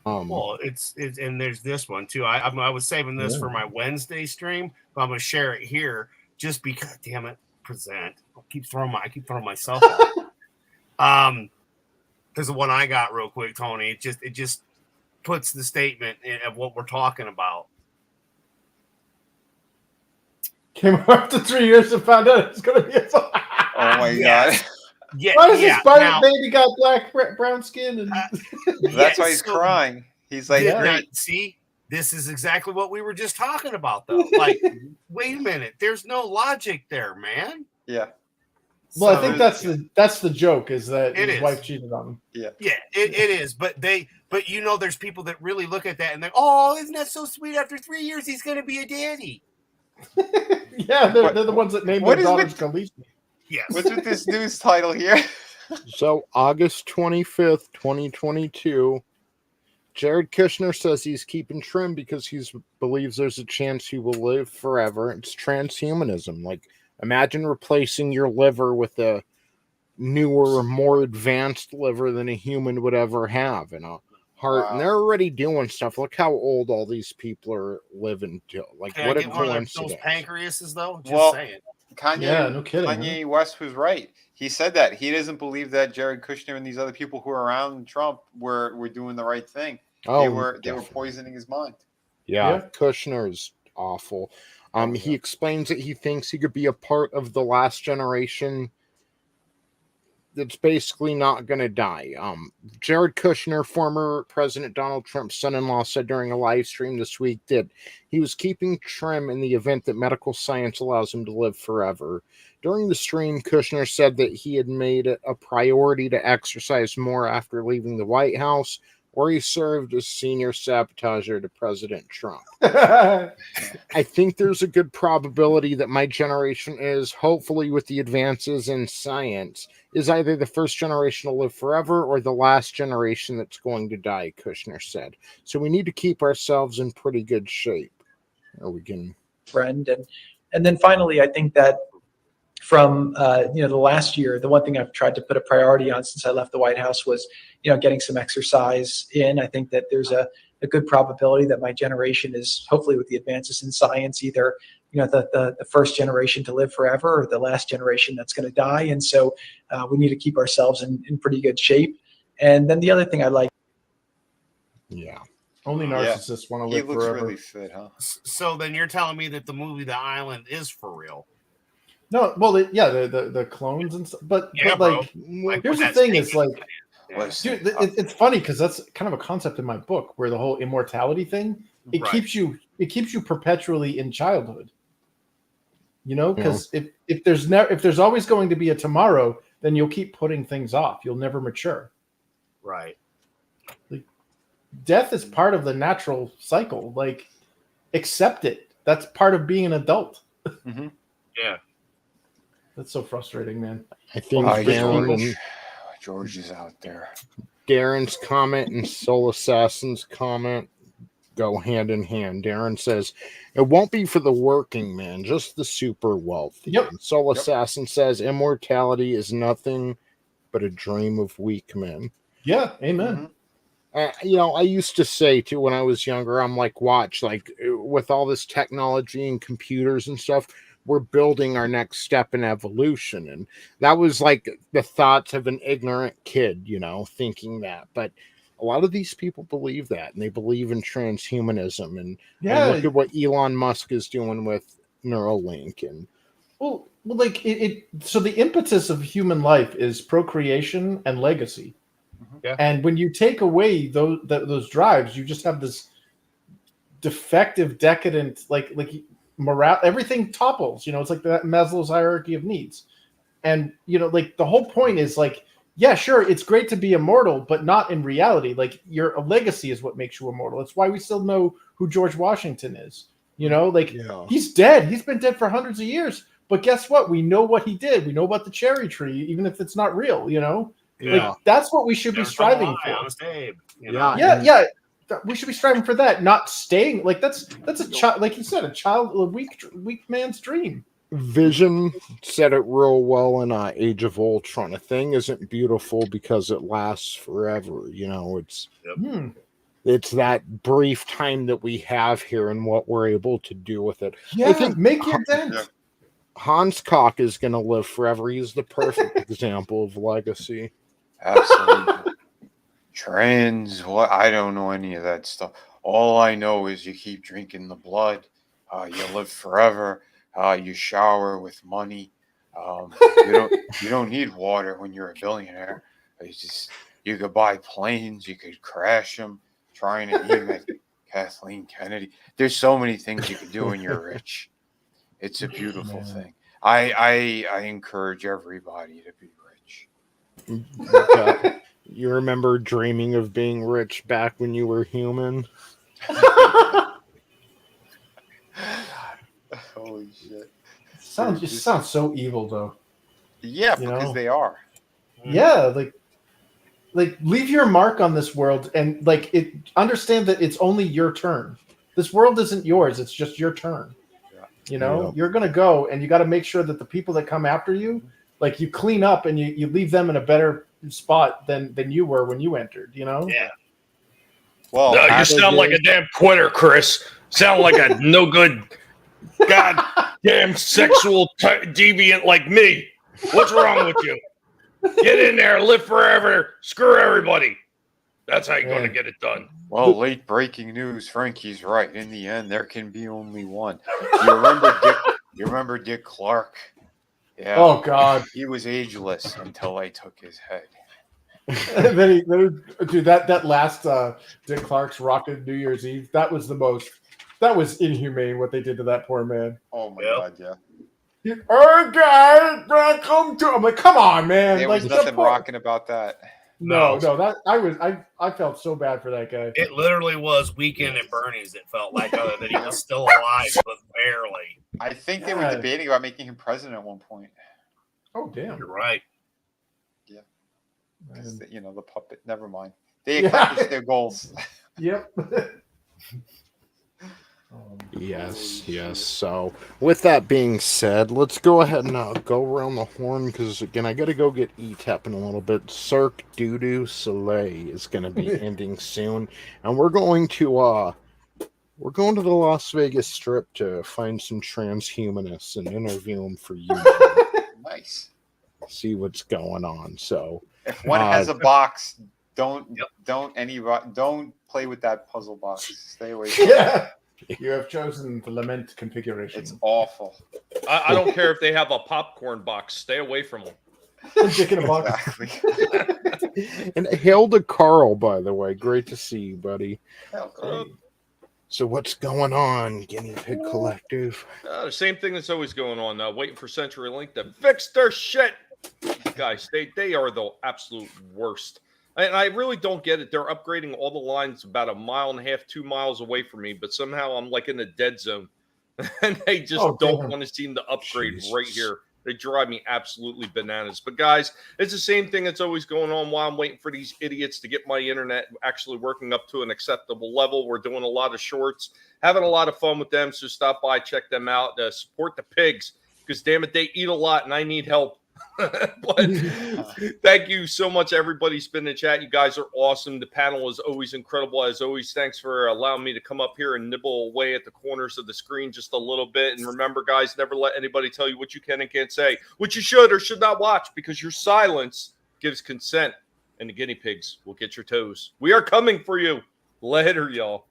Well, it's and there's this one too. I was saving this for my Wednesday stream, but I'm going to share it here just because. Damn it, present. I keep throwing myself out. Because the one I got real quick, Tony. It just puts the statement of what we're talking about. Came after 3 years and found out it's going to be a Oh my god! Yeah. Why does this baby got brown skin? And That's why he's crying. He's like, see, this is exactly what we were just talking about, though. Like, wait a minute, there's no logic there, man. Yeah. Well, I think that's the joke is that his wife cheated on him. Yeah. Yeah, it is. But there's people that really look at that and they're, oh, isn't that so sweet? After 3 years, he's going to be a daddy. Yeah, they're the ones that named their daughters Khaleesi. Yes. What's with this news title here? So, August 25th, 2022, Jared Kushner says he's keeping trim because he believes there's a chance he will live forever. It's transhumanism. Like, imagine replacing your liver with a newer, more advanced liver than a human would ever have, and a heart. Wow. And they're already doing stuff. Look how old all these people are living to. Like, what a coincidence. Those pancreases, though? Just saying. Kanye, no kidding. Kanye West was right. He said that. He doesn't believe that Jared Kushner and these other people who are around Trump were doing the right thing. Oh, they were poisoning his mind. Yeah. Kushner is awful. He explains that he thinks he could be a part of the last generation that's basically not going to die. Jared Kushner, former President Donald Trump's son-in-law, said during a live stream this week that he was keeping trim in the event that medical science allows him to live forever. During the stream, Kushner said that he had made it a priority to exercise more after leaving the White House, where he served as senior sabotager to President Trump. I think there's a good probability that my generation is, hopefully with the advances in science, is either the first generation to live forever or the last generation that's going to die, Kushner said. So we need to keep ourselves in pretty good shape. Or we can... Friend. And then finally, I think that from the last year, the one thing I've tried to put a priority on since I left the White House was, getting some exercise in. I think that there's a a good probability that my generation is, hopefully with the advances in science, either the first generation to live forever or the last generation that's going to die. And so we need to keep ourselves in pretty good shape. And then the other thing I like. Yeah. Only narcissists want to live forever. He looks really fit, huh? So then you're telling me that the movie The Island is for real? No, well, the clones and stuff. But like, here's the thing: is like, dude, it's funny because that's kind of a concept in my book where the whole immortality thing keeps you perpetually in childhood. Because if there's always going to be a tomorrow, then you'll keep putting things off. You'll never mature. Right. Like, death is part of the natural cycle. Like, accept it. That's part of being an adult. Mm-hmm. Yeah. That's so frustrating, man. I think George is out there. Darren's comment and Soul Assassin's comment go hand in hand. Darren says, it won't be for the working man, just the super wealthy. Yep. And Soul Assassin says, immortality is nothing but a dream of weak men. Yeah, amen. I used to say, too, when I was younger, I'm like, watch, like, with all this technology and computers and stuff, we're building our next step in evolution. And that was like the thoughts of an ignorant kid, thinking that. But a lot of these people believe that, and they believe in transhumanism. And look at what Elon Musk is doing with Neuralink. And well, like so the impetus of human life is procreation and legacy. Yeah. And when you take away those drives, you just have this defective, decadent, like morale, everything topples. It's like that Maslow's hierarchy of needs. And like the whole point is like, yeah, sure, it's great to be immortal, but not in reality. Like your legacy is what makes you immortal. It's why we still know who George Washington is. He's dead. He's been dead for hundreds of years. But guess what? We know what he did. We know about the cherry tree, even if it's not real. Like that's what we should be striving for. Yeah. We should be striving for that, not staying like that's a child, like you said, a weak man's dream. Vision said it real well in Age of Ultron. A thing isn't beautiful because it lasts forever. It's that brief time that we have here and what we're able to do with it. Yeah, I think make your dent. Hans Koch is going to live forever. He's the perfect example of legacy. Absolutely. What? I don't know any of that stuff. All I know is you keep drinking the blood. You live forever. You shower with money. You don't need water when you're a billionaire. You could buy planes. You could crash them. Trying to aim at Kathleen Kennedy. There's so many things you can do when you're rich. It's a beautiful thing. I encourage everybody to be rich. You remember dreaming of being rich back when you were human? Holy shit. Sounds so evil though. Yeah, because they are. Yeah, like leave your mark on this world and understand that it's only your turn. This world isn't yours, it's just your turn. You're gonna go and you gotta make sure that the people that come after you, like you clean up and you leave them in a better spot than you were when you entered, Yeah. Well, no, you sound like a damn quitter, Chris. Sound like a no good, goddamn sexual deviant like me. What's wrong with you? Get in there, live forever, screw everybody. That's how you're going to get it done. Well, late breaking news. Frankie's right. In the end, there can be only one. You remember Dick Clark? Yeah. Oh God. He was ageless until I took his head. Dude, that last Dick Clark's Rocket New Year's Eve, that was inhumane what they did to that poor man. Oh my God, yeah. Oh God, welcome to. I'm like, come on, man. There was nothing rocking about that. No, that I felt so bad for that guy. It literally was Weekend at Bernie's. It felt like, other than he was still alive, but barely. I think they were debating about making him president at one point. Oh damn, you're right. Yeah, because the puppet. Never mind. They accomplished their goals. Yep. Yes. So, with that being said, let's go ahead and go around the horn because again, I got to go get Etep in a little bit. Cirque du Soleil is going to be ending soon, and we're going to the Las Vegas Strip to find some transhumanists and interview them for you. Nice. See what's going on. So, if one has a box, don't play with that puzzle box. Stay away from it. You have chosen the lament configuration. It's awful. I don't care if they have a popcorn box. Stay away from them. Dick in a box. Exactly. And hail to Carl, by the way. Great to see you, buddy. So what's going on, Guinea Pig Collective? The same thing that's always going on now. Waiting for CenturyLink to fix their shit. Guys, they are the absolute worst. And I really don't get it. They're upgrading all the lines about 1.5 miles, 2 miles away from me, but somehow I'm like in the dead zone. And they just don't want to seem to upgrade right here. They drive me absolutely bananas. But guys, it's the same thing that's always going on while I'm waiting for these idiots to get my internet actually working up to an acceptable level. We're doing a lot of shorts, having a lot of fun with them. So stop by, check them out, support the pigs, because damn it, they eat a lot and I need help. But thank you so much, everybody. Spin the chat. You guys are awesome. The panel is always incredible. As always, thanks for allowing me to come up here and nibble away at the corners of the screen just a little bit. And remember, guys, never let anybody tell you what you can and can't say, what you should or should not watch, because your silence gives consent, and the guinea pigs will get your toes. We are coming for you. Later, y'all.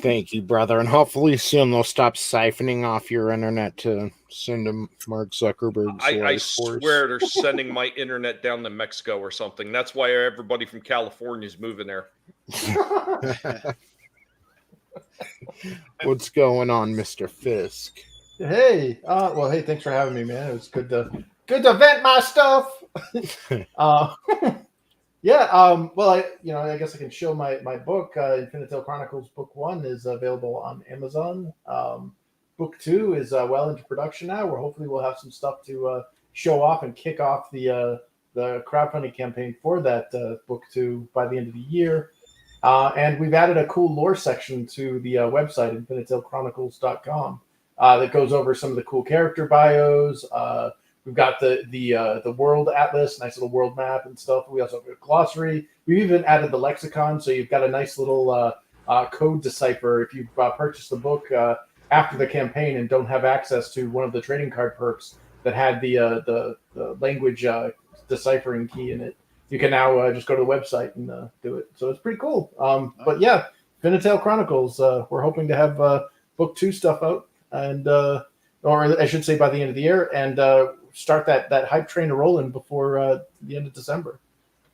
Thank you, brother. And hopefully soon they'll stop siphoning off your internet to send to Mark Zuckerberg's I swear they're sending my internet down to Mexico or something. That's why everybody from California is moving there. What's going on, Mr. Fisk? Hey, hey, thanks for having me, man. It was good to vent my stuff. Well, I guess I can show my book. Infinitale Chronicles Book 1 is available on Amazon. Book 2 is well into production now. Hopefully we'll have some stuff to show off and kick off the crowdfunding campaign for that Book 2 by the end of the year. And we've added a cool lore section to the website, InfinitaleChronicles.com, that goes over some of the cool character bios. We've got the world atlas, nice little world map and stuff. We also have a glossary. We've even added the lexicon, so you've got a nice little code decipher if you purchase the book after the campaign and don't have access to one of the trading card perks that had the language deciphering key in it. You can now just go to the website and do it. So it's pretty cool. But yeah, Infinitale Chronicles. We're hoping to have Book 2 stuff out, and or I should say by the end of the year, and start that hype train to rolling before the end of December.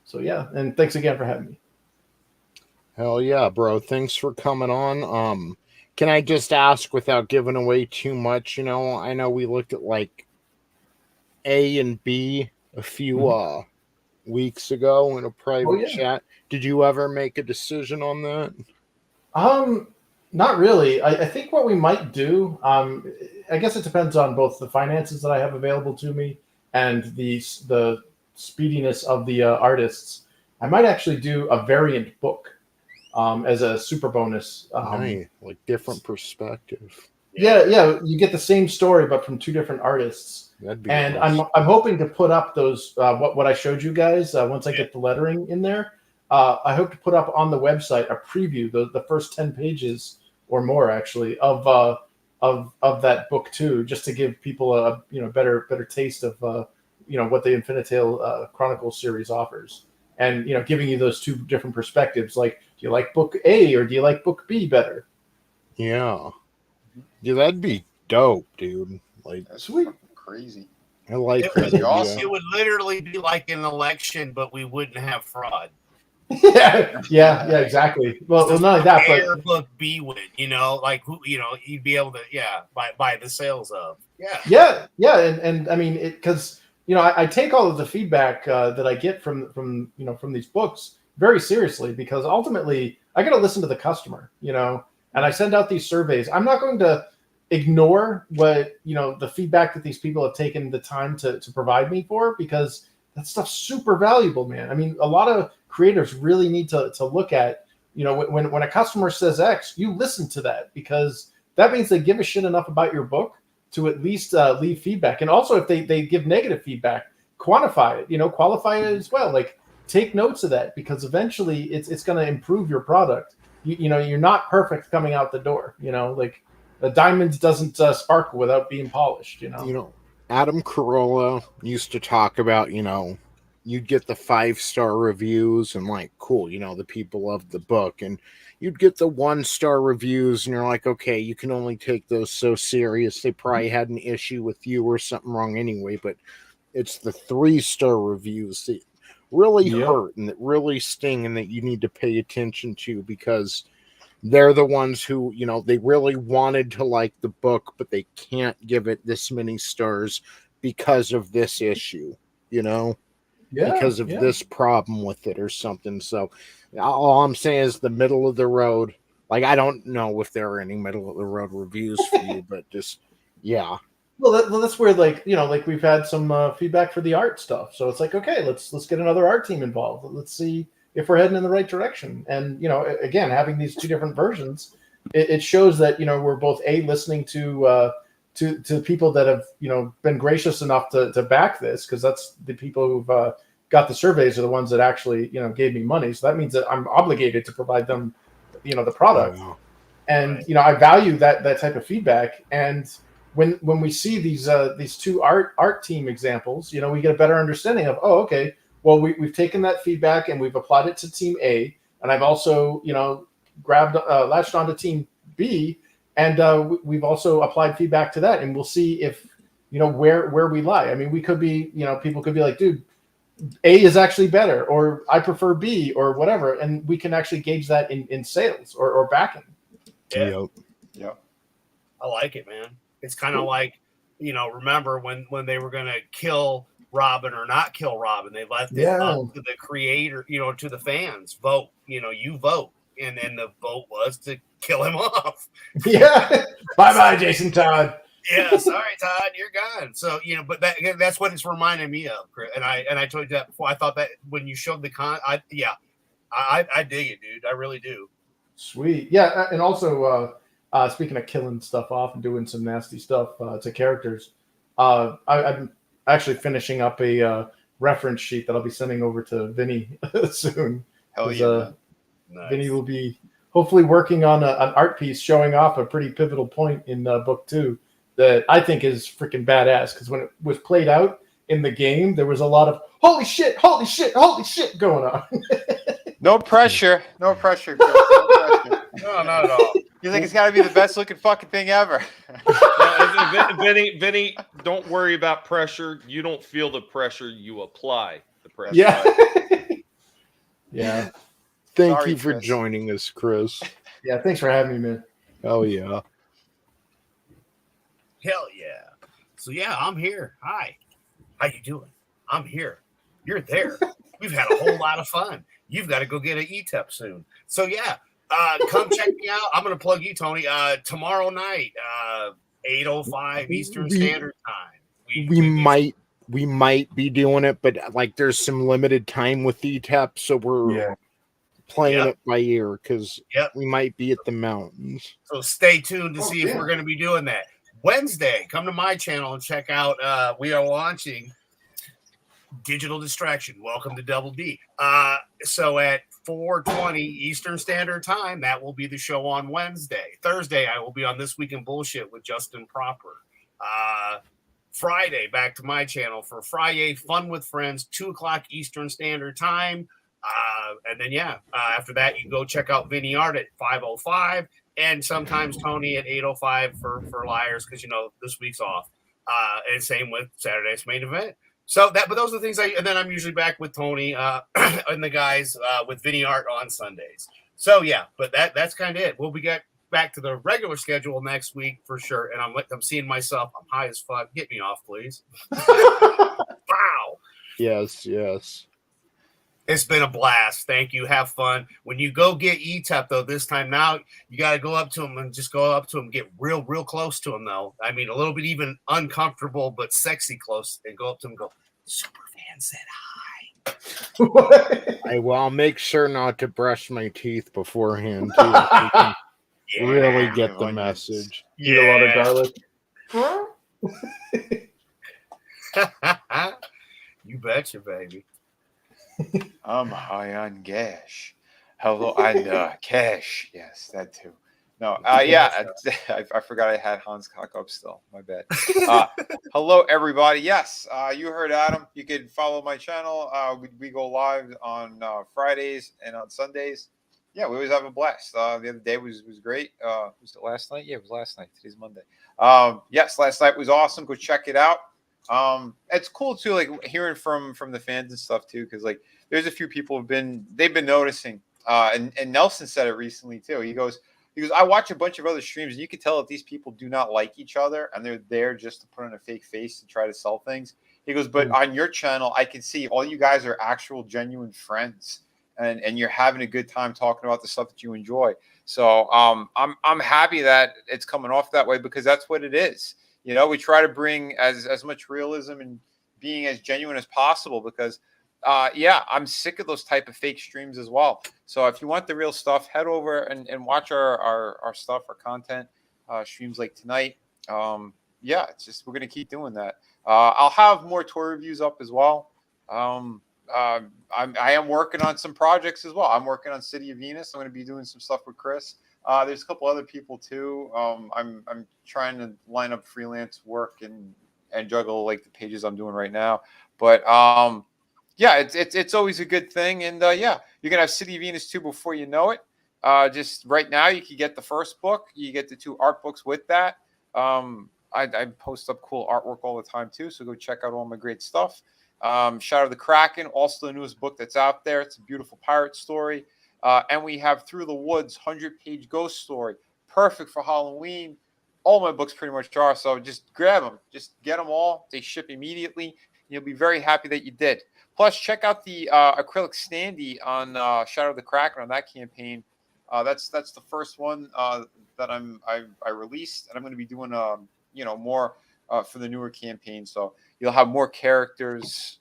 So yeah, and thanks again for having me. Hell yeah, bro. Thanks for coming on. Can I just ask without giving away too much? I know we looked at like A and B a few weeks ago in a private chat. Did you ever make a decision on that? Not really. I think what we might do, I guess it depends on both the finances that I have available to me and the speediness of the artists. I might actually do a variant book as a super bonus. Nice. Like different perspective. Yeah. You get the same story, but from two different artists. That'd be and awesome. I'm hoping to put up those what I showed you guys once I get the lettering in there. I hope to put up on the website a preview, the first 10 pages or more actually of that book too, just to give people a better taste of what the Infinitale Chronicles series offers, and giving you those two different perspectives. Like, do you like book A or do you like book B better? Yeah, that'd be dope, dude. Like, That's sweet, crazy. I like It would literally be like an election, but we wouldn't have fraud. yeah, exactly. Well, not only that, but book B would, you'd be able to, buy the sales of. Yeah, and I mean, because I take all of the feedback that I get from these books very seriously, because ultimately I got to listen to the customer, and I send out these surveys. I'm not going to ignore what the feedback that these people have taken the time to provide me for, because that stuff's super valuable, man. I mean, a lot of creators really need to look at, when a customer says X, you listen to that, because that means they give a shit enough about your book to at least leave feedback. And also, if they give negative feedback, quantify it. Qualify it as well. Like, take notes of that, because eventually it's going to improve your product. You're not perfect coming out the door. Like the diamond doesn't sparkle without being polished. Adam Carolla used to talk about, you'd get the 5-star reviews and like, cool, the people love the book, and you'd get the 1-star reviews and you're like, okay, you can only take those so serious. They probably had an issue with you or something wrong anyway, but it's the 3-star reviews that really hurt and that really sting and that you need to pay attention to, because they're the ones who, they really wanted to like the book, but they can't give it this many stars because of this issue, because of this problem with it or something. So all I'm saying is the middle of the road. Like, I don't know if there are any middle of the road reviews for you, but just, yeah. Well, that's where, like we've had some feedback for the art stuff. So it's like, okay, let's get another art team involved. Let's see if we're heading in the right direction. And, again, having these 2 different versions, it shows that, we're both listening to people that have, been gracious enough to back this, because that's the people who've got the surveys are the ones that actually, gave me money. So that means that I'm obligated to provide them, the product. Oh, and, I value that type of feedback. And when we see these 2 art team examples, we get a better understanding of, oh, okay, well, we've taken that feedback and we've applied it to Team A, and I've also, latched onto Team B, and we've also applied feedback to that, and we'll see if, where we lie. I mean, we could be, people could be like, dude, A is actually better, or I prefer B, or whatever, and we can actually gauge that in sales or backing. Yeah. Yep. I like it, man. It's kind of like, remember when they were going to kill Robin or not kill Robin, they left it up to the creator, to the fans. Vote, you vote. And then the vote was to kill him off. Yeah. Bye-bye, Jason Todd. Yeah, sorry, Todd, you're gone. So, but that's what it's reminding me of, Chris. And I told you that before. I thought that when you showed the I dig it, dude. I really do. Sweet. Yeah, and also speaking of killing stuff off and doing some nasty stuff to characters, I'm actually finishing up a reference sheet that I'll be sending over to Vinny soon. Hell yeah. Nice. Vinny will be hopefully working on an art piece showing off a pretty pivotal point in book 2 that I think is freaking badass, because when it was played out in the game, there was a lot of holy shit going on. No pressure. No pressure, Chris. No pressure. No, not at all. You think it's got to be the best looking fucking thing ever? Vinny, don't worry about pressure. You don't feel the pressure. You apply the pressure. Yeah. Yeah. Thank you for joining us, Chris. Yeah, thanks for having me, man. Oh, yeah. Hell yeah. So, yeah, I'm here. Hi. How you doing? I'm here. You're there. We've had a whole lot of fun. You've got to go get an Etep soon. So, yeah. Come check me out. I'm going to plug you, Tony. Tomorrow night, 8:05 Eastern Standard Time. We might be doing it, but like there's some limited time with Etep, so we're playing it by ear, because we might be at the mountains. So stay tuned to see if we're going to be doing that. Wednesday, come to my channel and check out. We are launching Digital Distraction. Welcome to Double D. So at 4:20 Eastern Standard Time, that will be the show on Wednesday. Thursday, I will be on This Week in Bullshit with Justin Proper. Friday, back to my channel for Friday Fun with Friends, 2:00 Eastern Standard Time. And then, after that, you can go check out Vinnieart at 5:05, and sometimes Tony at 8:05 for liars, because, this week's off. And same with Saturday's main event. So but those are the things and then I'm usually back with Tony and the guys with Vinnieart on Sundays. So but that's kind of it. We'll be back to the regular schedule next week for sure. And I'm seeing myself. I'm high as fuck. Get me off, please. Wow. Yes. It's been a blast. Thank you. Have fun. When you go get Etep, though, this time now, you got to go up to him and just go up to him, get real close to him, though. I mean, a little bit even uncomfortable, but sexy close, and go up to him and go, Superfan said hi. I'll make sure not to brush my teeth beforehand, too. really get the message. Eat a lot of garlic. You betcha, baby. I'm high on gash. Hello, and cash. Yes, that too. No, yeah, I forgot I had Hans cock up still. My bad. Hello, everybody. Yes, you heard Adam. You can follow my channel. We go live on Fridays and on Sundays. Yeah, we always have a blast. The other day was great. Was it last night? Yeah, it was last night. Today's Monday. Yes, last night was awesome. Go check it out. It's cool too, like hearing from the fans and stuff too, because like there's a few people they've been noticing. And Nelson said it recently too. He goes, I watch a bunch of other streams and you can tell that these people do not like each other and they're there just to put on a fake face to try to sell things. He goes, but on your channel, I can see all you guys are actual genuine friends and you're having a good time talking about the stuff that you enjoy. So I'm happy that it's coming off that way because that's what it is. You know, we try to bring as much realism and being as genuine as possible because yeah, I'm sick of those type of fake streams as well. So if you want the real stuff, head over and watch our stuff, our content, streams like tonight. Yeah, it's just we're gonna keep doing that. I'll have more tour reviews up as well. I am working on some projects as well. I'm working on City of Venus. I'm gonna be doing some stuff with Chris. There's a couple other people too. I'm trying to line up freelance work and juggle like the pages I'm doing right now. But yeah, it's always a good thing. And yeah, you're gonna have City of Venus 2 before you know it. Just right now, you can get the first book. You get the 2 art books with that. I post up cool artwork all the time too, so go check out all my great stuff. Shadow of the Kraken, also the newest book that's out there. It's a beautiful pirate story. And we have Through the Woods, 100-page ghost story, perfect for Halloween. All my books pretty much are, so just grab them. Just get them all. They ship immediately. You'll be very happy that you did. Plus, check out the acrylic standee on Shadow of the Kraken on that campaign. That's the first one that I released, and I'm going to be doing more for the newer campaign. So you'll have more characters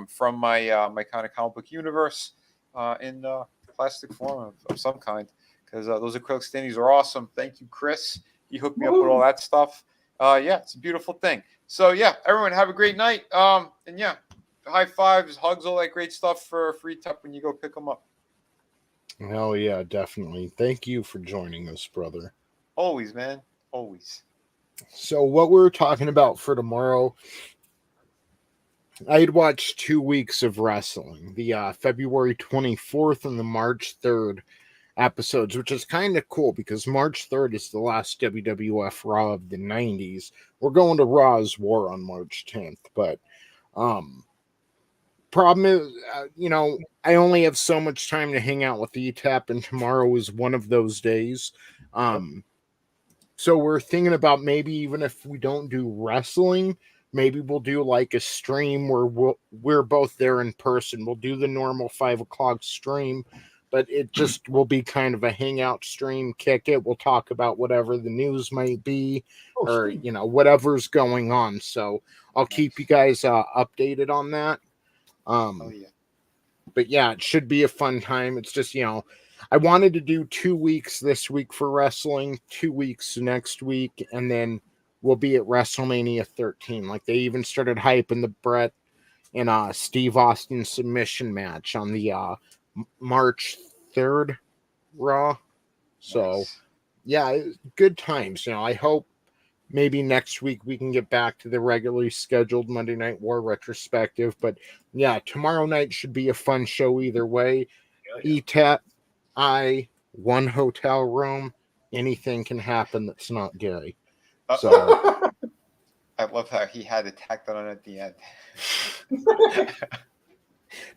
from my my kind of comic book universe in plastic form of some kind, because those acrylic standees are awesome. Thank you, Chris. You hooked me up with all that stuff. Yeah, it's a beautiful thing. So yeah, everyone have a great night. And yeah, high fives, hugs, all that great stuff for Etep when you go pick them up. Hell yeah, definitely. Thank you for joining us, brother. Always, man. Always. So what we're talking about for tomorrow, I had watched 2 weeks of wrestling, the February 24th and the March 3rd episodes, which is kind of cool because March 3rd is the last WWF Raw of the 90s. We're going to Raw's War on March 10th, but problem is, I only have so much time to hang out with Etep, and tomorrow is one of those days. So we're thinking about maybe even if we don't do wrestling, maybe we'll do like a stream where we're both there in person. We'll do the normal 5 o'clock stream, but it just will be kind of a hangout stream, kick it. We'll talk about whatever the news might be or, whatever's going on. So I'll keep you guys updated on that. But yeah, it should be a fun time. It's just, I wanted to do 2 weeks this week for wrestling, 2 weeks next week, and then we'll be at WrestleMania 13. Like they even started hyping the Brett and Steve Austin submission match on the March 3rd Raw. So yeah, good times. I hope maybe next week we can get back to the regularly scheduled Monday Night War retrospective. But yeah, tomorrow night should be a fun show either way. Etep, one hotel room, anything can happen that's not gay. So I love how he had it tacked on at the end.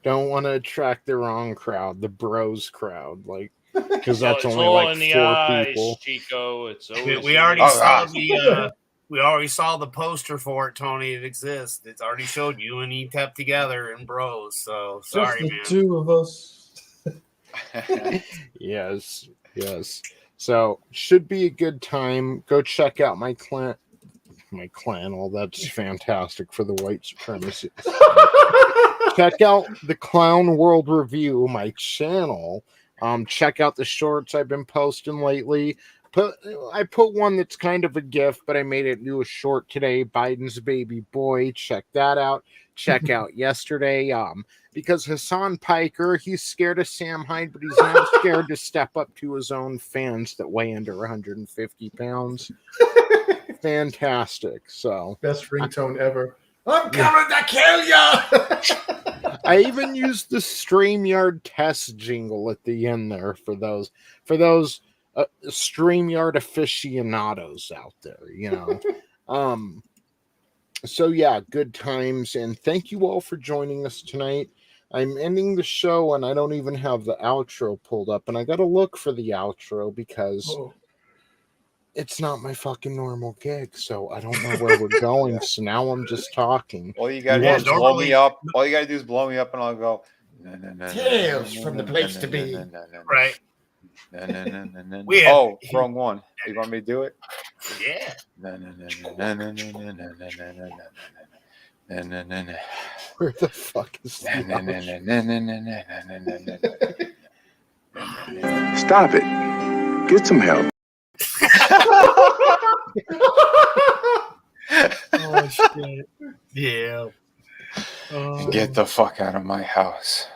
Don't want to attract the wrong crowd, the bros crowd, like because that's it's only all like in the 4 eyes, people. Chico. It's always We already saw we already saw the poster for it, Tony. It exists. It's already showed you and Etep together and bros. So sorry, Just the man. 2 of us. Yes. So should be a good time. Go check out my clan. Well, that's fantastic for the white supremacy. Check out the Clown World Review, my channel. Check out the shorts I've been posting lately. I put one that's kind of a gift, but I made it into a short today. Biden's baby boy. Check that out. Check out yesterday. Because Hassan Piker, he's scared of Sam Hyde, but he's not scared to step up to his own fans that weigh under 150 pounds. Fantastic. So best ringtone ever. I'm coming to kill you. I even used the StreamYard test jingle at the end there for those StreamYard aficionados out there, you know. So yeah, good times, and thank you all for joining us tonight. I'm ending the show, and I don't even have the outro pulled up, and I got to look for the outro because it's not my fucking normal gig, so I don't know where we're going. So now I'm just talking. All you gotta do is blow me up. All you gotta do is blow me up, and I'll go. Tales from the place to be. Right. Wrong one. You want me to do it? Yeah. Where the fuck is that? Stop it. Get some help. Oh shit. Yeah. Get the fuck out of my house.